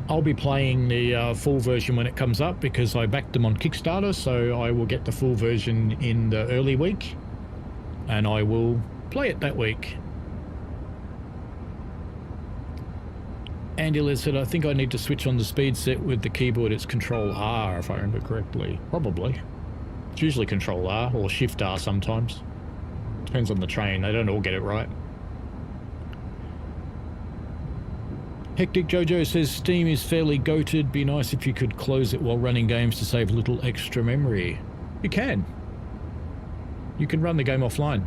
S2: I'll be playing the full version when it comes up, because I backed them on Kickstarter, so I will get the full version in the early week, and I will play it that week. Andy said, I think I need to switch on the speed set with the keyboard. It's Control R, if I remember correctly. Probably. It's usually Control R, or Shift R sometimes. Depends on the train, they don't all get it right. Hectic Jojo says, Steam is fairly goated. Be nice if you could close it while running games to save a little extra memory. You can. You can run the game offline.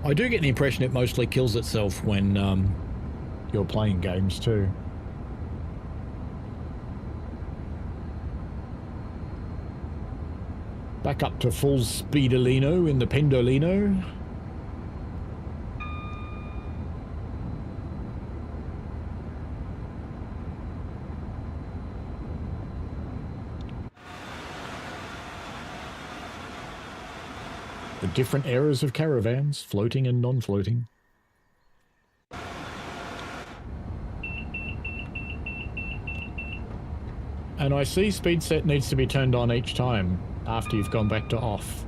S2: I do get the impression it mostly kills itself when you're playing games too. Back up to full speedolino in the Pendolino. The different eras of caravans, floating and non-floating. And I see speed set needs to be turned on each time after you've gone back to off.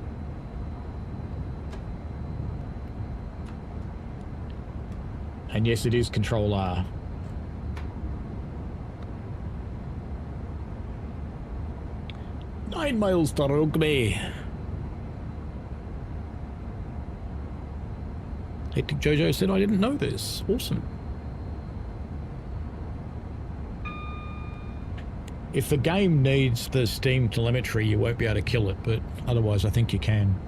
S2: And yes, it is Control R. "9 miles to Rugby." Hectic Jojo said, I didn't know this. Awesome. If the game needs the Steam telemetry, you won't be able to kill it, but otherwise I think you can.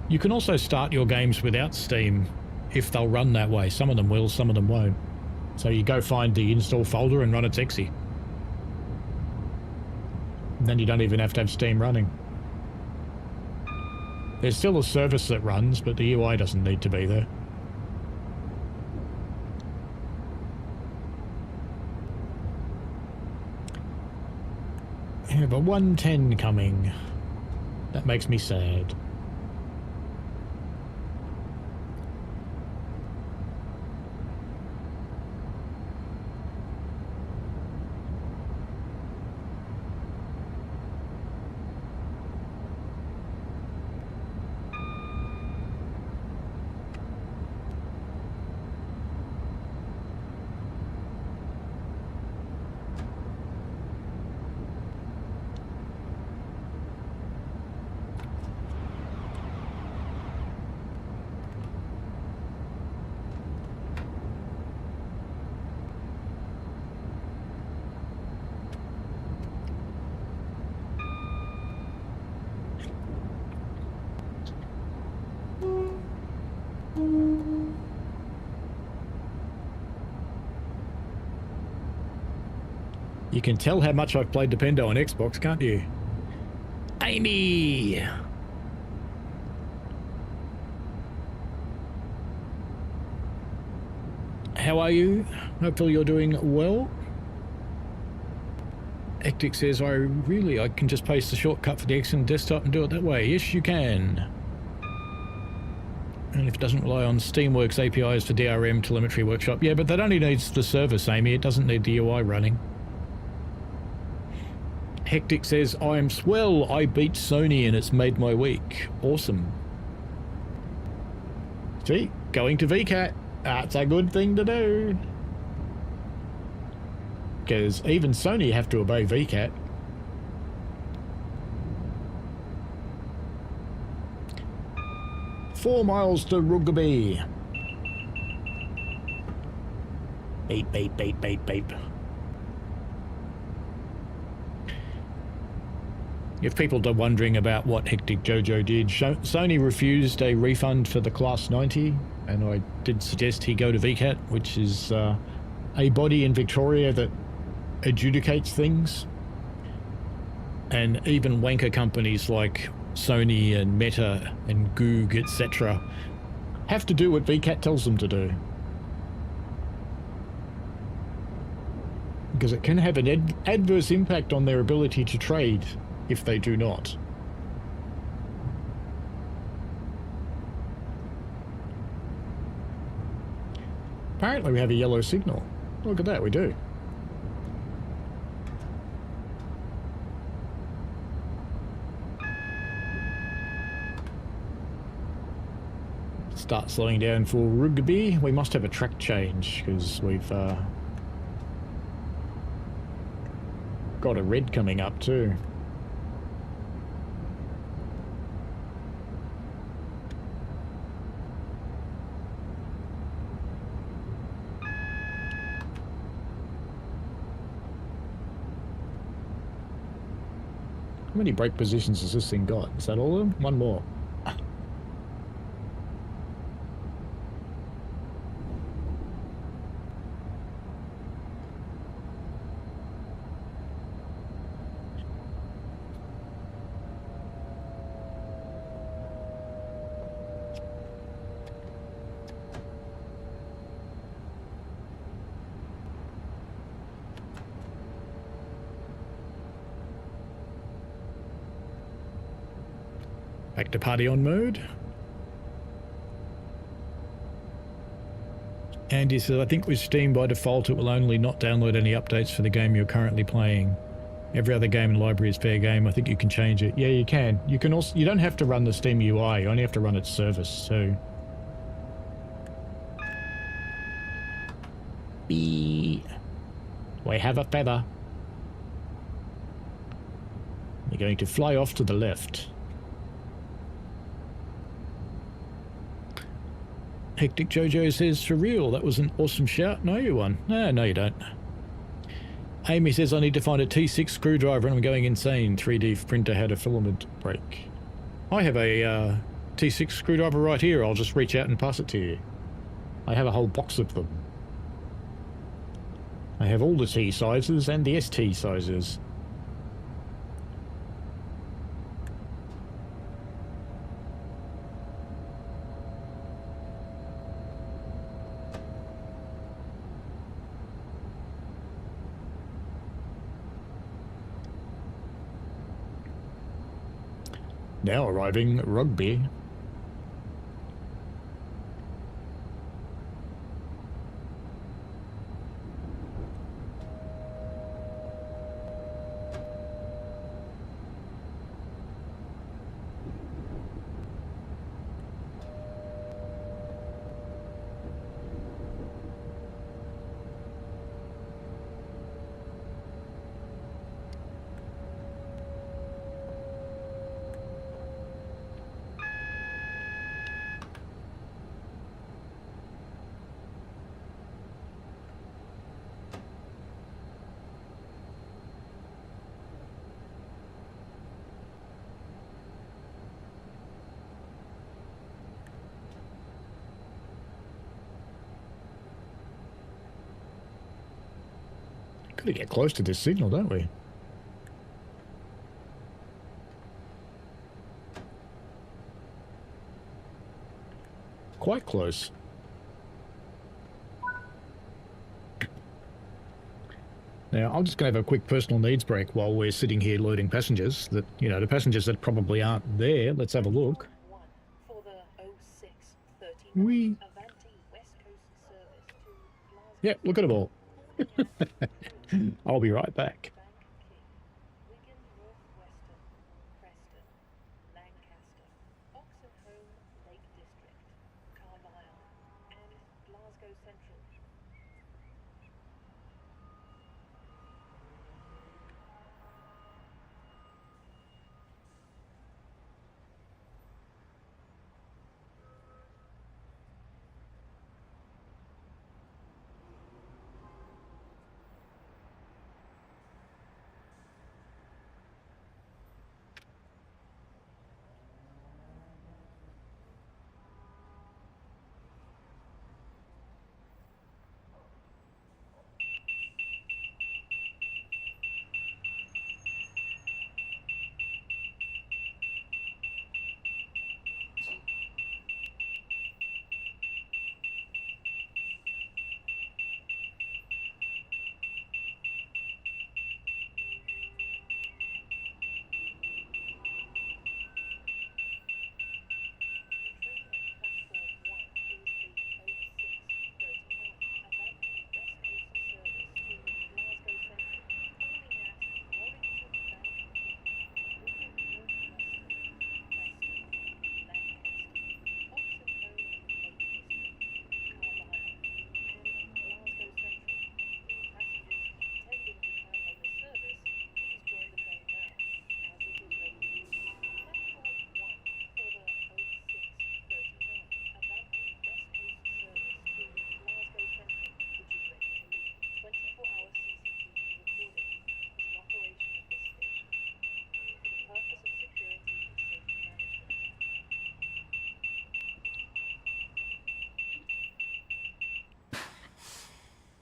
S2: You can also start your games without Steam if they'll run that way. Some of them will, some of them won't. So you go find the install folder and run its exe. And then you don't even have to have Steam running. There's still a service that runs, but the UI doesn't need to be there. Yeah, but 110 coming. That makes me sad. You can tell how much I've played Pendo on Xbox, can't you? Amy! How are you? Hopefully you're doing well. Hectic says, I can just paste the shortcut for the X and desktop and do it that way. Yes, you can. And if it doesn't rely on Steamworks APIs for DRM Telemetry Workshop. Yeah, but that only needs the service, Amy. It doesn't need the UI running. Hectic says, I'm swell. I beat Sony and it's made my week. Awesome. See, going to VCAT. That's a good thing to do. Because even Sony have to obey VCAT. "4 miles to Rugby." Beep, beep, beep, beep, beep. If people are wondering about what Hectic Jojo did, Sony refused a refund for the Class 90, and I did suggest he go to VCAT, which is a body in Victoria that adjudicates things. And even wanker companies like Sony and Meta and Goog, etc. have to do what VCAT tells them to do. Because it can have an adverse impact on their ability to trade if they do not. Apparently we have a yellow signal. Look at that, we do. Start slowing down for Rugby. We must have a track change because we've got a red coming up too. How many brake positions has this thing got? Is that all of them? One more. Back to party on mode. Andy says, I think with Steam by default it will only not download any updates for the game you're currently playing. Every other game in the library is fair game. I think you can change it. Yeah, you can. You can also, you don't have to run the Steam UI, you only have to run its service, so. We have a feather. You're going to fly off to the left. Hectic Jojo says, for real, that was an awesome shout. No, you won. No, you don't. Amy says, I need to find a T6 screwdriver and I'm going insane. 3D printer had a filament break. I have a T6 screwdriver right here. I'll just reach out and pass it to you. I have a whole box of them. I have all the T sizes and the ST sizes. Now arriving at Rugby. Gotta get close to this signal, don't we? Quite close. Now, I'm just going to have a quick personal needs break while we're sitting here loading passengers. That, you know, the passengers that probably aren't there. Let's have a look. Yep, look at them all. I'll be right back.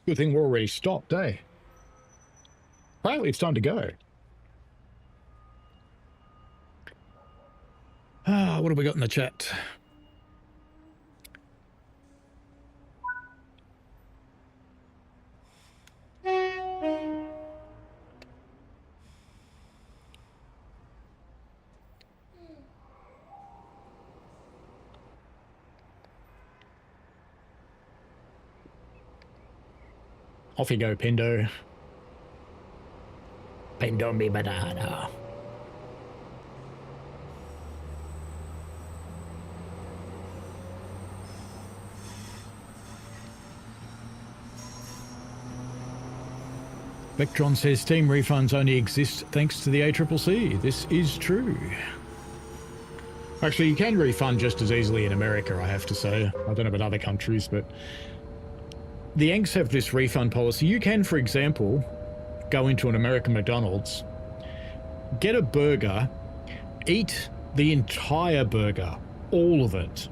S2: Good thing we're already stopped, eh? Apparently it's time to go. What have we got in the chat? Off you go, Pendo. Pendo me banana. Vectron says Steam refunds only exist thanks to the ACCC. This is true. Actually, you can refund just as easily in America, I have to say. I don't know about other countries, but the Yanks have this refund policy. You can, for example, go into an American McDonald's, get a burger, eat the entire burger, all of it,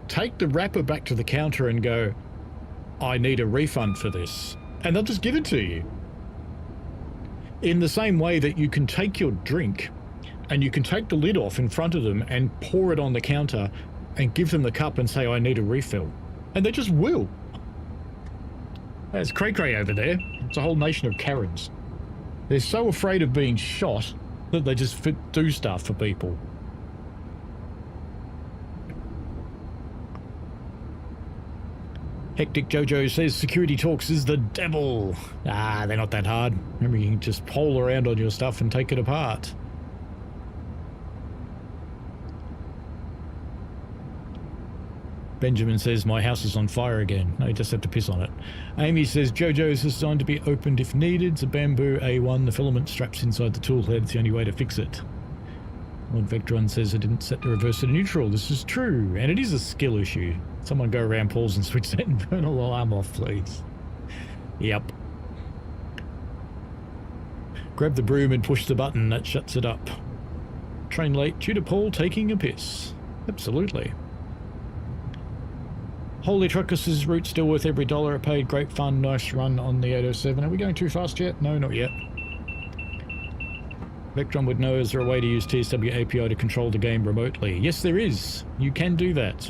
S2: take the wrapper back to the counter and go, I need a refund for this. And they'll just give it to you. In the same way that you can take your drink and you can take the lid off in front of them and pour it on the counter and give them the cup and say, I need a refill. And they just will. There's cray-cray over there. It's a whole nation of Karens. They're so afraid of being shot that they just do stuff for people. Hectic Jojo says security talks is the devil. Ah, they're not that hard. Remember, you can just pole around on your stuff and take it apart. Benjamin says, my house is on fire again. No, you just have to piss on it. Amy says, Jojo's is designed to be opened if needed. It's a bamboo A1. The filament straps inside the tool head. It's the only way to fix it. Lord Vectron says, I didn't set the reverse to neutral. This is true. And it is a skill issue. Someone go around pause and switch that infernal alarm off, please. Yep. Grab the broom and push the button. That shuts it up. Train late due to Paul taking a piss. Absolutely. Holy Truckus' route still worth every dollar it paid. Great fun, nice run on the 807. Are we going too fast yet? No, not yet. Vectron would know, is there a way to use TSW API to control the game remotely? Yes, there is. You can do that.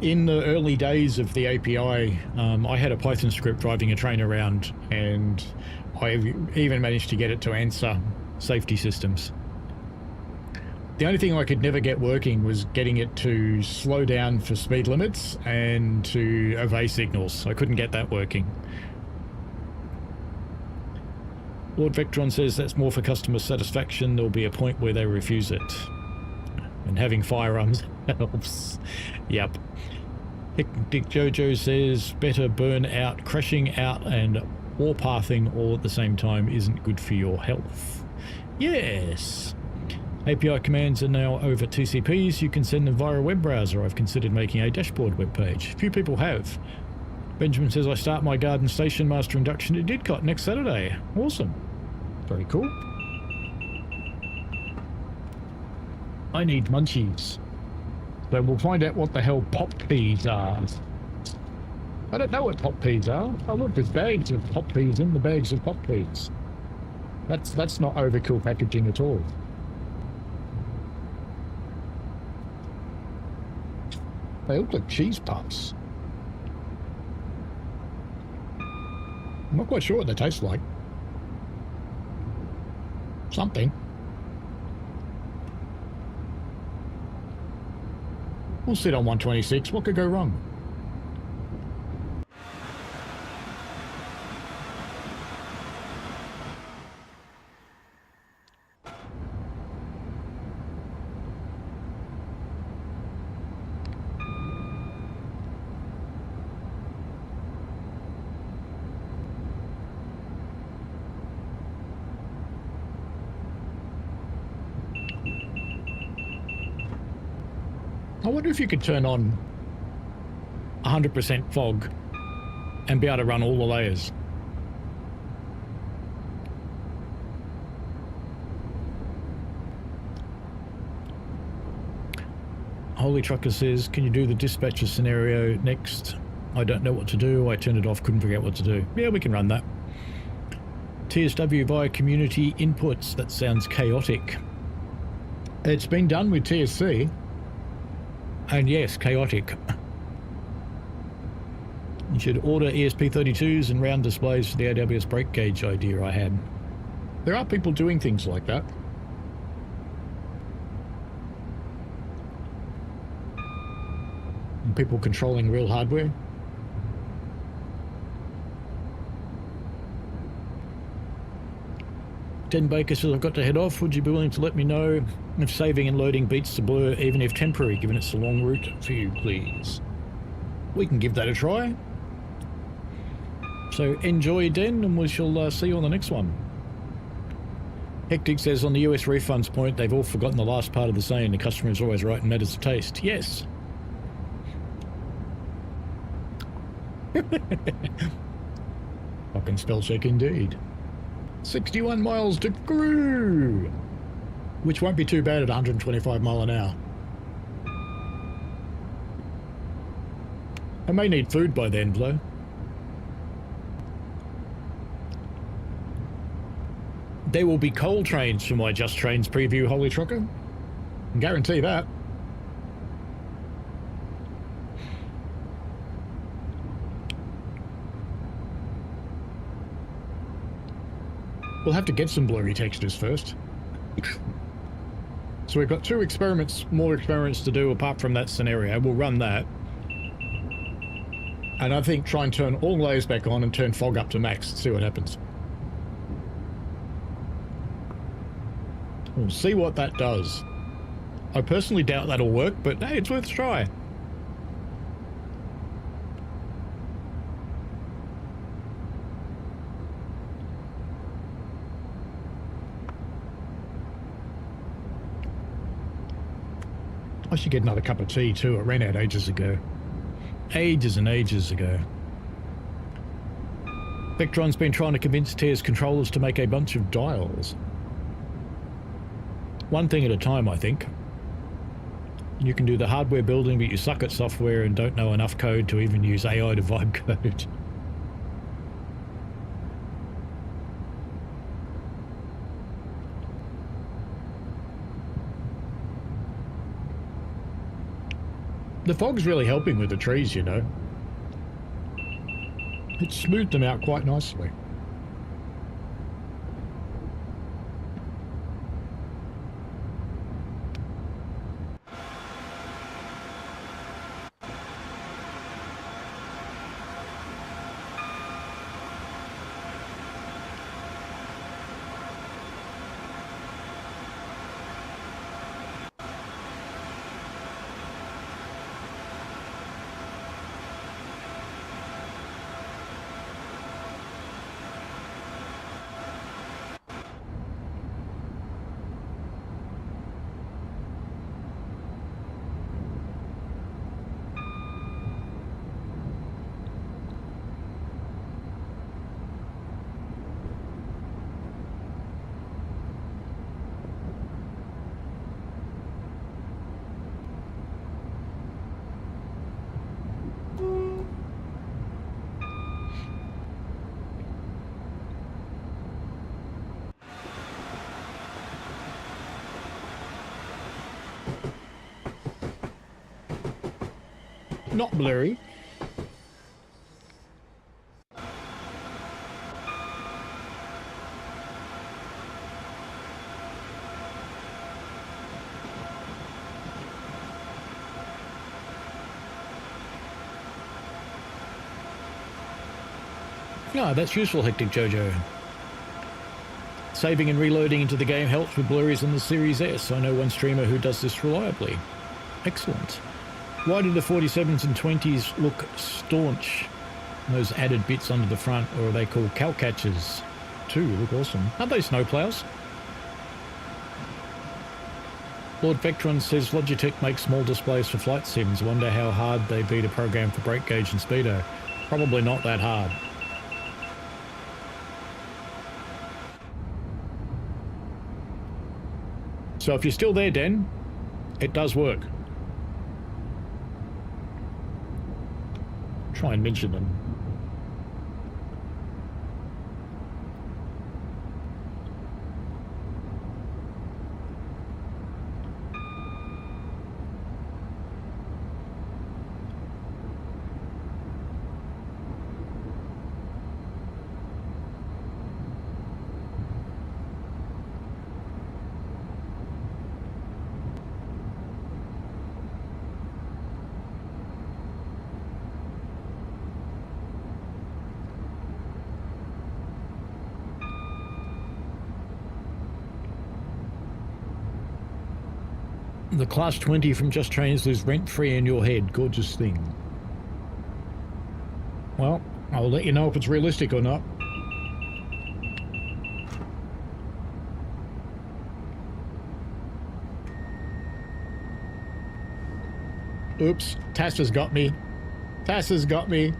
S2: In the early days of the API, I had a Python script driving a train around, and I even managed to get it to answer safety systems. The only thing I could never get working was getting it to slow down for speed limits and to obey signals. I couldn't get that working. Lord Vectron says that's more for customer satisfaction. There'll be a point where they refuse it. And having firearms helps. Yep. Dick Jojo says better burn out, crashing out and warpathing all at the same time isn't good for your health. Yes. API commands are now over TCPs. You can send them via a web browser. I've considered making a dashboard web page. Few people have. Benjamin says I start my Garden Station Master induction at Didcot next Saturday. Awesome. Very cool. I need munchies. So we'll find out what the hell pop peas are. I don't know what pop peas are. Oh look, there's bags of pop peas in the bags of pop peas. That's not overkill packaging at all. They look like cheese puffs. I'm not quite sure what they taste like. Something. We'll sit on 126. What could go wrong? I wonder if you could turn on 100% fog and be able to run all the layers. Holy Trucker says, can you do the dispatcher scenario next? I don't know what to do. I turned it off, couldn't figure out what to do. Yeah, we can run that. TSW via community inputs. That sounds chaotic. It's been done with TSC. And yes, chaotic. You should order ESP32s and round displays for the AWS brake gauge idea I had. There are people doing things like that. And people controlling real hardware. Den Baker says, I've got to head off. Would you be willing to let me know if saving and loading beats the blur, even if temporary, given it's a long route for you, please? We can give that a try. So enjoy, Den, and we shall see you on the next one. Hectic says, on the US refunds point, they've all forgotten the last part of the saying, the customer is always right in matters of taste. Yes. Fucking spell check indeed. 61 miles to Crewe, which won't be too bad at 125 mile an hour. I may need food by then, Blur. There will be coal trains for my Just Trains preview, Holy Trucker. I can guarantee that. We'll have to get some blurry textures first. So we've got more experiments to do apart from that scenario. We'll run that. And I think try and turn all layers back on and turn fog up to max, see what happens. We'll see what that does. I personally doubt that'll work, but hey, it's worth a try. I should get another cup of tea too. It ran out ages ago. Ages and ages ago. Vectron's been trying to convince TS controllers to make a bunch of dials. One thing at a time, I think. You can do the hardware building, but you suck at software and don't know enough code to even use AI to vibe code. The fog's really helping with the trees, you know. It smoothed them out quite nicely. Not blurry. No, that's useful, Hectic Jojo. Saving and reloading into the game helps with blurries on the Series S. I know one streamer who does this reliably. Excellent. Why do the 47s and 20s look staunch? Those added bits under the front, or are they called cow catchers? Too, look awesome. Aren't they snowplows? Lord Vectron says Logitech makes small displays for flight sims. Wonder how hard they'd be to program for brake gauge and speedo. Probably not that hard. So if you're still there, Den, it does work. Try and mention them. The Class 20 from Just Trains lives rent-free in your head. Gorgeous thing. Well, I'll let you know if it's realistic or not. Oops, Tassa's got me. Tassa's got me.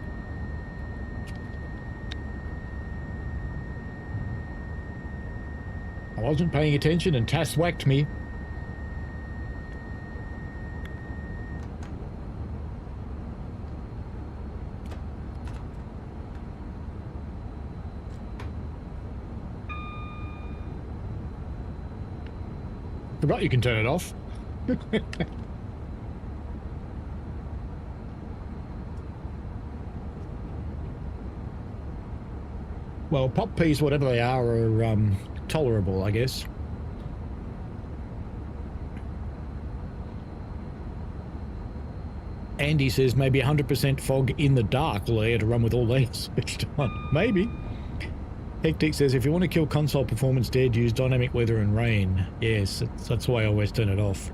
S2: I wasn't paying attention and Tass whacked me. Forgot you can turn it off. Well, pop peas, whatever they are tolerable, I guess. Andy says maybe 100% fog in the dark will allow you to run with all these switched on. Maybe. Hectic says, if you want to kill console performance dead, use dynamic weather and rain. Yes, that's why I always turn it off.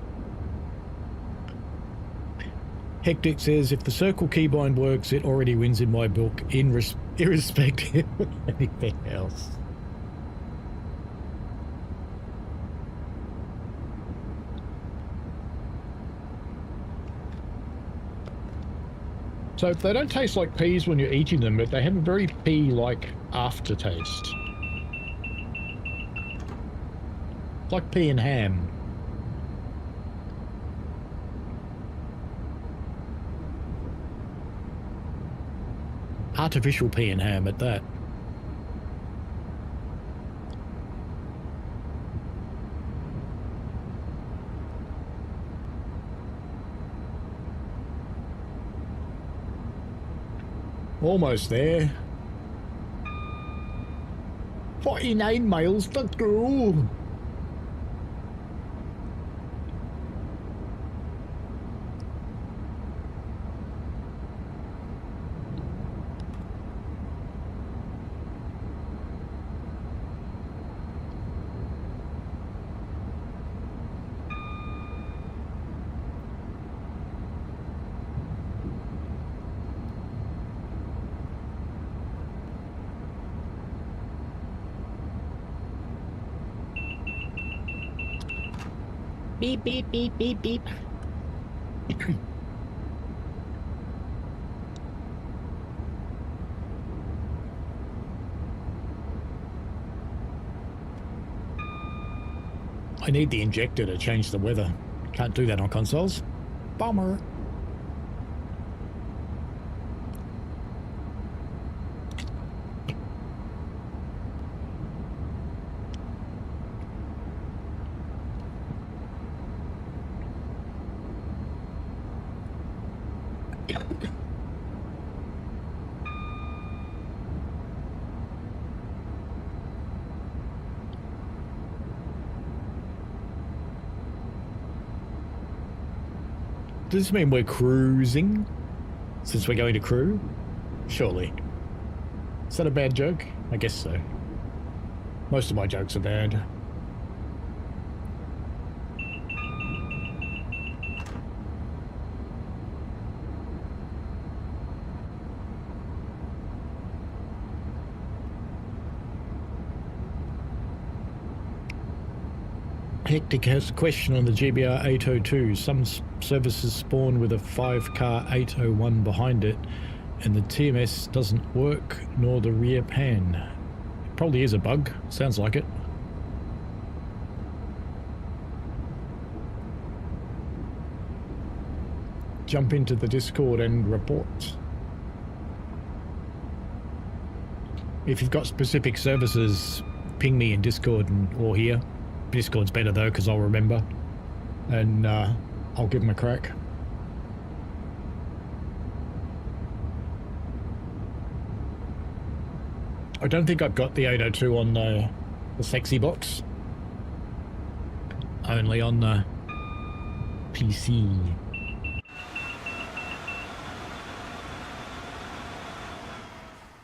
S2: Hectic says, if the circle keybind works, it already wins in my book, irrespective of anything else. So they don't taste like peas when you're eating them, but they have a very pea-like aftertaste. Like pea and ham. Artificial pea and ham at that. Almost there. 49 miles to go. Beep, beep, beep, beep, beep. I need the injector to change the weather. Can't do that on consoles. Bummer. Does this mean we're cruising? Since we're going to crew? Surely. Is that a bad joke? I guess so. Most of my jokes are bad. Hectic has a question on the GBR 802. Some services spawn with a 5-car 801 behind it, and the TMS doesn't work, nor the rear pan. It probably is a bug. Sounds like it. Jump into the Discord and report. If you've got specific services, ping me in Discord or here. Discord's better though, because I'll remember, and I'll give them a crack. I don't think I've got the 802 on the sexy box, only on the PC.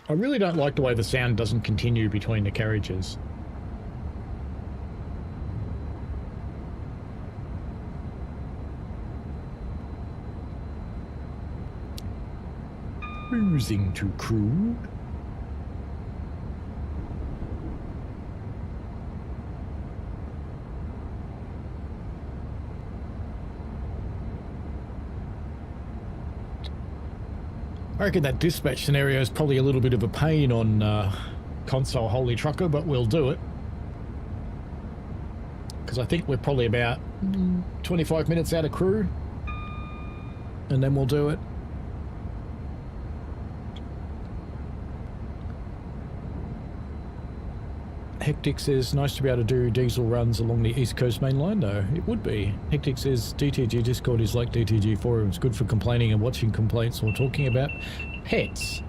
S2: I really don't like the way the sound doesn't continue between the carriages. Cruising to crew. I reckon that dispatch scenario is probably a little bit of a pain on console Holy Trucker, but we'll do it. Because I think we're probably about 25 minutes out of crew, and then we'll do it. Hectic says, nice to be able to do diesel runs along the East Coast main line, though. It would be. Hectic says, DTG Discord is like DTG forums, good for complaining and watching complaints or talking about pets.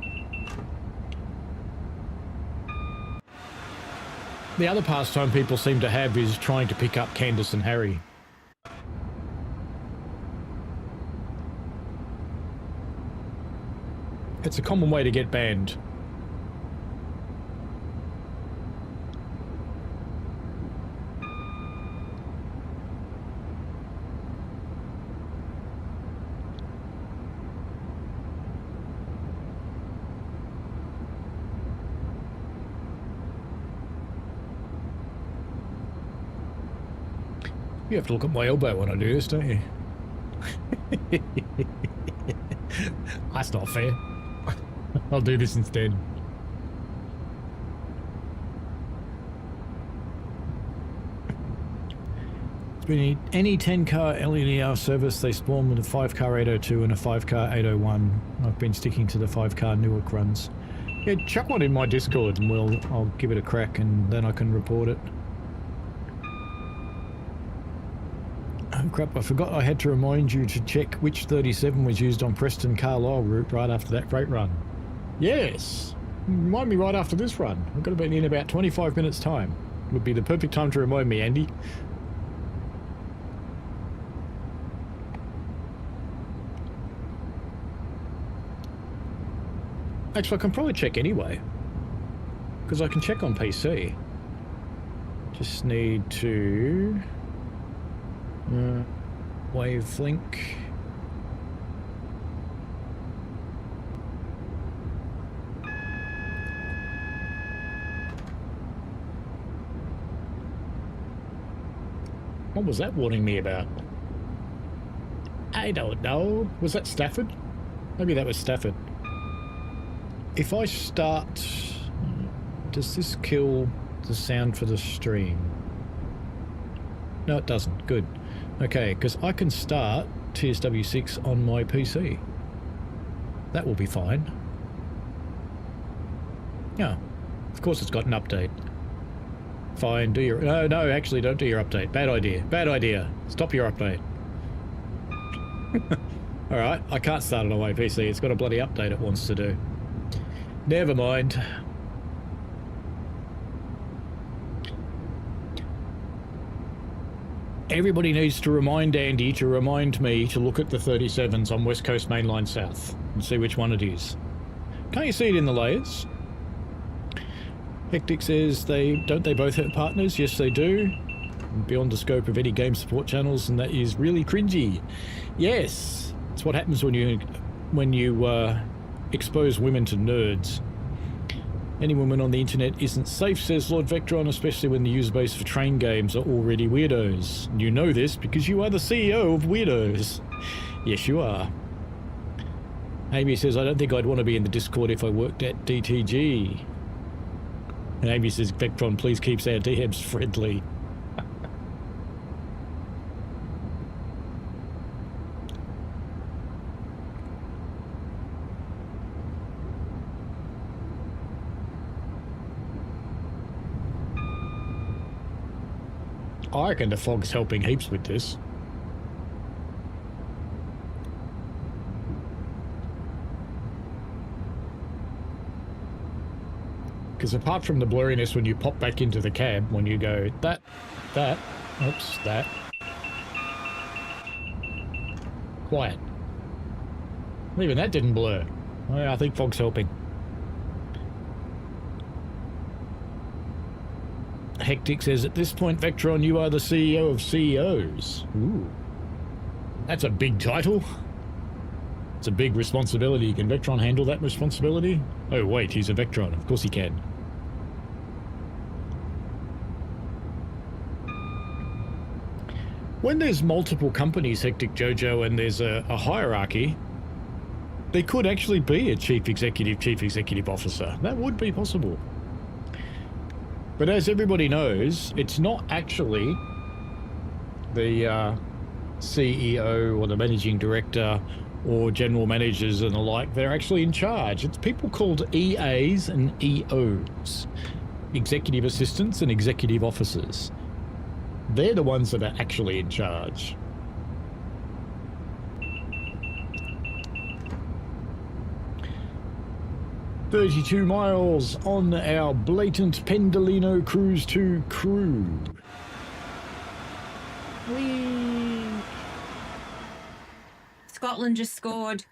S2: The other pastime people seem to have is trying to pick up Candace and Harry. It's a common way to get banned. You have to look at my elbow when I do this, don't you? That's not fair. I'll do this instead. It's been any 10-car LNER service, they spawn with a 5-car 802 and a 5-car 801. I've been sticking to the 5-car Newark runs. Yeah, chuck one in my Discord and I'll give it a crack and then I can report it. Oh crap, I forgot I had to remind you to check which 37 was used on Preston Carlisle route right after that freight run. Yes! Remind me right after this run. I've got to be in about 25 minutes time. Would be the perfect time to remind me, Andy. Actually, I can probably check anyway. Because I can check on PC. Just need to... Wavelink. What was that warning me about? I don't know. Was that Stafford? Maybe that was Stafford. If I start... Does this kill the sound for the stream? No, it doesn't. Good. Okay, because I can start TSW6 on my PC. That will be fine. Yeah, of course it's got an update. Fine, do your... No, actually don't do your update. Bad idea. Bad idea. Stop your update. Alright, I can't start it on my PC. It's got a bloody update it wants to do. Never mind. Everybody needs to remind Andy to remind me to look at the 37s on West Coast Mainline South and see which one it is. Can't you see it in the layers? Hectic says don't they both have partners? Yes, they do. Beyond the scope of any game support channels, and that is really cringy. Yes, it's what happens when you expose women to nerds. Any woman on the internet isn't safe, says Lord Vectron, especially when the user base for train games are already weirdos. You know this because you are the CEO of Weirdos. Yes, you are. Amy says, I don't think I'd want to be in the Discord if I worked at DTG. And Amy says, Vectron, please keep our DMs friendly. I reckon the fog's helping heaps with this. Because apart from the blurriness when you pop back into the cab, when you go that, oops, that. Quiet. Even that didn't blur. I think fog's helping. Hectic says, at this point, Vectron, you are the CEO of CEOs. Ooh. That's a big title. It's a big responsibility. Can Vectron handle that responsibility? Oh, wait, he's a Vectron. Of course he can. When there's multiple companies, Hectic Jojo, and there's a hierarchy, there could actually be a chief executive officer. That would be possible. But as everybody knows, it's not actually the CEO or the managing director or general managers and the like. They're actually in charge. It's people called EAs and EOs, executive assistants and executive officers. They're the ones that are actually in charge. "32 miles on our blatant Pendolino Cruise 2 crew." Whee!
S1: Scotland just scored.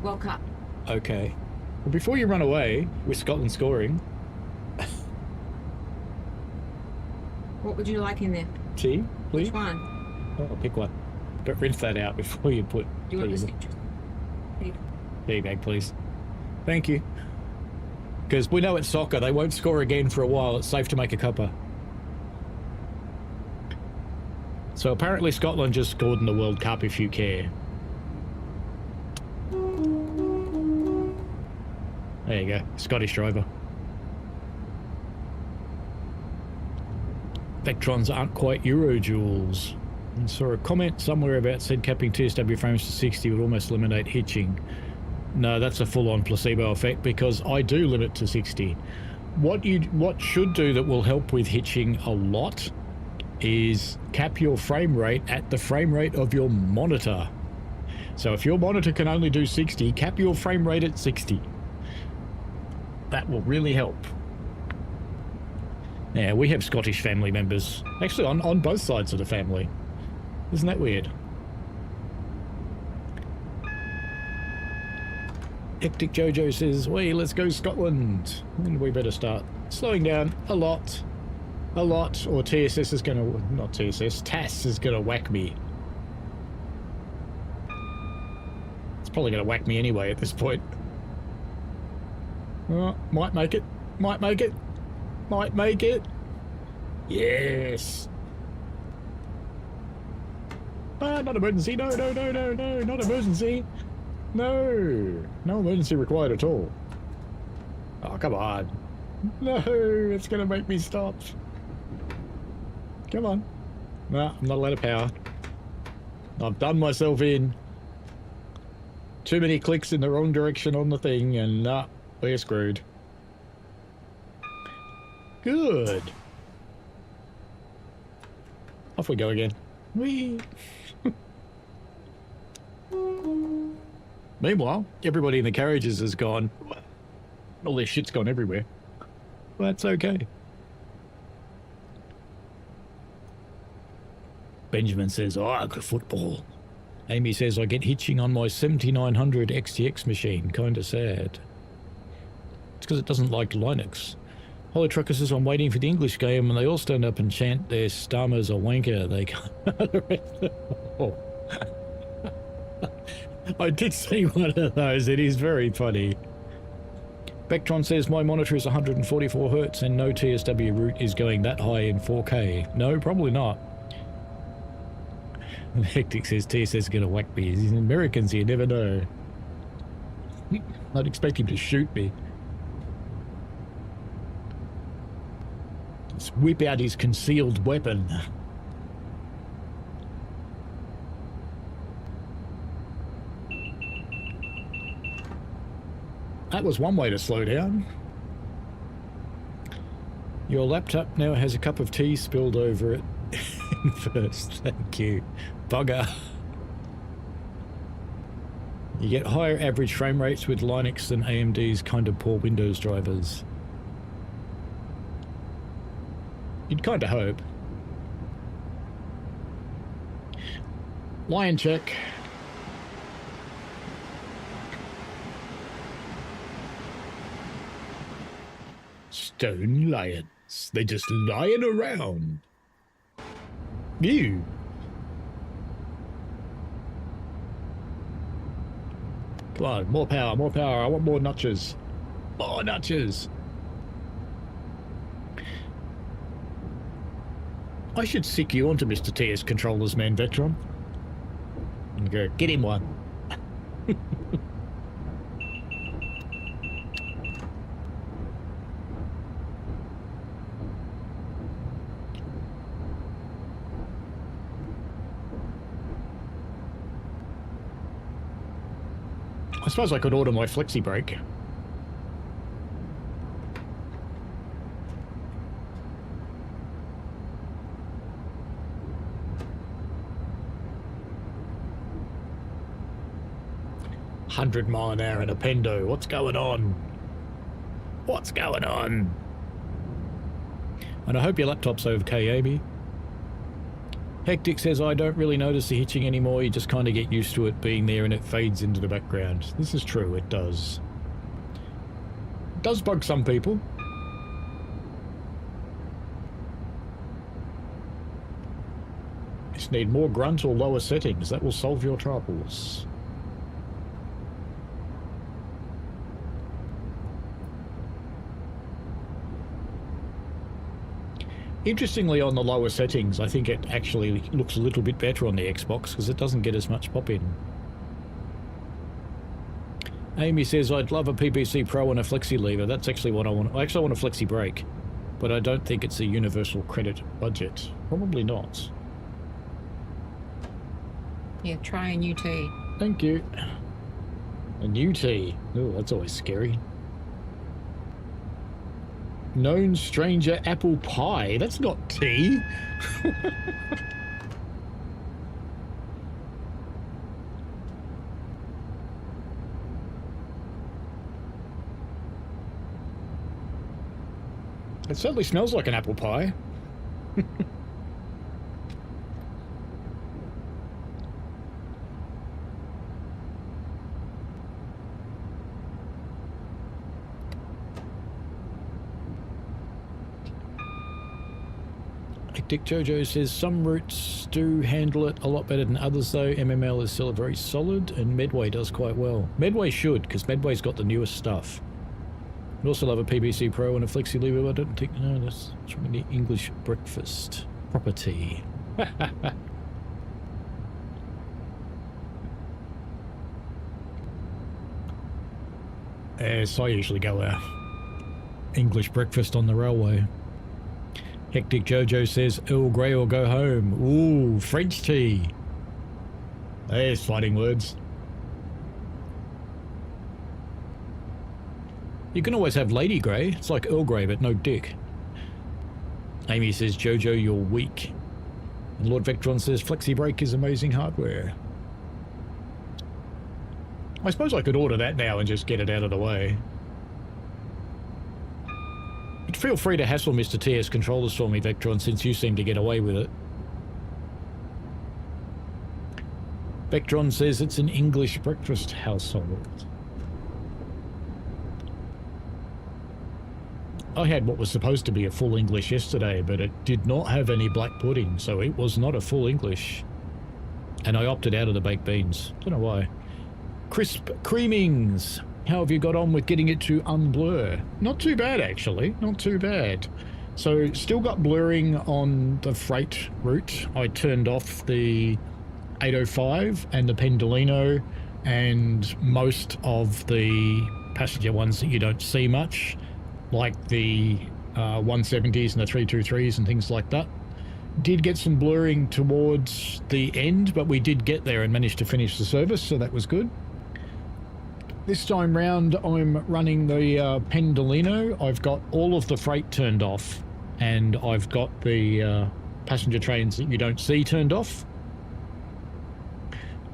S1: World Cup.
S2: Okay. Well, before you run away with Scotland scoring...
S1: What would you like in there?
S2: Tea, please?
S1: Which one?
S2: Oh, pick one. But rinse that out before you put...
S1: Do you want the citrus?
S2: Tea bag, please. Thank you. Because we know it's soccer, they won't score again for a while. It's safe to make a cuppa. So apparently Scotland just scored in the World Cup, if you care. There you go, Scottish driver. Vectrons aren't quite Eurojoules. I saw a comment somewhere about said capping TSW frames to 60 would almost eliminate hitching. No, that's a full-on placebo effect because I do limit to 60. What should do that will help with hitching a lot is cap your frame rate at the frame rate of your monitor. So if your monitor can only do 60, cap your frame rate at 60. That will really help. Yeah, we have Scottish family members. Actually, on both sides of the family. Isn't that weird? Hectic Jojo says, "Wait, let's go Scotland." And we better start slowing down a lot. A lot. Or TSS is gonna... Not TSS. TAS is gonna whack me. It's probably gonna whack me anyway at this point. Oh, might make it. Might make it. Might make it. Yes. Ah, not emergency. No, no, no, no, no. Not emergency. No. No emergency required at all. Oh, come on. No, it's going to make me stop. Come on. No, I'm not allowed to power. I've done myself in. Too many clicks in the wrong direction on the thing, and we're screwed. Good. Off we go again. Whee! Meanwhile, everybody in the carriages has gone. All their shit's gone everywhere. That's okay. Benjamin says, oh, I got football. Amy says, I get hitching on my 7900 XTX machine. Kinda sad. It's because it doesn't like Linux. Hollow Trucker says, I'm waiting for the English game, and they all stand up and chant their Starmer's a wanker. They can't. Oh. I did see one of those. It is very funny. Vectron says, my monitor is 144 Hz and no TSW root is going that high in 4K. No, probably not. And Hectic says, TSS is going to whack me. He's Americans, you never know. I'd expect him to shoot me. Let's whip out his concealed weapon. That was one way to slow down. Your laptop now has a cup of tea spilled over it. First, thank you. Bugger. You get higher average frame rates with Linux than AMD's kind of poor Windows drivers. You'd kind of hope. Lion check. Stone lions. They're just lying around. You. Come on, more power, more power. I want more notches. More notches. I should sick you onto Mr. TS Controllers, man, Vectron. And go, get him one. I suppose I could order my flexi brake. $100 mph in a Pendo. What's going on? What's going on? And I hope your laptop's okay, Amy. Hectic says, I don't really notice the hitching anymore. You just kind of get used to it being there and it fades into the background. This is true, it does. It does bug some people. Just need more grunt or lower settings. That will solve your troubles. Interestingly, on the lower settings, I think it actually looks a little bit better on the Xbox because it doesn't get as much pop-in. Amy says, I'd love a PPC Pro and a flexi lever. That's actually what I want. I actually want a flexi brake, but I don't think it's a universal credit budget. Probably not.
S1: Yeah, try a new tea.
S2: Thank you. A new tea. Oh, that's always scary. Known stranger apple pie. That's not tea. It certainly smells like an apple pie. Dick Jojo says some routes do handle it a lot better than others though. MML is still very solid and Medway does quite well. Medway should, because Medway's got the newest stuff. I'd also love a PPC Pro and a flexi lever, but I don't think, no, that's from the English breakfast property. So I usually go English breakfast on the railway. Hectic Jojo says, Earl Grey or go home. Ooh, French tea. There's fighting words. You can always have Lady Grey. It's like Earl Grey, but no dick. Amy says, Jojo, you're weak. And Lord Vectron says, Flexi Brake is amazing hardware. I suppose I could order that now and just get it out of the way. But feel free to hassle Mr. TS controllers for me, Vectron, since you seem to get away with it. Vectron says it's an English breakfast household. I had what was supposed to be a full English yesterday, but it did not have any black pudding, so it was not a full English. And I opted out of the baked beans. Don't know why. Crisp Creamings. How have you got on with getting it to unblur? Not too bad, actually. Not too bad. So, still got blurring on the freight route. I turned off the 805 and the Pendolino and most of the passenger ones that you don't see much, like the 170s and the 323s and things like that. Did get some blurring towards the end, but we did get there and managed to finish the service, so that was good. This time round, I'm running the Pendolino. I've got all of the freight turned off, and I've got the passenger trains that you don't see turned off.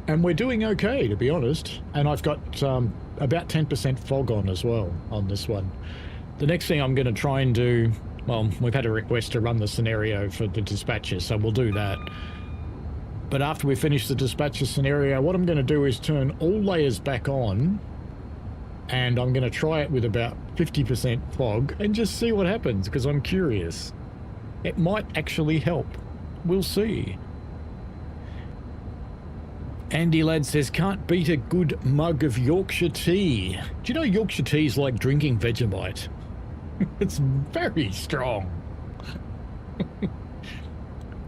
S2: And we're doing okay, to be honest. And I've got about 10% fog on as well on this one. The next thing I'm going to try and do, well, we've had a request to run the scenario for the dispatcher, so we'll do that. But after we finish the dispatcher scenario, what I'm going to do is turn all layers back on, and I'm going to try it with about 50% fog and just see what happens, because I'm curious. It might actually help. We'll see. Andy Ladd says, can't beat a good mug of Yorkshire tea. Do you know Yorkshire tea is like drinking Vegemite? It's very strong.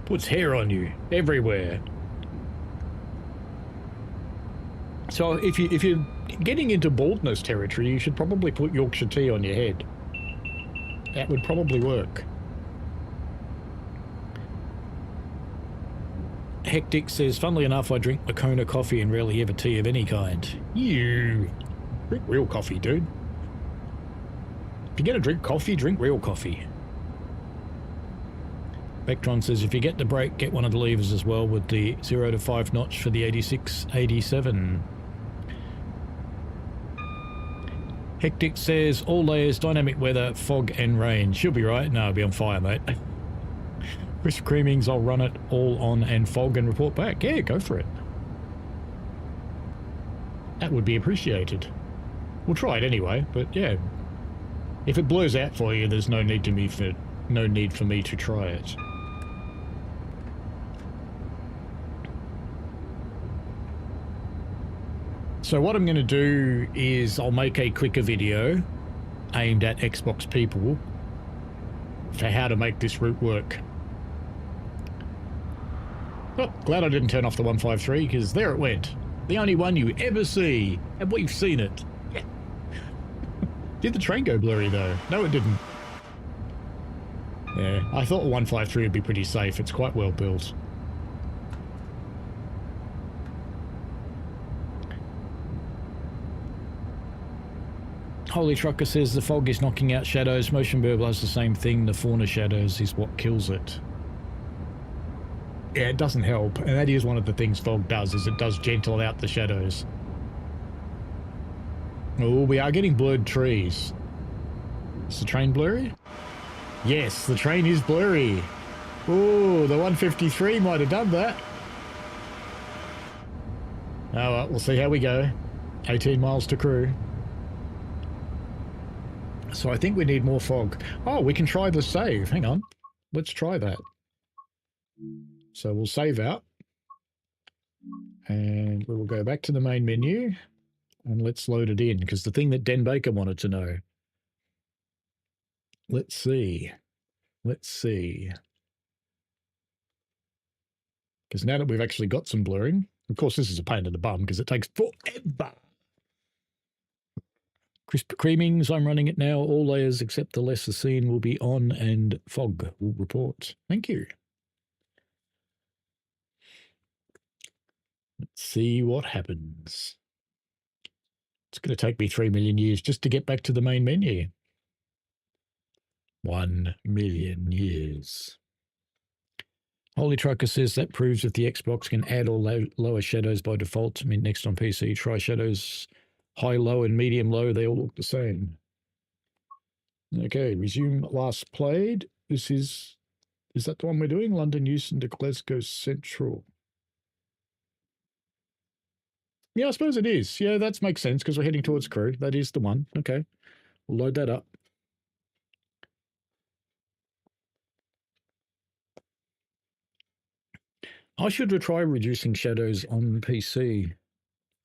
S2: Puts hair on you everywhere. So if you're getting into baldness territory, you should probably put Yorkshire tea on your head. That would probably work. Hectic says, funnily enough, I drink Moccona coffee and rarely ever tea of any kind. You drink real coffee, dude. If you're going to drink coffee, drink real coffee. Vectron says, if you get the brake, get one of the levers as well with the 0 to 5 notch for the 86-87. Hectic says, all layers, dynamic weather, fog and rain. She'll be right. No, I'll be on fire, mate. Crisp Creamings, I'll run it all on and fog and report back. Yeah, go for it. That would be appreciated. We'll try it anyway, but yeah. If it blurs out for you, there's no need for me to try it. So what I'm going to do is I'll make a quicker video aimed at Xbox people for how to make this route work. Oh, glad I didn't turn off the 153, because there it went. The only one you ever see, and we've seen it. Yeah. Did the train go blurry though? No, it didn't. Yeah, I thought the 153 would be pretty safe. It's quite well built. Holy Trucker says the fog is knocking out shadows. Motion blur does the same thing. The fauna shadows is what kills it. Yeah, it doesn't help, and that is one of the things fog does, is it does gentle out the shadows. Oh, we are getting blurred trees. Is the train blurry? Yes, the train is blurry. Oh, the 153 might have done that. Oh, well, we'll see how we go. 18 miles to Crewe. So I think we need more fog. Oh, we can try the save. Hang on. Let's try that. So we'll save out. And we will go back to the main menu. And let's load it in, because the thing that Den Baker wanted to know. Let's see. Let's see. Because now that we've actually got some blurring, of course this is a pain in the bum because it takes forever. Crisp Creamings, I'm running it now. All layers except the lesser scene will be on and fog will report. Thank you. Let's see what happens. It's going to take me 3 million years just to get back to the main menu. 1 million years. Holy Trucker says that proves that the Xbox can add or lower shadows by default. I mean, next on PC, try shadows high, low, and medium low. They all look the same. Okay, resume last played. This is that the one we're doing? London Euston to Glasgow Central. Yeah, I suppose it is. Yeah, that makes sense because we're heading towards Crewe. That is the one. Okay, we'll load that up. I should try reducing shadows on PC.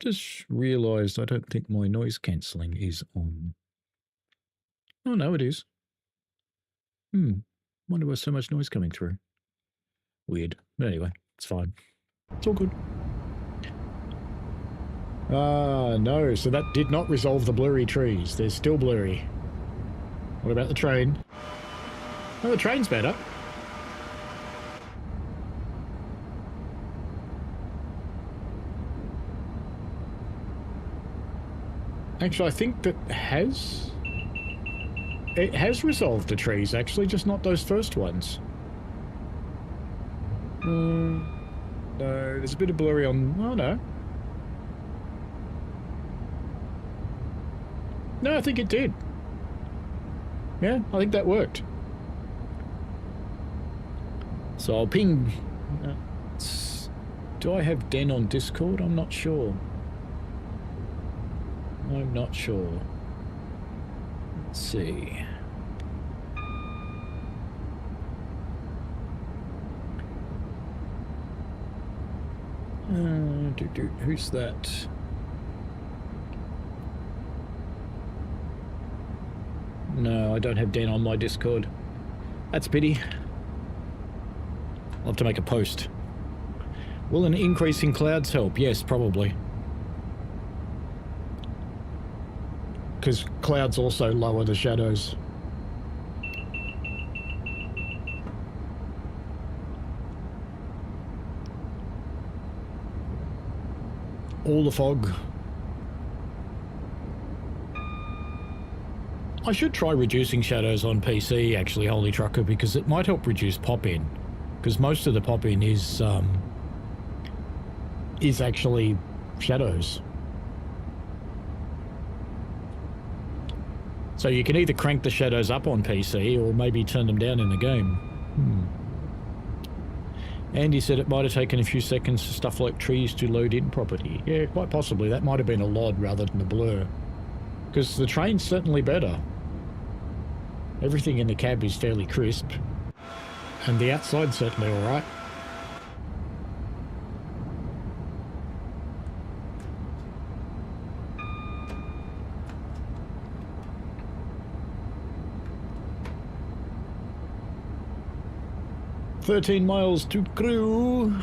S2: Just realised I don't think my noise cancelling is on. Oh, no, it is. Wonder why so much noise coming through. Weird. But anyway, it's fine. It's all good. No, so that did not resolve the blurry trees. They're still blurry. What about the train? Oh, the train's better. Actually, I think that it has resolved the trees, actually, just not those first ones. No, there's a bit of blurry on... Oh, no. No, I think it did. Yeah, I think that worked. So I'll ping... do I have Den on Discord? I'm not sure. I'm not sure. Let's see. Who's that? No, I don't have Den on my Discord. That's a pity. I'll have to make a post. Will an increase in clouds help? Yes, probably. Because clouds also lower the shadows. All the fog. I should try reducing shadows on PC, actually, Holy Trucker, because it might help reduce pop-in. Because most of the pop-in is actually shadows. So you can either crank the shadows up on PC or maybe turn them down in the game. Andy said it might have taken a few seconds for stuff like trees to load in properly. Yeah, quite possibly. That might have been a LOD rather than a blur. Because the train's certainly better. Everything in the cab is fairly crisp. And the outside's certainly alright. "13 miles to Crewe."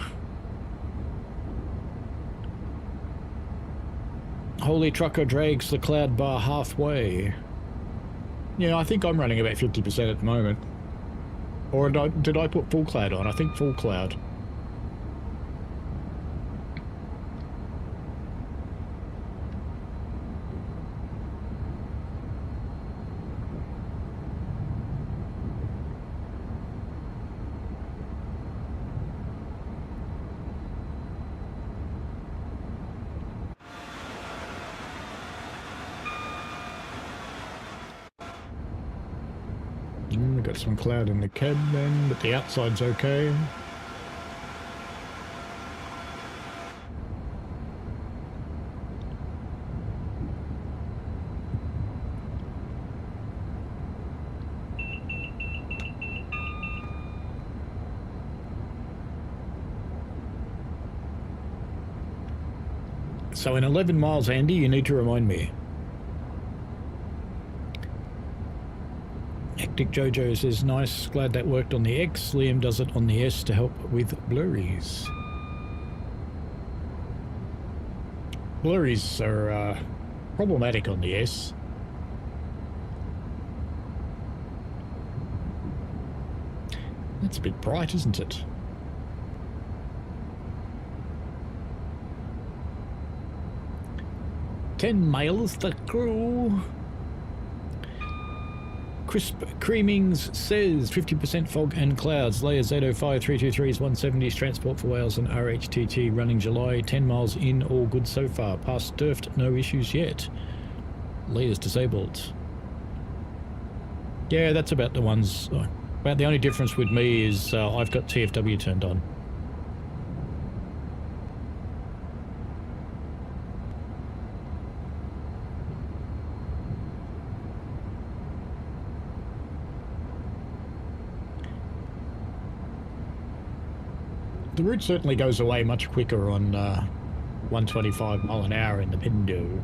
S2: Holy Trucker drags the cloud bar halfway. Yeah, I think I'm running about 50% at the moment. Or did I put full cloud on? I think full cloud. We've got some cloud in the cab then, but the outside's okay. So in 11 miles, Andy, you need to remind me. Hectic Jojo says, nice, glad that worked on the X. Liam does it on the S to help with blurries. Blurries are problematic on the S. That's a bit bright, isn't it? "10 miles to Crewe." Crisp Creamings says 50% fog and clouds. Layers 805, 323s, 170s, Transport for Wales and RHTT running July. 10 miles in, all good so far. Past DIRFT, no issues yet. Layers disabled. Yeah, that's about the ones. About the only difference with me is I've got TFW turned on. The route certainly goes away much quicker on 125 mile an hour in the Pendo.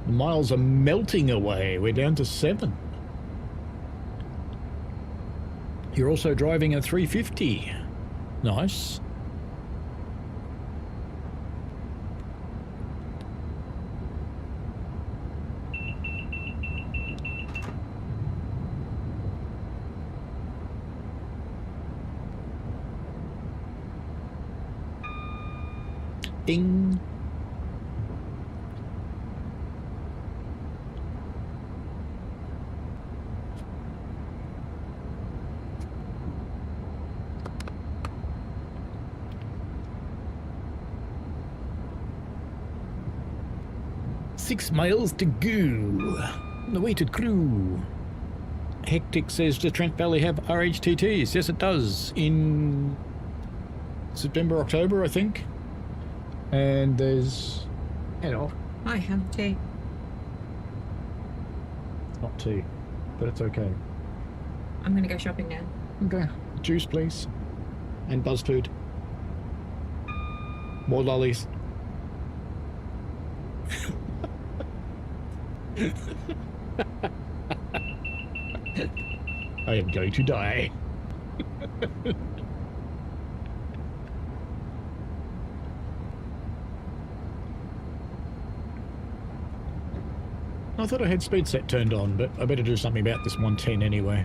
S2: The miles are melting away. We're down to 7. You're also driving a 350. Nice. Ding. Six miles to go. The weighted crew. Hectic says, does Trent Valley have RHTTs? Yes, it does. In September, October, I think. And there's... Hello.
S1: I have tea.
S2: Not tea, but it's okay.
S1: I'm going to go shopping now.
S2: Okay. Juice, please. And buzz food. More lollies. I am going to die. I thought I had speed set turned on, but I better do something about this 110 anyway.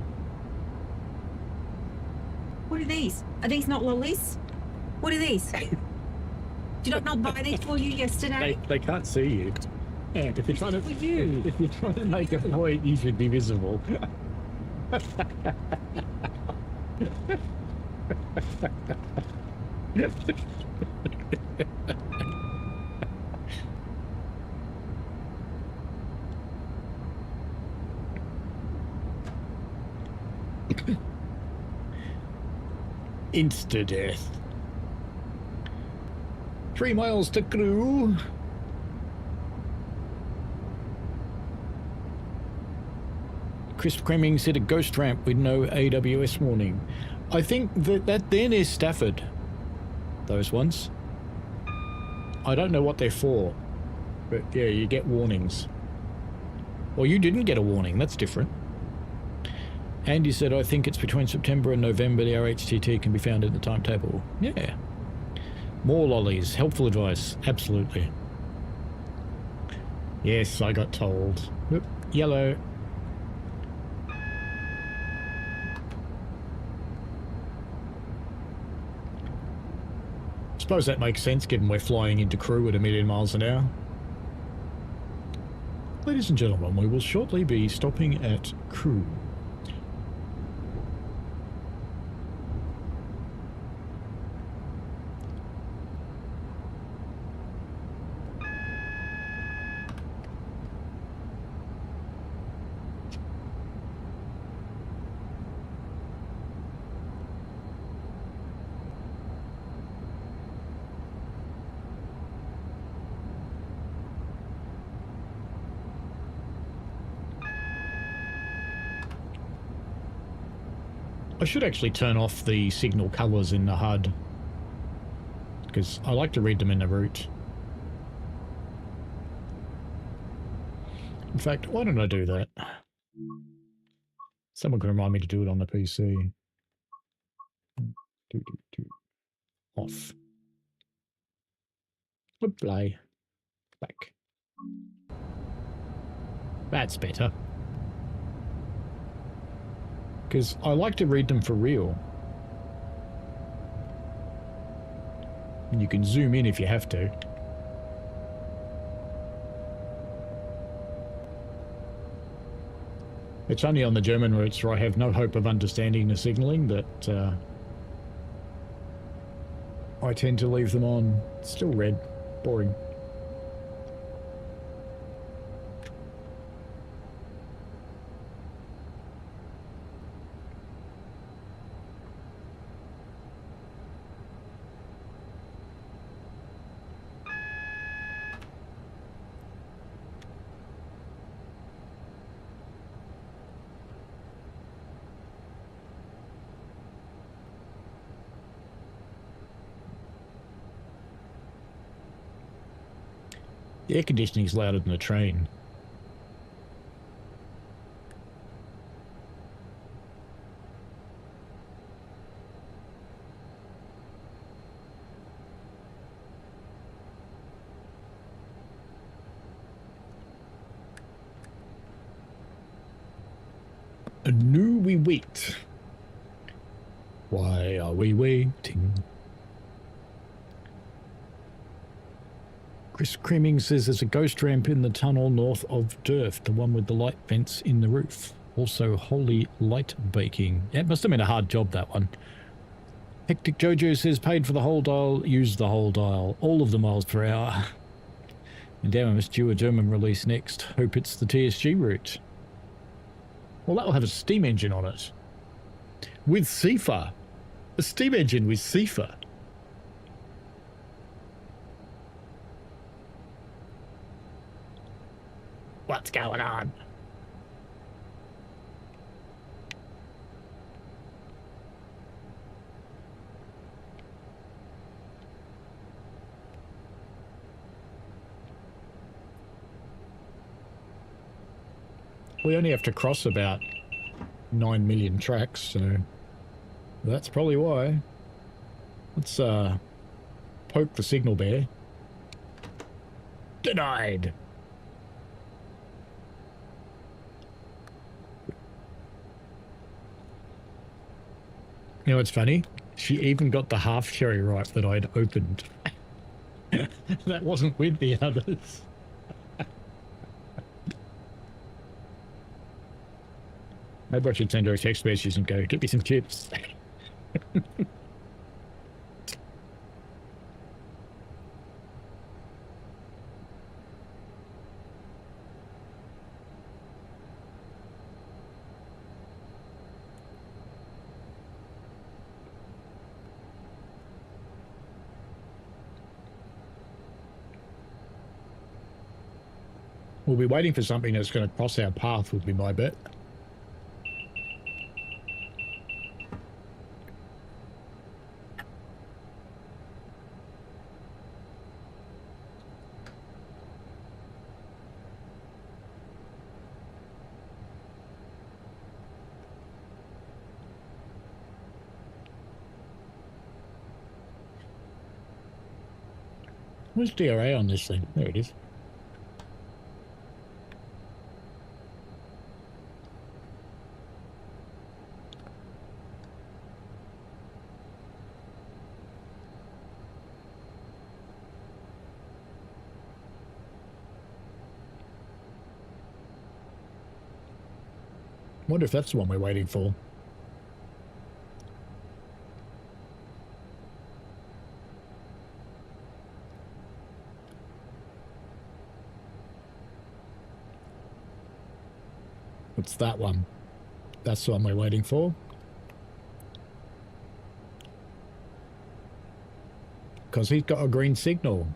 S1: What are these? Are these not lollies? What are these? Did I not buy these for you yesterday?
S2: They can't see you. Yeah, if you're trying to make a point, you should be visible. Insta-death. 3 miles to crew. Crisp Creaming said a ghost ramp with no AWS warning. I think that they're near Stafford. Those ones. I don't know what they're for. But yeah, you get warnings. Well, you didn't get a warning. That's different. Andy said, I think it's between September and November the RHTT can be found in the timetable. Yeah. More lollies. Helpful advice. Absolutely. Yes, I got told. Oop, yellow. Suppose that makes sense given we're flying into crew at 1,000,000 miles an hour. Ladies and gentlemen, we will shortly be stopping at crew. I should actually turn off the signal colours in the HUD, because I like to read them in the route. In fact, why don't I do that? Someone can remind me to do it on the PC. Off. Play. Back. That's better. Because I like to read them for real. And you can zoom in if you have to. It's only on the German routes where I have no hope of understanding the signalling that I tend to leave them on. It's still red. Boring. The air conditioning is louder than a train. Anew we wait. Why are we waiting? Chris Creaming says there's a ghost ramp in the tunnel north of DIRFT, the one with the light vents in the roof. Also holy light baking. Yeah, it must have been a hard job, that one. Hectic Jojo says paid for the whole dial, used the whole dial. All of the miles per hour. And damn, I must do a German release next. Hope it's the TSG route. Well, that will have a steam engine on it. With CFA. A steam engine with CFA. What's going on? We only have to cross about 9 million tracks, so that's probably why. Let's poke the signal bear. Denied. You know what's funny? She even got the half cherry ripe that I'd opened. That wasn't with the others. Maybe I should send her a text message and go, get me some chips. We'll be waiting for something that's going to cross our path, would be my bet. Where's DRA on this thing? There it is. Wonder if that's the one we're waiting for. It's that one. That's the one we're waiting for. Because he's got a green signal.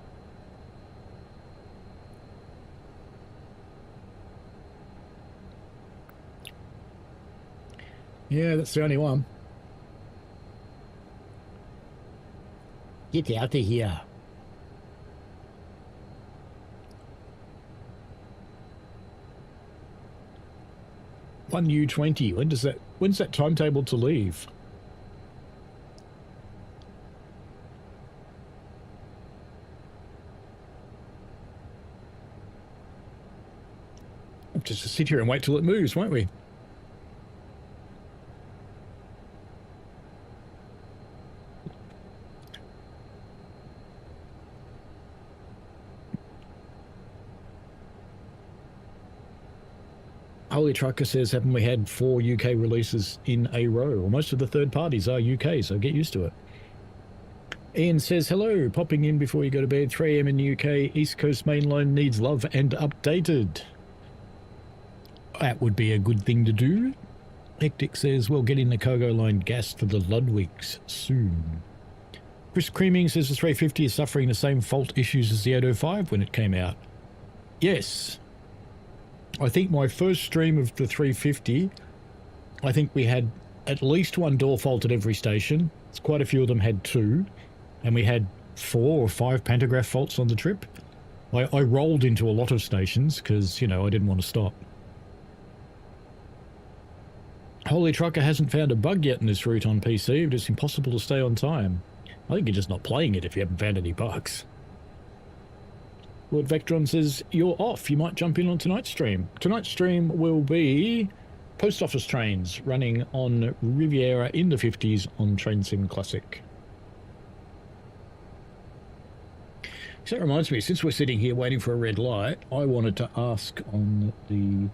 S2: Yeah, that's the only one. Get out of here. One U20. When's that timetable to leave? have to just sit here and wait till it moves, won't we? Holy Trucker says, haven't we had 4 UK releases in a row? Well, most of the third parties are UK, so get used to it. Ian says, hello, popping in before you go to bed. 3 AM in the UK, East Coast mainline needs love and updated. That would be a good thing to do. Hectic says, well, getting the cargo line gas for the Ludwigs soon. Chris Creaming says the 350 is suffering the same fault issues as the 805 when it came out. Yes. I think my first stream of the 350, I think we had at least 1 door fault at every station. Quite a few of them had 2. And we had 4 or 5 pantograph faults on the trip. I rolled into a lot of stations because, you know, I didn't want to stop. Holy Trucker hasn't found a bug yet in this route on PC, but it's impossible to stay on time. I think you're just not playing it if you haven't found any bugs. Lord Vectron says, you're off. You might jump in on tonight's stream. Tonight's stream will be post office trains running on Riviera in the 50s on Train Sim Classic. So that reminds me, since we're sitting here waiting for a red light, I wanted to ask on the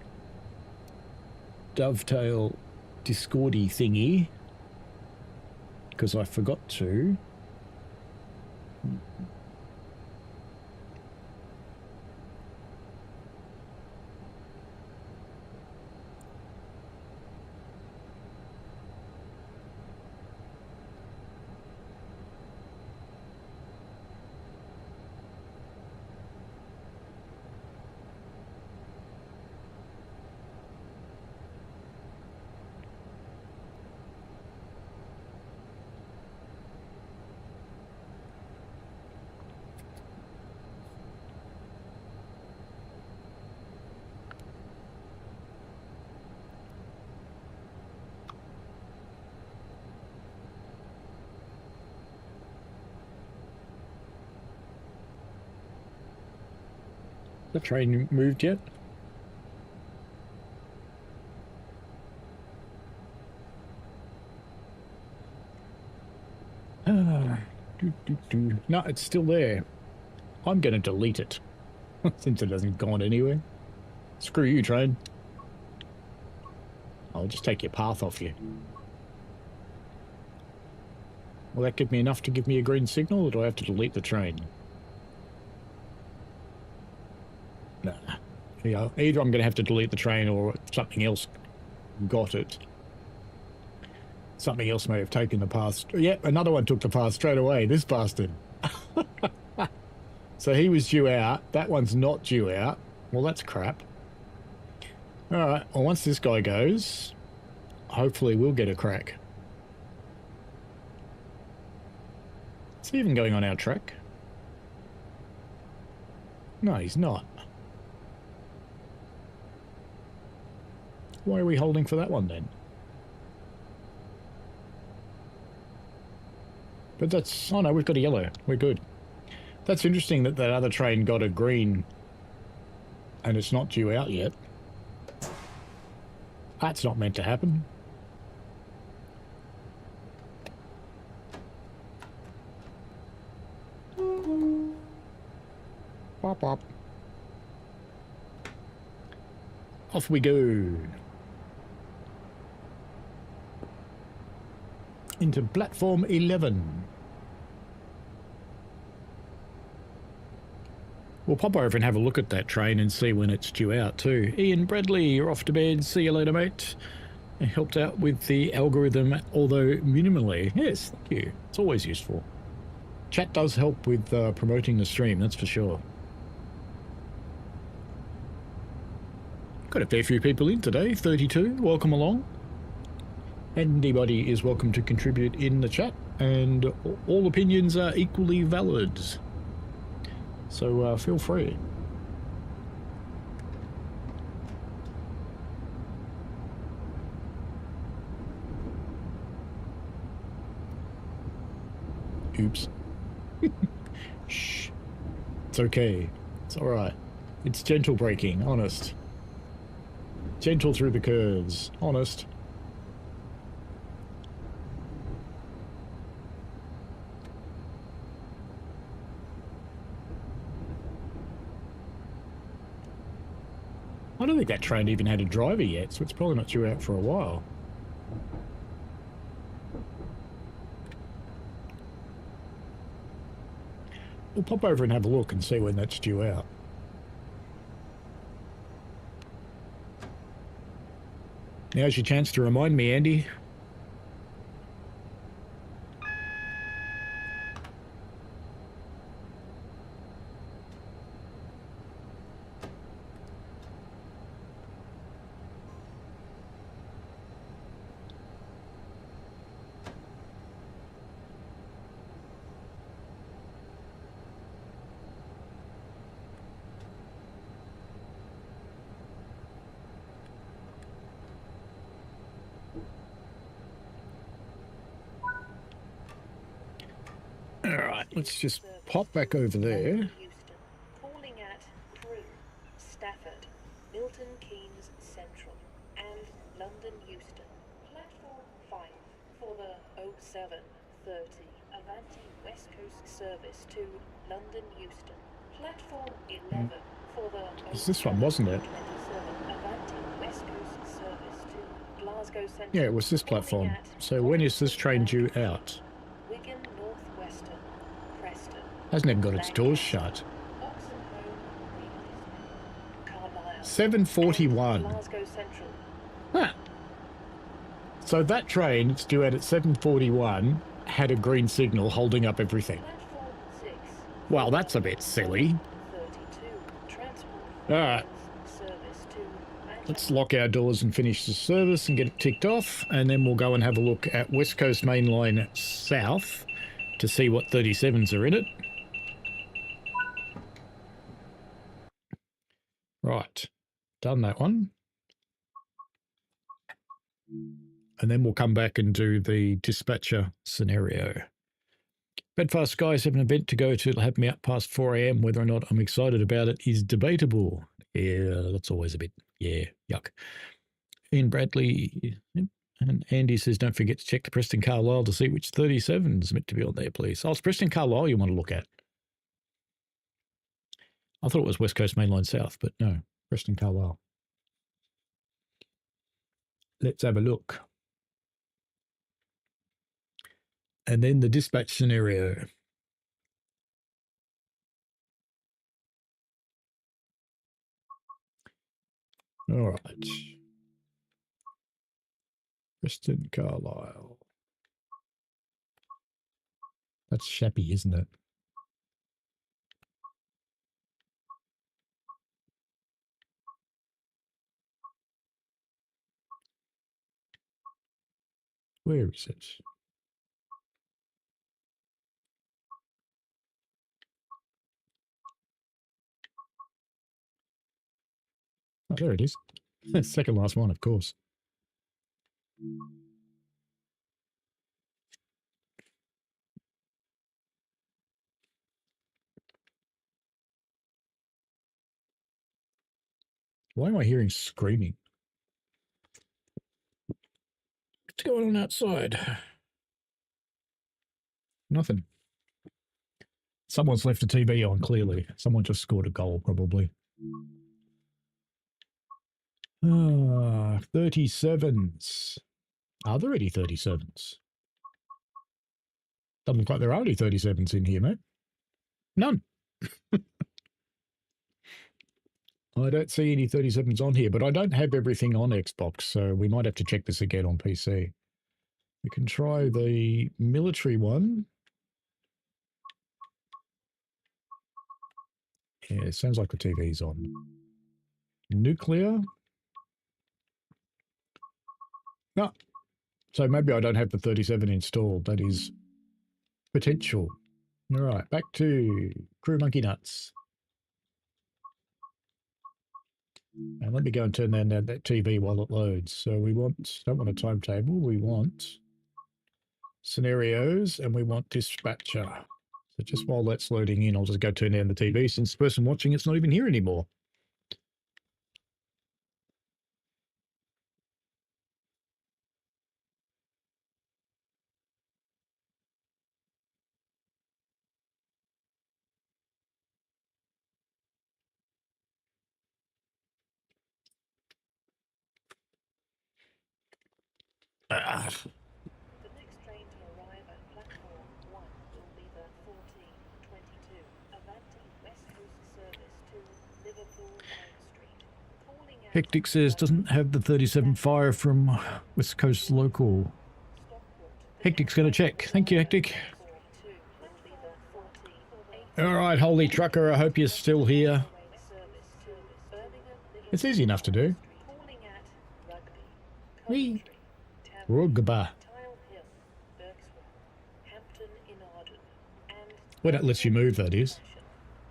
S2: Dovetail Discordy thingy, because I forgot to. The train moved yet? No, it's still there. I'm going to delete it since it hasn't gone anywhere. Screw you, train. I'll just take your path off you. Will that give me enough to give me a green signal, or do I have to delete the train? Nah. Yeah, either I'm going to have to delete the train or something else got it. Something else may have taken the path. Yeah, another one took the path straight away. This bastard. So he was due out. That one's not due out. Well, that's crap. All right. Well, once this guy goes, hopefully we'll get a crack. Is he even going on our track? No, he's not. Why are we holding for that one then? But that's... Oh no, we've got a yellow. We're good. That's interesting that that other train got a green and it's not due out yet. That's not meant to happen. Pop, pop. Off we go. Into platform 11. We'll pop over and have a look at that train and see when it's due out too. Ian Bradley, you're off to bed. See you later, mate. I helped out with the algorithm, although minimally. Yes, thank you. It's always useful. Chat does help with promoting the stream, that's for sure. Got a fair few people in today, 32. Welcome along. Anybody is welcome to contribute in the chat, and all opinions are equally valid. So feel free. Oops. Shh. It's okay. It's alright. It's gentle braking, honest. Gentle through the curves. Honest. I don't think that train even had a driver yet, so it's probably not due out for a while. We'll pop over and have a look and see when that's due out. Now's your chance to remind me, Andy. Alright, let's just pop back over there.
S3: Calling at Crewe, Stafford, Milton Keynes Central, and London Euston. Platform 5 for the 07:30 Avanti West Coast service to London Euston. Platform 11 for the
S2: It's this one, wasn't it?
S3: 27 Avanti West Coast service to Glasgow Central.
S2: Yeah, it was this platform. So when is this train due out?
S3: Wigan Northwestern, Preston.
S2: Hasn't even got its doors shut. 7:41.
S3: Glasgow Central.
S2: Huh. So that train, it's due out at 7:41, had a green signal holding up everything.
S3: Platform 6.
S2: Well, that's a bit silly.
S3: 32. Transport.
S2: Alright,
S3: Service to
S2: let's lock our doors and finish the service and get it ticked off, and then we'll go and have a look at West Coast Main Line South to see what 37s are in it. Right, done that one. And then we'll come back and do the dispatcher scenario. Bedfast Skies have an event to go to. It'll have me up past 4 a.m. Whether or not I'm excited about it is debatable. Yeah, that's always a bit, yeah, yuck. Ian Bradley and Andy says, don't forget to check the Preston Carlisle to see which 37 is meant to be on there, please. Oh, it's Preston Carlisle you want to look at. I thought it was West Coast Mainline South, but no, Preston Carlisle. Let's have a look. And then the dispatch scenario. All right. Preston Carlisle. That's shabby, isn't it? Where is it? Oh, there it is. Second last one, of course. Why am I hearing screaming? What's going on outside? Nothing. Someone's left the TV on, clearly. Someone just scored a goal, probably. 37s. Are there any 37s? Doesn't look like there are any 37s in here, mate. None. I don't see any 37s on here, but I don't have everything on Xbox, so we might have to check this again on PC. We can try the military one. Yeah, it sounds like the TV's on. Nuclear. No. So maybe I don't have the 37 installed. That is potential. All right, back to Crew Monkey Nuts. And let me go and turn down that TV while it loads. So we don't want a timetable. We want scenarios and we want dispatcher. So just while that's loading in, I'll just go turn down the TV since the person watching it's not even here anymore. Right.
S3: The next train to arrive at platform 1 will be the 1422 Avanti West Coast service to Liverpool Main Street. Calling at
S2: Hectic says doesn't have the 37 fire from West Coast Local.
S3: Stockport.
S2: Hectic's going to check. Thank you, Hectic.
S3: Platform 2 will be the 1480
S2: All right, holy trucker, I hope you're still here.
S3: service to Birmingham,
S2: It's easy enough to do.
S3: calling at Rugby,
S2: Wee.
S3: Coventry, Tamworth,
S2: Rugby.
S3: Tile Hill, Berkswell, Hampton in Arden, and
S2: When it lets you move, that is.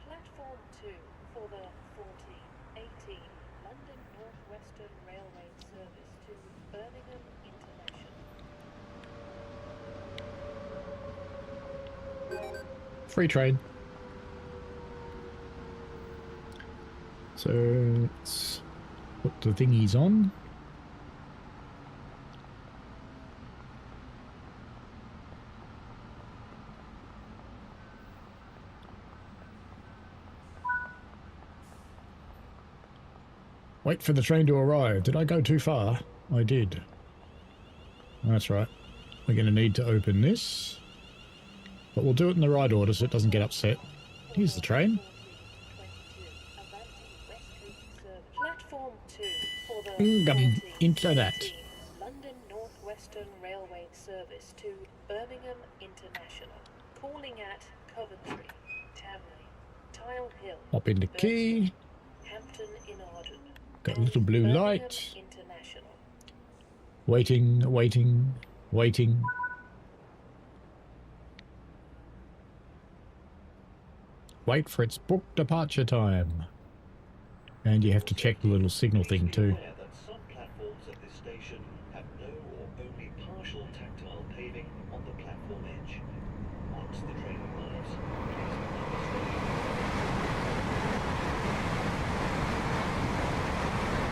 S3: Platform 2 for the 1418 London North Western Railway service to Birmingham International.
S2: Free trade. So let's put the thingies on. Wait for the train to arrive. Did I go too far? I did. That's right. We're going to need to open this. But we'll do it in the right order so it doesn't get upset. Here's the train.
S3: 1422 Avanti West Coast service. Platform 2 for the
S2: Into that.
S3: 1418 London North Western Railway service to Birmingham International. Calling at Coventry, Tamworth, Tile Hill,
S2: Hop in the key.
S3: Hampton in Arden.
S2: Got a little blue
S3: Birmingham
S2: light.
S3: International.
S2: Waiting, waiting, waiting. Wait for its book departure time. And you have to check the little signal thing too.
S4: Aware that some platforms at this station have no or only partial tactile paving on the platform edge. Once the train arrives,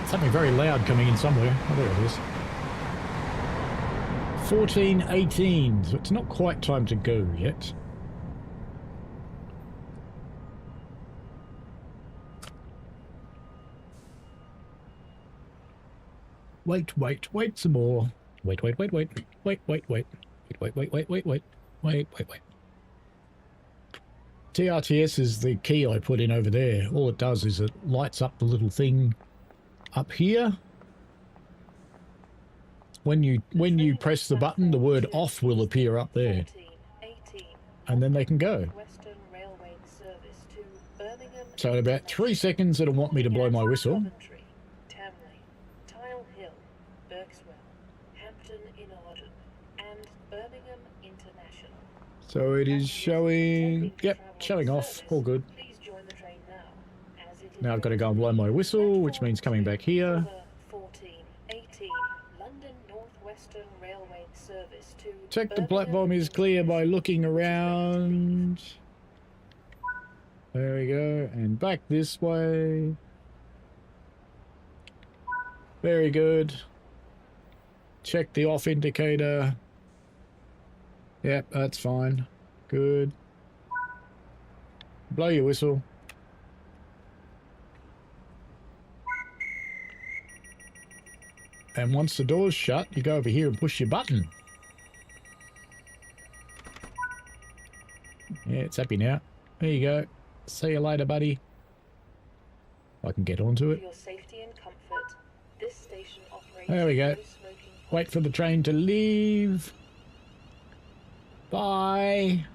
S4: please
S2: Something very loud coming in somewhere. Oh, there it is. 14:18. So it's not quite time to go yet. Wait, wait, wait some more. Wait, wait, wait, wait. Wait, wait, wait. Wait, wait, wait, wait, wait. Wait, wait, wait. TRTS is the key I put in over there. All it does is it lights up the little thing up here. When you press the button, the word off will appear up there.
S3: 1418
S2: And then they can go.
S3: Western Railway service to Birmingham.
S2: So in about 3 seconds it'll want me to blow my whistle.
S3: Coventry, Tamworth, Tile Hill, Berkswell, Hampton in Arden, and Birmingham International.
S2: So it is showing, yep, showing off, all good.
S3: Please join the train now, as it is
S2: Now I've got to go and blow my whistle, which means coming back here.
S3: for the 1418 London North Western Railway service to
S2: Check the
S3: Birmingham
S2: platform is clear by looking around. There we go, and back this way. Very good. Check the off indicator. Yep, that's fine. Good. Blow your whistle. And once the door's shut, you go over here and push your button. Yeah, it's happy now. There you go. See you later, buddy. I can get onto
S3: For
S2: it.
S3: your safety and comfort, this station operates
S2: There we go.
S3: no smoking
S2: Wait for the train to leave. Bye.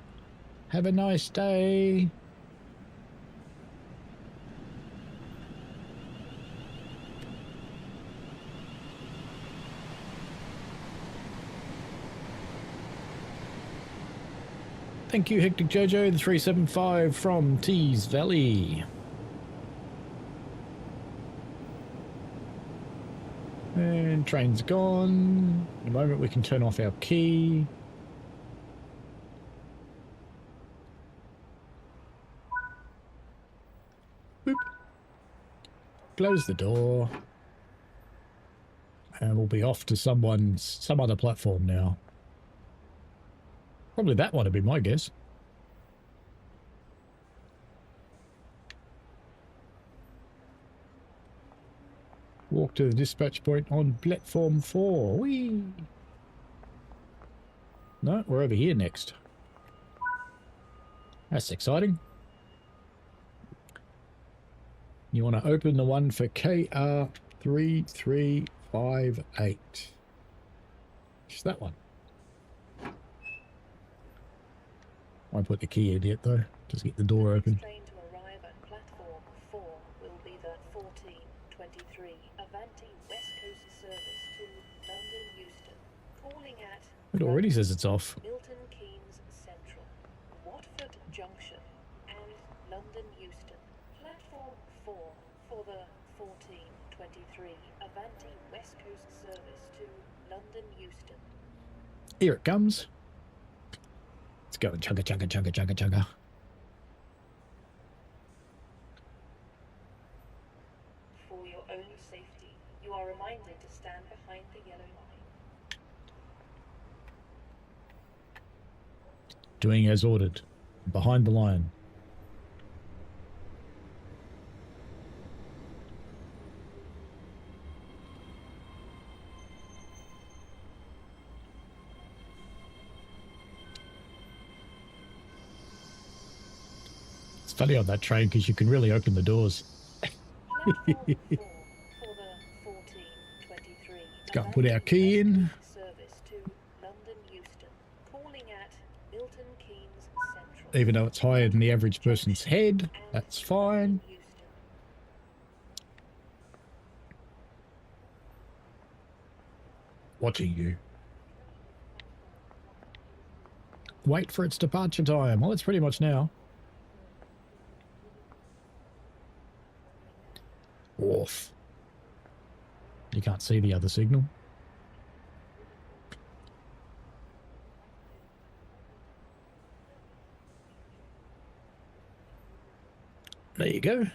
S2: Have a nice day. Thank you, Hectic Jojo, the 375 from Tees Valley. And train's gone. In a moment we can turn off our key. Boop. Close the door. And we'll be off to some other platform now. Probably that one would be my guess. Walk to the dispatch point on platform 4. Whee! No, we're over here next. That's exciting. You want to open the one for KR3358. It's that one. I put the key in yet though. Just get the door open.
S3: Train to arrive at platform 4 will be the 1423 Avanti West Coast service to London Euston. Calling at
S2: It already says it's off.
S3: Milton Keynes Central, Watford Junction, and London Euston. Platform 4 for the 1423 Avanti West Coast service to London Euston.
S2: Here it comes. Let's go. Chugga, chugga, chugga, chugga, chugga.
S3: For your own safety, you are reminded to stand behind the yellow line.
S2: Doing as ordered. Behind the line. It's funny on that train because you can really open the doors.
S3: Platform 4 for the 1423
S2: Got to put our key in.
S3: service to London Euston. Calling at Milton Keynes Central.
S2: Even though it's higher than the average person's head, that's fine.
S3: Euston.
S2: Watching you. Wait for its departure time. Well, it's pretty much now. Off. You can't see the other signal. There you go.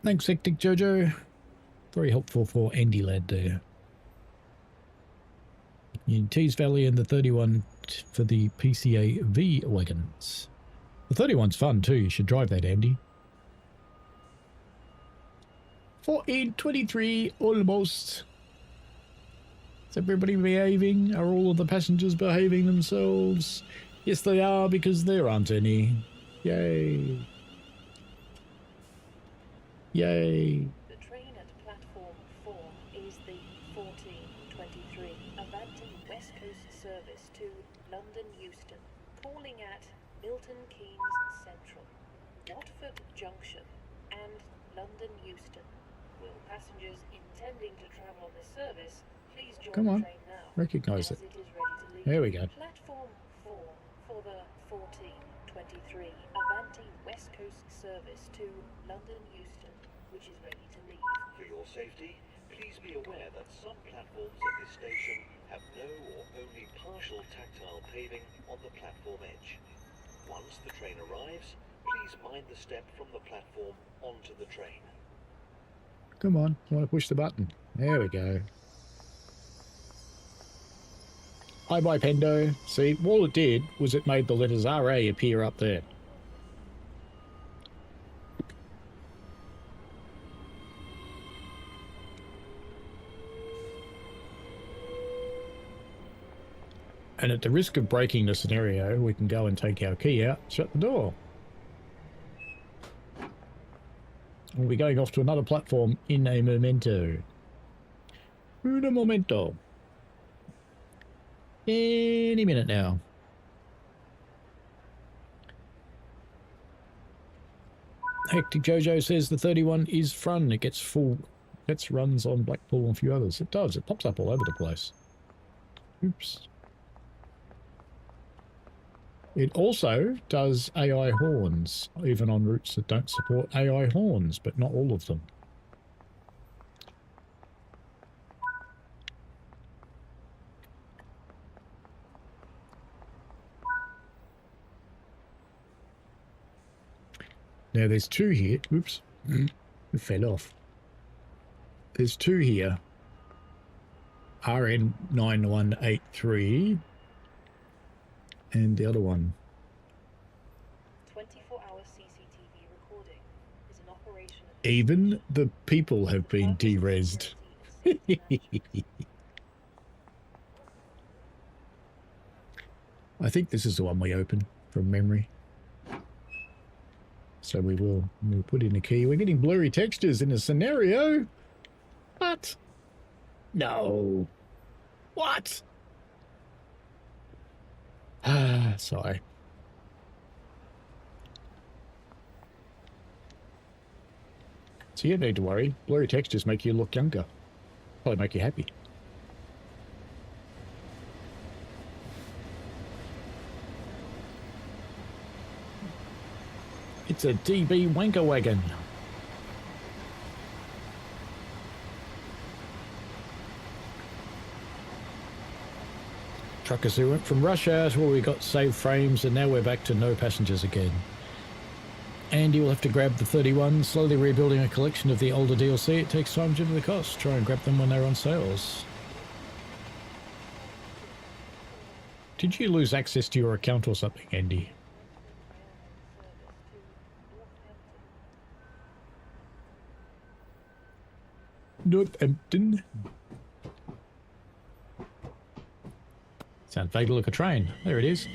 S2: Thanks, Hectic Jojo. Very helpful for Andy Lad there. In Tees Valley and the 31 for the PCA V wagons. The 31's fun too. You should drive that, Andy. 14:23 almost. Is everybody behaving? Are all of the passengers behaving themselves? Yes, they are, because there aren't any. Yay. Yay.
S3: The train at platform 4 is the 1423 Avanti West Coast service to London Euston. Calling at Milton Keynes Central, Watford Junction, and London Euston. Will passengers intending to travel on this service please join
S2: Come on.
S3: the train now?
S2: Recognize
S3: as
S2: it.
S3: it is ready to leave.
S2: There we go.
S3: Platform 4 for the 1423 Avanti West Coast service to London Euston, which is ready to leave.
S4: For your safety, please be aware that some platforms at this station have no or only partial tactile paving on the platform edge. Once the train arrives, please mind the step from the platform onto the train.
S2: Come on. I want to push the button. There we go. Bye-bye, Pendo. See, all it did was it made the letters RA appear up there. And at the risk of breaking the scenario, we can go and take our key out, shut the door. We'll be going off to another platform in a momento. In a momento. Any minute now. Hectic Jojo says the 31 is fun. It gets full. It runs on Blackpool and a few others. It does. It pops up all over the place. Oops. It also does AI horns, even on routes that don't support AI horns, but not all of them. Now there's two here. Oops. It fell off. There's two here. RN9183. And the other one.
S3: 24-hour CCTV recording is an operation.
S2: Even the people have been de-resed. I think this is the one we open from memory. So we'll put in a key. We're getting blurry textures in a scenario. What? No. What? Ah, sorry. So you don't need to worry. Blurry textures make you look younger. Probably make you happy. It's a DB wanker wagon. Truckers who went from rush hours where we got saved frames and now we're back to no passengers again. Andy will have to grab the 31, slowly rebuilding a collection of the older DLC. It takes time due to the cost. Try and grab them when they're on sales. Did you lose access to your account or something, Andy? Northampton. Sounds vaguely like a train. There it is.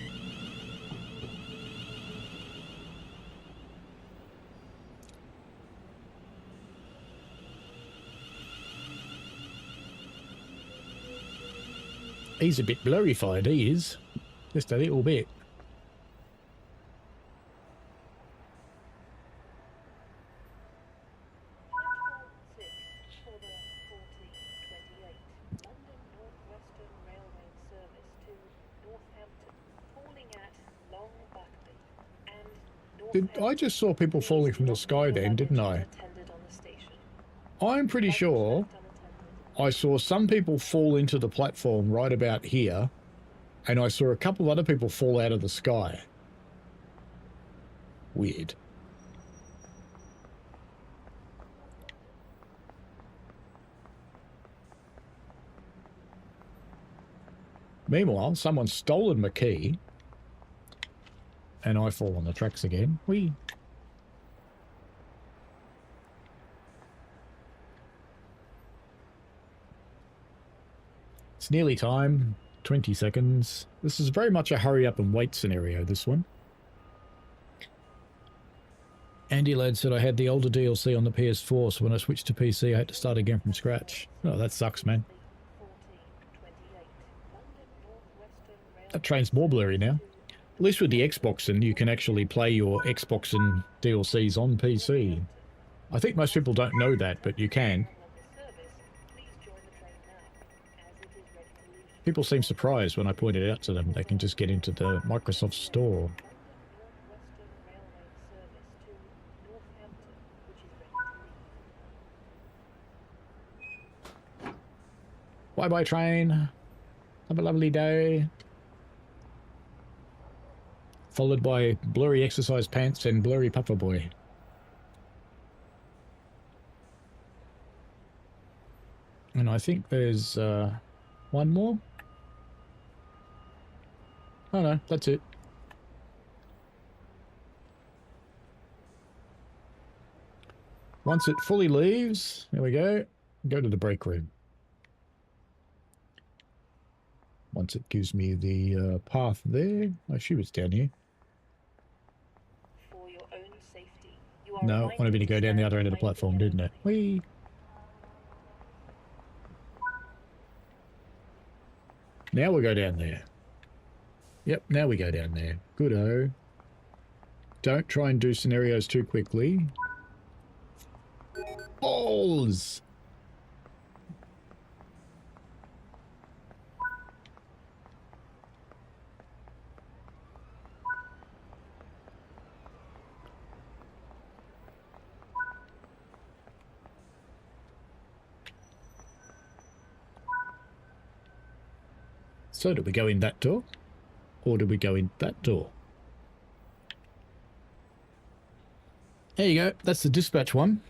S2: He's a bit blurrified, he is. Just a little bit. I just saw people falling from the sky then, didn't I? I'm pretty sure I saw some people fall into the platform right about here, and I saw a couple of other people fall out of the sky. Weird. Meanwhile, someone's stolen my key, and I fall on the tracks again. Whee! It's nearly time. 20 seconds. This is very much a hurry up and wait scenario, this one. Andy Ladd said I had the older DLC on the PS4, so when I switched to PC I had to start again from scratch. Oh, that sucks, man. That train's more blurry now. At least with the Xbox, and you can actually play your Xbox and DLCs on PC. I think most people don't know that, but you can. People seem surprised when I point it out to them. They can just get into the Microsoft Store. Bye-bye, train. Have a lovely day. Followed by blurry exercise pants and blurry puffer boy. And I think there's one more. Oh no, that's it. Once it fully leaves, there we go. Go to the break room. Once it gives me the path there, I assume it's down here.
S3: For your own safety, you
S2: No, wanted me to go down the other end of the platform, didn't it? Whee! Now we'll go down there. Yep, now we go down there. Good-o. Don't try and do scenarios too quickly. Balls! So do we go in that door? Or do we go in that door? There you go. That's the dispatch one.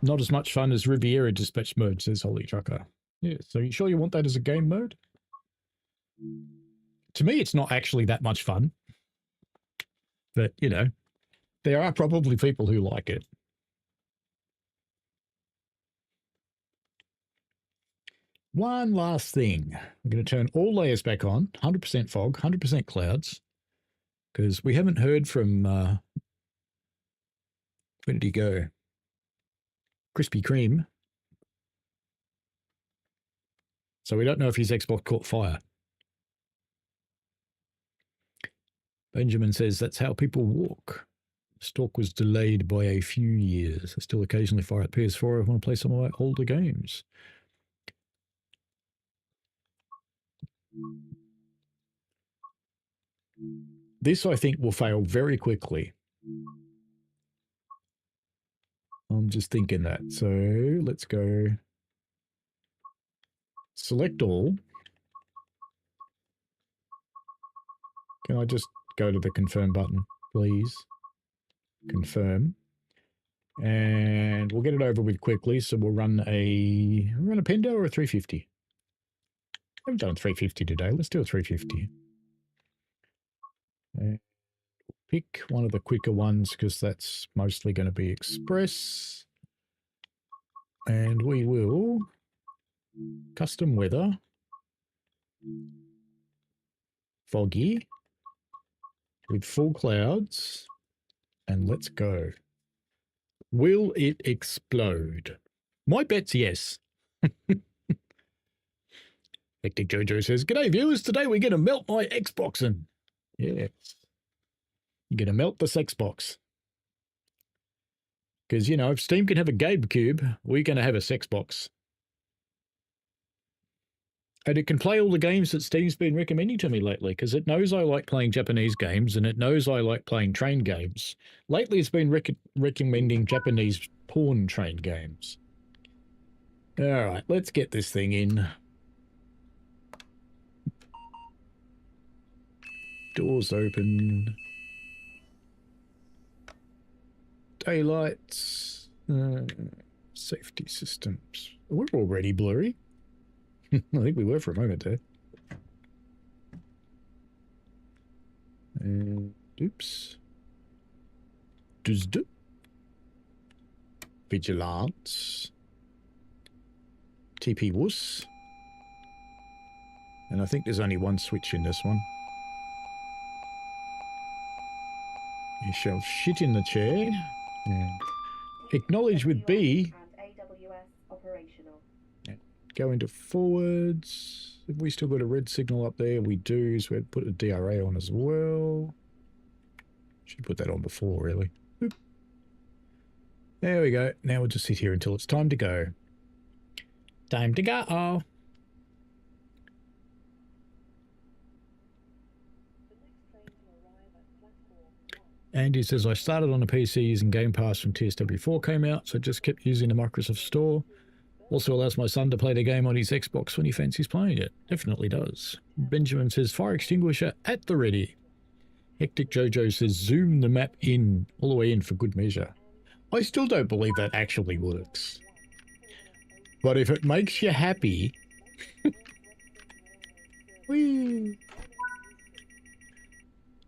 S2: Not as much fun as Riviera dispatch mode, says Holy Trucker. Yeah, so you sure you want that as a game mode? To me, it's not actually that much fun. But, you know, there are probably people who like it. One last thing. I'm going to turn all layers back on, 100% fog, 100% clouds, because we haven't heard from, where did he go? Krispy Kreme. So we don't know if his Xbox caught fire. Benjamin says that's how people walk. Stock was delayed by a few years. I still occasionally fire at PS4 if I want to play some of my older games. This, I think, will fail very quickly. I'm just thinking that. So let's go select all. Can I just go to the confirm button, please? Confirm. And we'll get it over with quickly. So we'll run a Pendo or a 350. I haven't done a 350 today. Let's do a 350. And pick one of the quicker ones because that's mostly going to be express. And we will custom weather, foggy, with full clouds, and let's go. Will it explode? My bet's yes. Hectic Jojo says, "G'day viewers, today we're going to melt my Xboxin." Yes. You're going to melt the sex box. Because, you know, if Steam can have a GameCube, we're going to have a sex box. And it can play all the games that Steam's been recommending to me lately, because it knows I like playing Japanese games and it knows I like playing train games. Lately, it's been recommending Japanese porn train games. All right, let's get this thing in. Doors open. Daylights. Safety systems. We're already blurry. I think we were for a moment there. And oops. Vigilance. TP wuss. And I think there's only one switch in this one. You shall shit in the chair. And acknowledge with B. Go into forwards. Have we still got a red signal up there? We do, so we'd put a DRA on as well. Should put that on before, really. Boop. There we go. Now we'll just sit here until it's time to go. Time to go. Andy says, I started on a PC using Game Pass when TSW4 came out, so just kept using the Microsoft Store. Also allows my son to play the game on his Xbox when he fancies playing it. Definitely does. Benjamin says, fire extinguisher at the ready. Hectic Jojo says, zoom the map in, all the way in for good measure. I still don't believe that actually works. But if it makes you happy... Whee!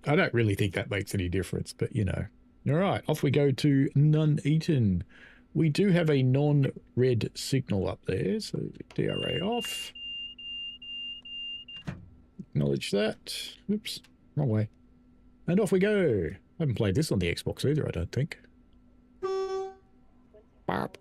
S2: I don't really think that makes any difference, but you know. All right, off we go to Nuneaton. We do have a non-red signal up there, so DRA off. Acknowledge that. Oops, wrong way. And off we go. I haven't played this on the Xbox either, I don't think. Bop.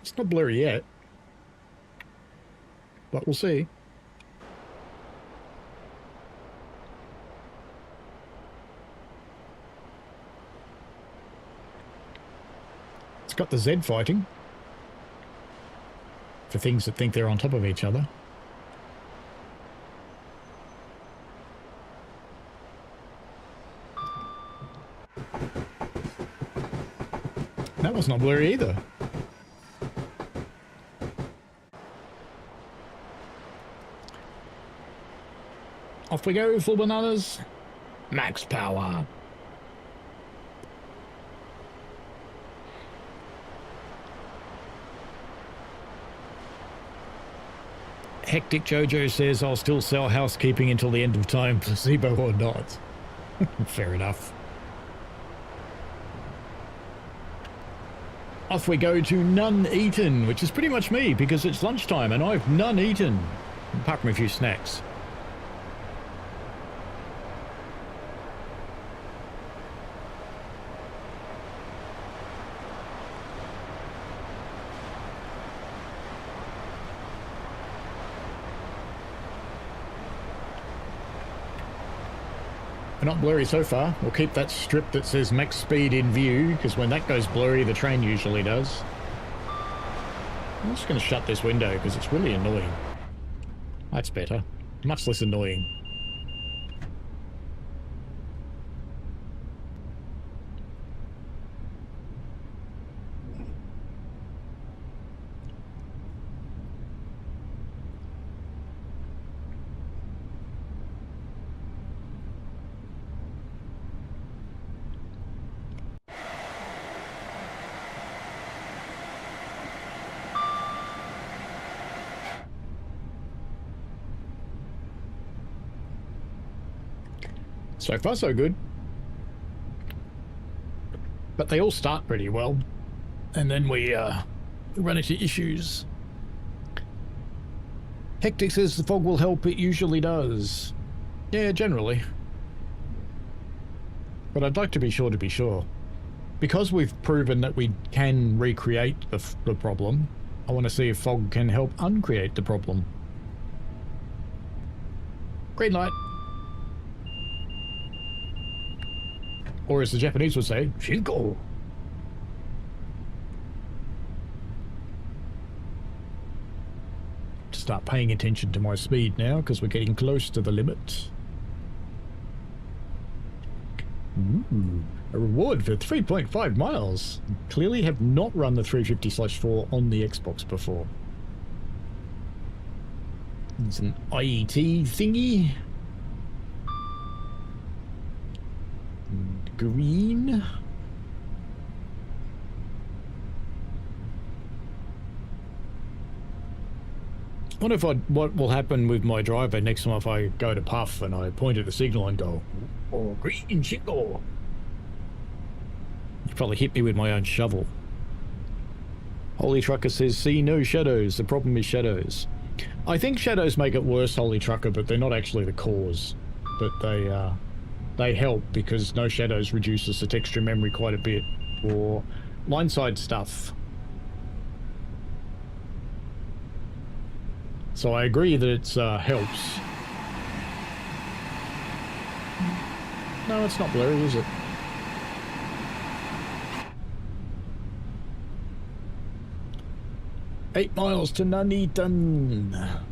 S2: It's not blurry yet, but we'll see. It's got the Z fighting for things that think they're on top of each other. That was not blurry either. Off we go, full bananas. Max power. Hectic Jojo says I'll still sell housekeeping until the end of time, placebo or not. Fair enough. Off we go to none eaten, which is pretty much me because it's lunchtime and I've none eaten, apart from a few snacks. We're not blurry so far. We'll keep that strip that says max speed in view, because when that goes blurry, the train usually does. I'm just going to shut this window because it's really annoying. That's better. Much less annoying. So far, so good. But they all start pretty well. And then we run into issues. Hectic says the fog will help. It usually does. Yeah, generally. But I'd like to be sure to be sure. Because we've proven that we can recreate the problem, I want to see if fog can help uncreate the problem. Green light. Or as the Japanese would say, Shinko. Start paying attention to my speed now because we're getting close to the limit. Ooh, a reward for 3.5 miles. Clearly have not run the 350/4 on the Xbox before. It's an IET thingy. Green. What if what will happen with my driver next time if I go to puff and I point at the signal and go, oh, green signal. You'd probably hit me with my own shovel. Holy Trucker says, see no shadows. The problem is shadows. I think shadows make it worse, Holy Trucker, but they're not actually the cause. But they help because no shadows reduces the texture memory quite a bit for line side stuff. So I agree that it helps. No, it's not blurry, is it? Eight miles to Nuneaton.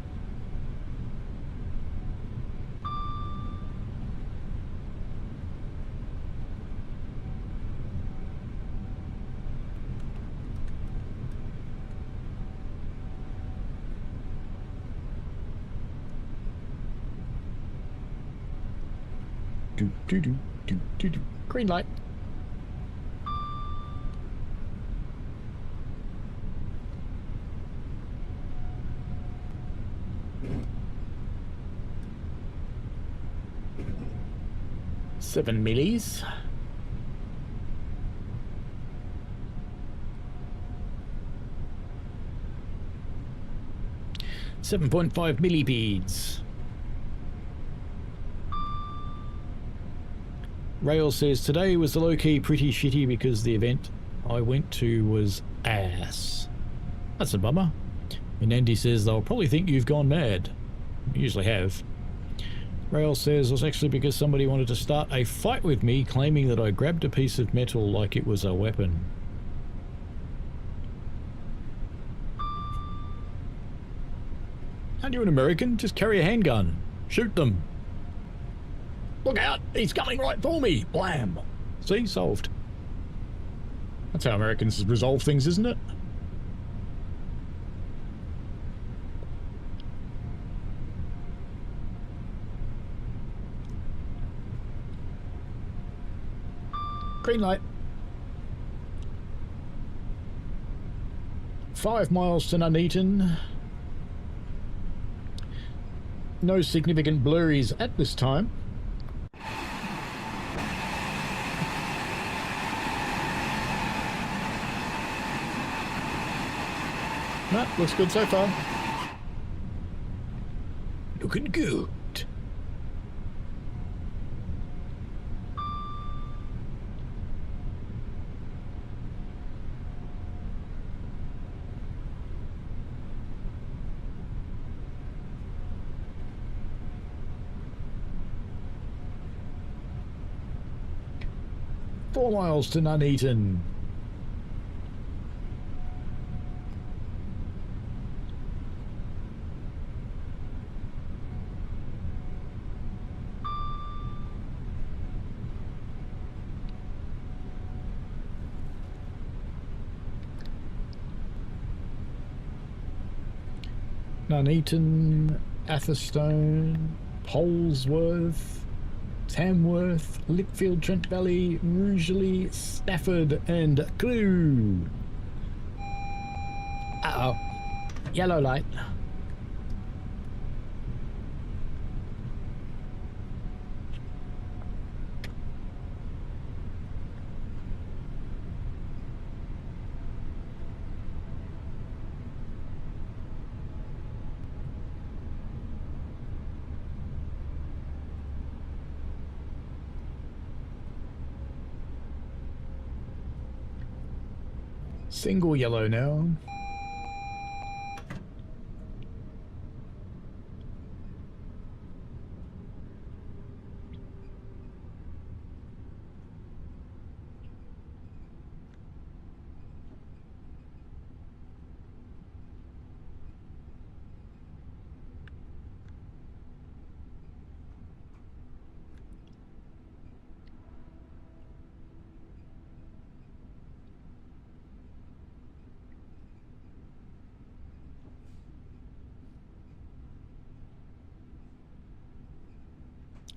S2: Green light. Seven millis. .5 millipedes. Rail says, today was the low-key pretty shitty because the event I went to was ass. That's a bummer. And Andy says, they'll probably think you've gone mad. You usually have. Rail says, it was actually because somebody wanted to start a fight with me, claiming that I grabbed a piece of metal like it was a weapon. Aren't you an American? Just carry a handgun. Shoot them. Look out! He's coming right for me! Blam! See? Solved. That's how Americans resolve things, isn't it? Green light. 5 miles to Nuneaton. No significant blurries at this time. No, looks good so far. Looking good. Four miles to Nuneaton. Nuneaton, Atherstone, Polesworth, Tamworth, Litchfield, Trent Valley, Rugeley, Stafford, and Crewe. Uh-oh. Yellow light. Single yellow now.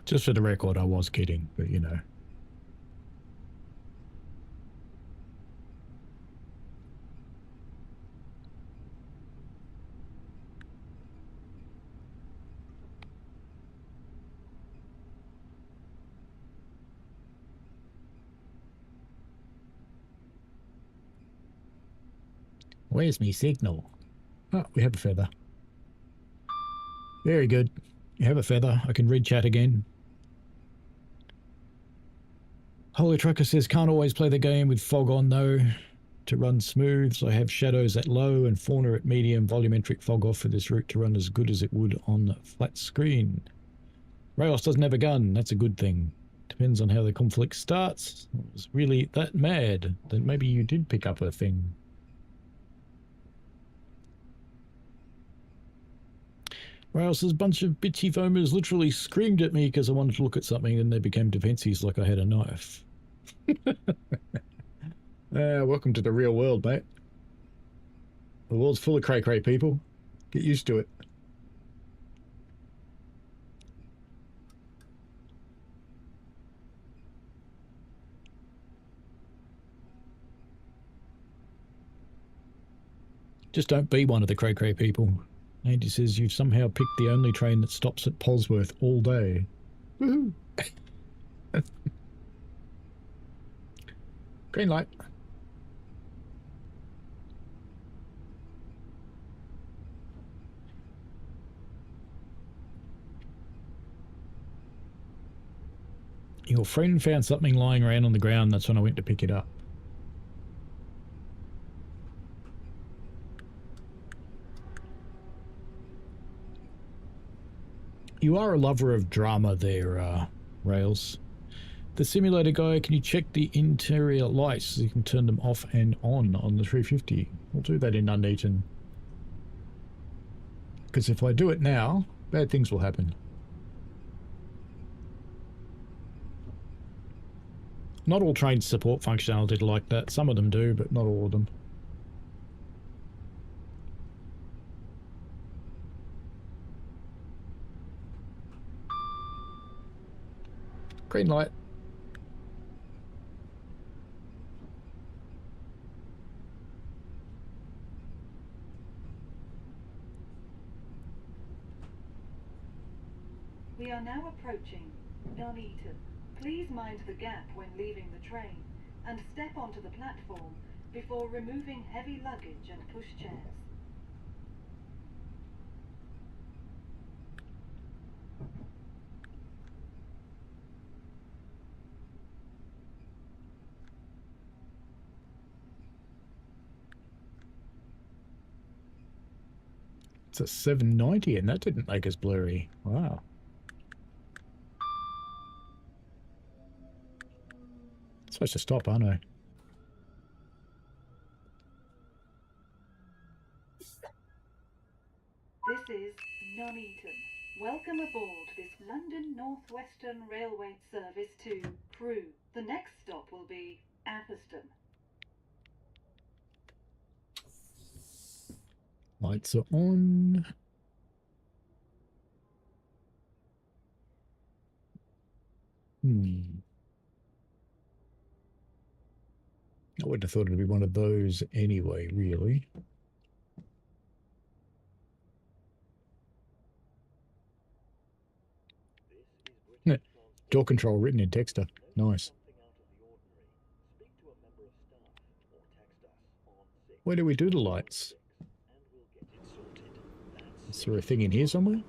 S2: Just for the record, I was kidding, but you know. Where's me signal? Oh, we have a feather. Very good. You have a feather. I can read chat again. Holy Trucker says, can't always play the game with fog on though. To run smooth, so I have shadows at low and fauna at medium, volumetric fog off for this route to run as good as it would on flat screen. Rails doesn't have a gun. That's a good thing. Depends on how the conflict starts. It was really that mad that maybe you did pick up a thing. Rails' bunch of bitchy foamers literally screamed at me because I wanted to look at something and they became defensives like I had a knife. Welcome to the real world, mate. The world's full of cray-cray people. Get used to it. Just don't be one of the cray-cray people. Andy says you've somehow picked the only train that stops at Polesworth all day. Woohoo! Green light. Your friend found something lying around on the ground. That's when I went to pick it up. You are a lover of drama there, Rails. The simulator guy, can you check the interior lights so you can turn them off and on the 350? We'll do that in Nuneaton. Because if I do it now, bad things will happen. Not all trains support functionality like that. Some of them do, but not all of them. Green light.
S3: We are now approaching Nuneaton. Please mind the gap when leaving the train and step onto the platform before removing heavy luggage and pushchairs.
S2: It's a 790 and that didn't make us blurry. Wow. Supposed to stop, aren't I?
S3: This is Nuneaton. Welcome aboard this London North Western Railway service to Crewe. The next stop will be Atherstone.
S2: Lights are on. I wouldn't have thought it'd be one of those anyway, really. Door control written in Texter. Nice. Where do we do the lights? Is there a thing in here somewhere?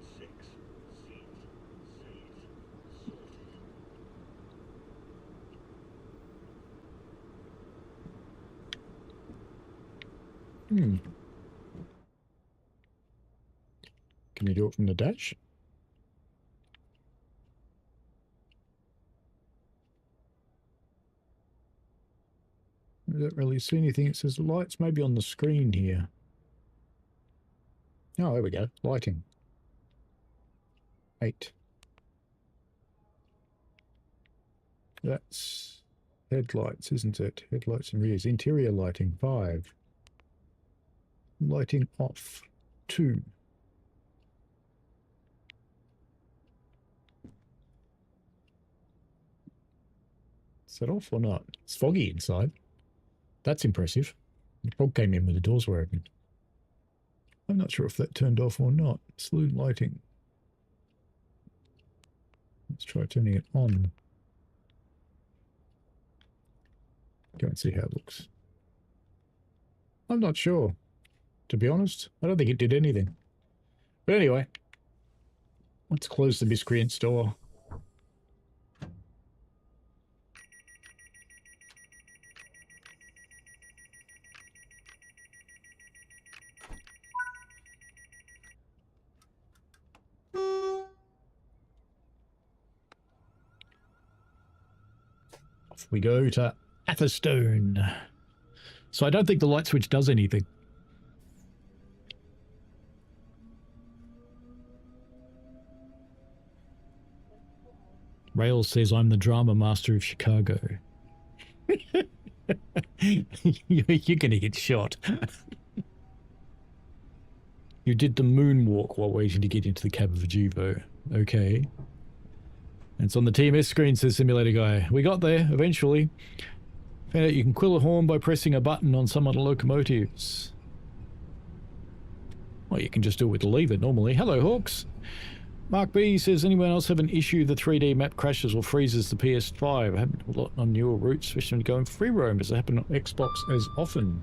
S2: Can you do it from the dash? I don't really see anything. It says lights maybe on the screen here. Oh, there we go. Lighting. 8. That's headlights, isn't it? Headlights and rears. Interior lighting, 5. Lighting off, 2. Is that off or not? It's foggy inside. That's impressive. The fog came in when the doors were open. I'm not sure if that turned off or not. Saloon lighting. Let's try turning it on. Go and see how it looks. I'm not sure. To be honest, I don't think it did anything. But anyway, let's close the miscreant's door. Off we go to Atherstone. So I don't think the light switch does anything. Rails says I'm the drama master of Chicago. You're gonna get shot. You did the moonwalk while waiting to get into the cab of a Juvo. Okay. And it's on the TMS screen, says Simulator Guy. We got there, eventually. Found out you can quill a horn by pressing a button on some other locomotives. Well, you can just do it with the lever normally. Hello, Hawks. Mark B says, anyone else have an issue the 3D map crashes or freezes the PS5? I haven't a lot on newer routes, especially when going free roam. Does it happen on Xbox as often?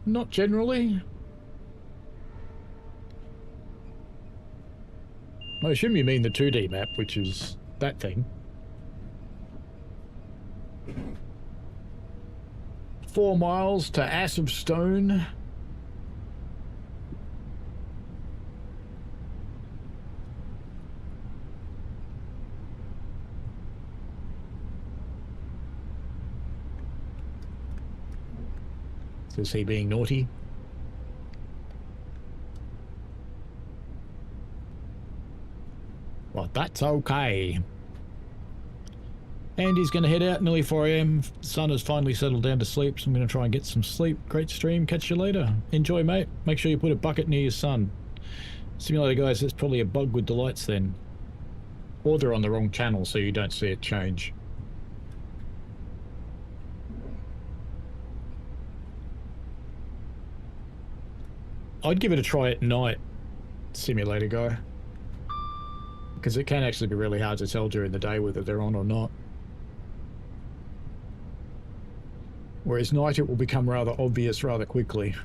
S2: Not generally. I assume you mean the 2D map, which is that thing. 4 miles to Atherstone. Is he being naughty? Well, that's okay. Andy's going to head out, nearly 4 a.m. Sun has finally settled down to sleep, so I'm going to try and get some sleep. Great stream. Catch you later. Enjoy, mate. Make sure you put a bucket near your son. Simulator guys, it's probably a bug with the lights then. Or they're on the wrong channel so you don't see it change. I'd give it a try at night, Simulator guy. Because it can actually be really hard to tell during the day whether they're on or not. Whereas night it will become rather obvious rather quickly.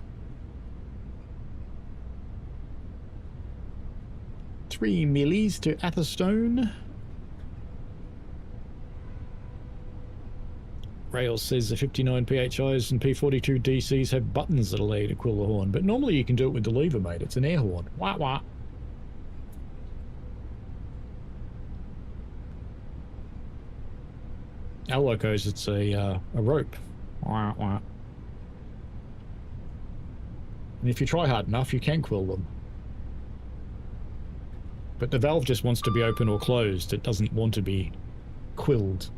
S2: 3 millies to Atherstone. Rails says the 59 PHIs and P42 DCs have buttons that allow you to quill the horn, but normally you can do it with the lever, mate. It's an air horn. Wah wah. Our locos, it's a rope. Wah wah. And if you try hard enough, you can quill them. But the valve just wants to be open or closed. It doesn't want to be quilled.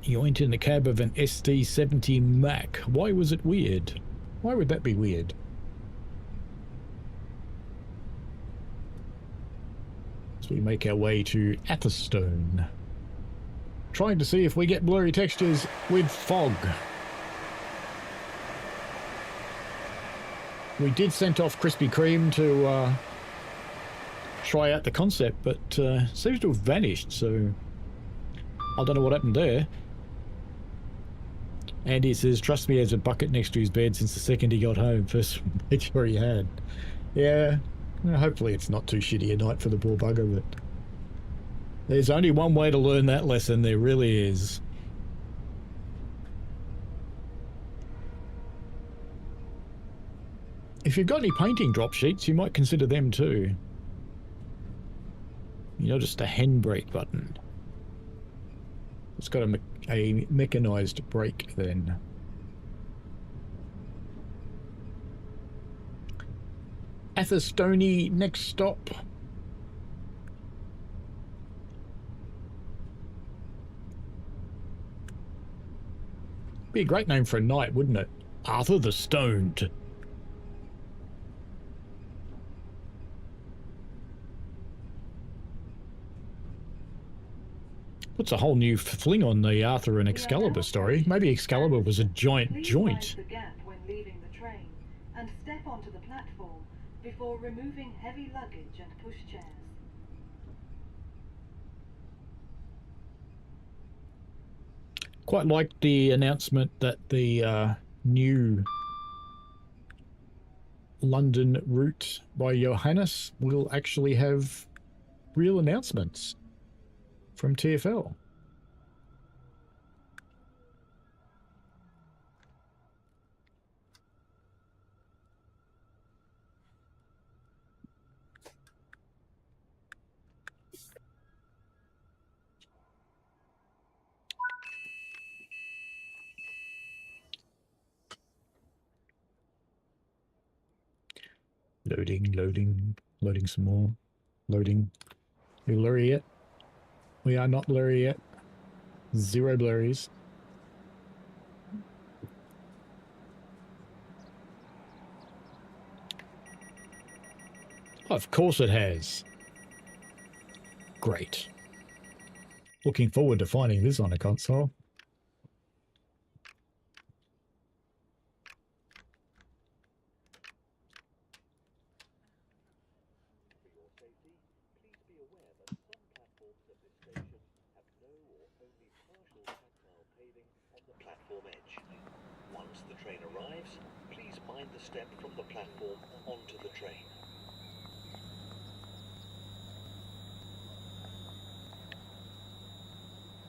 S2: You went in the cab of an SD70 Mac. Why was it weird? Why would that be weird? So we make our way to Atherstone. Trying to see if we get blurry textures with fog. We did send off Krispy Kreme to try out the concept, but seems to have vanished, so I don't know what happened there. Andy says, trust me, he has a bucket next to his bed since the second he got home. First made sure he had. Yeah, well, hopefully it's not too shitty a night for the poor bugger, but there's only one way to learn that lesson, there really is. If you've got any painting drop sheets, you might consider them too. You noticed a handbrake button. It's got a mechanized brake then. Atherstone, next stop. Be a great name for a knight, wouldn't it? Arthur the Stoned. Puts a whole new fling on the Arthur and Excalibur story. Maybe Excalibur was a giant joint.
S3: The gap when leaving the train and step onto the platform before removing heavy luggage and pushchairs.
S2: Quite like the announcement that the new London route by Johannes will actually have real announcements from TfL. Loading some more. Loading. We blurry yet? We are not blurry yet. 0 blurries. Of course it has. Great. Looking forward to finding this on a console.
S4: Once the train arrives, please mind the step from the platform onto the train.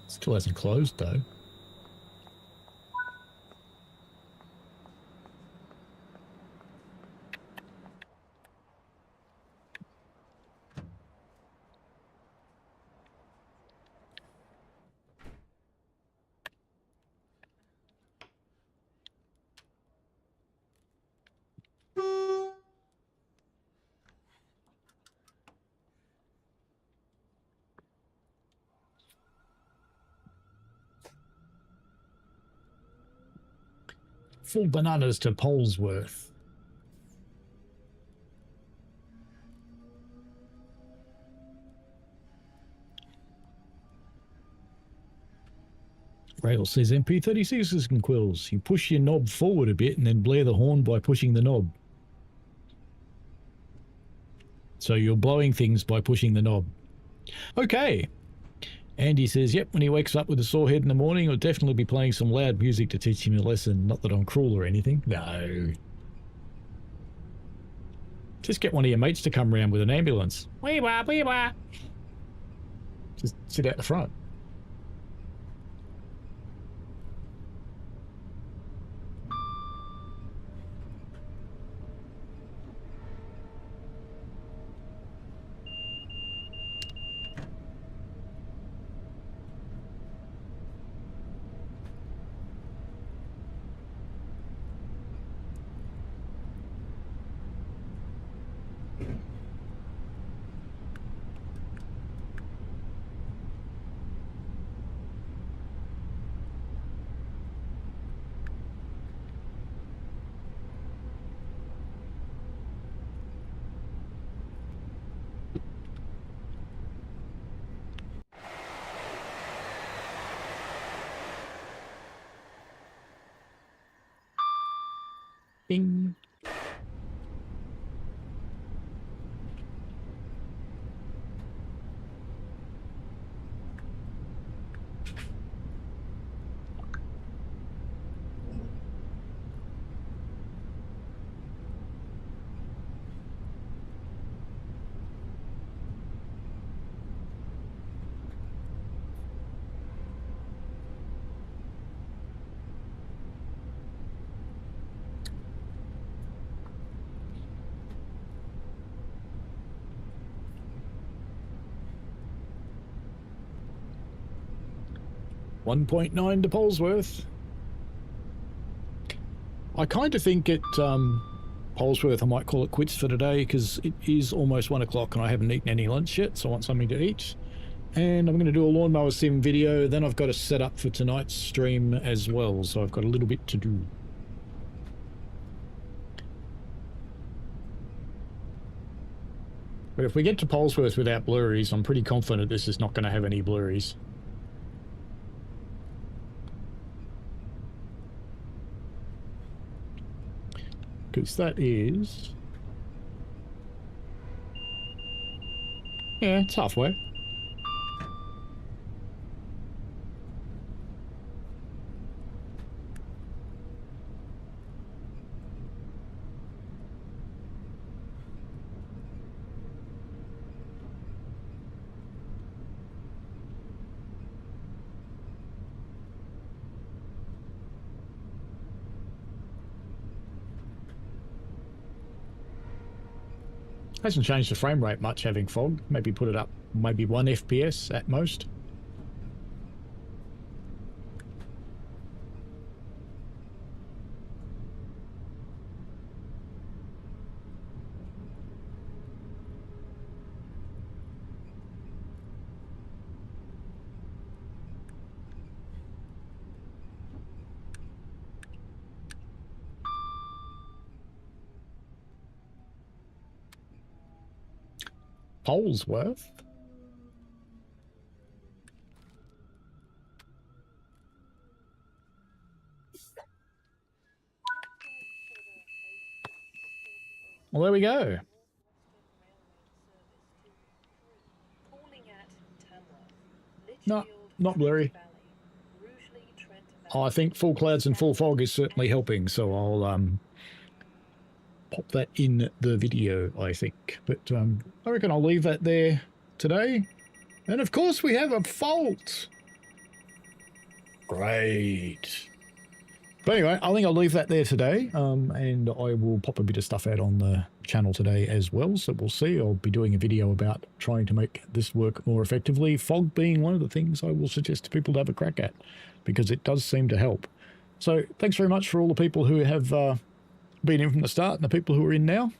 S2: Still hasn't closed though. full bananas to Polesworth. Rail says MP36s and quills. You push your knob forward a bit and then blare the horn by pushing the knob. So you're blowing things by pushing the knob. Okay. Andy says, yep, when he wakes up with a sore head in the morning, he'll definitely be playing some loud music to teach him a lesson. Not that I'm cruel or anything. No. Just get one of your mates to come round with an ambulance. Wee-wah, wee-wah. Just sit out the front. Bing. $1.9 to Polesworth. I kind of think at Polesworth I might call it quits for today because it is almost 1 o'clock and I haven't eaten any lunch yet, so I want something to eat. And I'm going to do a lawnmower sim video, then I've got to set up for tonight's stream as well, so I've got a little bit to do. But if we get to Polesworth without blurries, I'm pretty confident this is not going to have any blurries. Because that is... yeah, it's halfway. Hasn't changed the frame rate much having fog. Maybe put it up maybe 1 FPS at most. Polesworth? Well, there we go. No, not blurry. Oh, I think full clouds and full fog is certainly helping, so I'll pop that in the video, I think. But I reckon I'll leave that there today. And of course we have a fault. Great. But anyway, I think I'll leave that there today. And I will pop a bit of stuff out on the channel today as well. So we'll see. I'll be doing a video about trying to make this work more effectively. Fog being one of the things I will suggest to people to have a crack at, because it does seem to help. So thanks very much for all the people who have been in from the start and the people who are in now.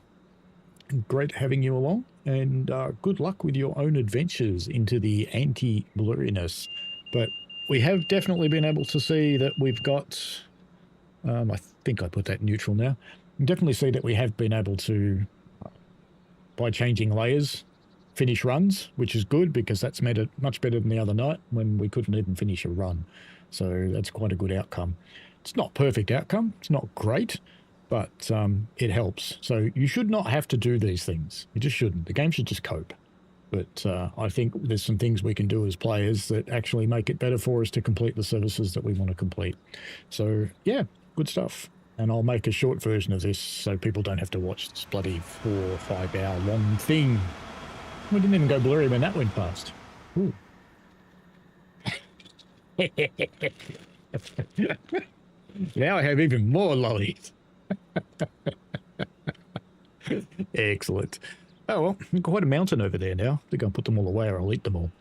S2: Great having you along, and good luck with your own adventures into the anti-blurriness. But we have definitely been able to see that we've got, I think I put that neutral now. You can definitely see that we have been able to, by changing layers, finish runs, which is good because that's made it much better than the other night when we couldn't even finish a run. So that's quite a good outcome. It's not perfect outcome. It's not great, but it helps. So you should not have to do these things. You just shouldn't. The game should just cope. But I think there's some things we can do as players that actually make it better for us to complete the services that we want to complete. So yeah, good stuff. And I'll make a short version of this so people don't have to watch this bloody 4 or 5 hour long thing. We didn't even go blurry when that went past. Ooh. Now I have even more lollies. Excellent. Oh, well, quite a mountain over there now. I think I'll put them all away or I'll eat them all.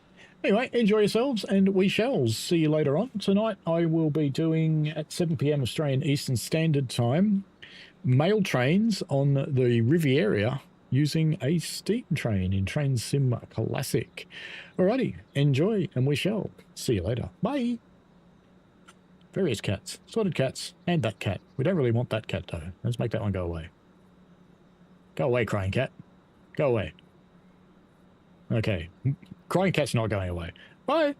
S2: Anyway, enjoy yourselves and we shall see you later on. Tonight I will be doing, at 7 p.m. Australian Eastern Standard Time, mail trains on the Riviera using a steam train in Train Sim Classic. Alrighty, enjoy and we shall see you later. Bye. Various cats, sorted cats, and that cat. We don't really want that cat though. Let's make that one go away. Go away, crying cat. Go away. Okay. Crying cat's not going away. Bye.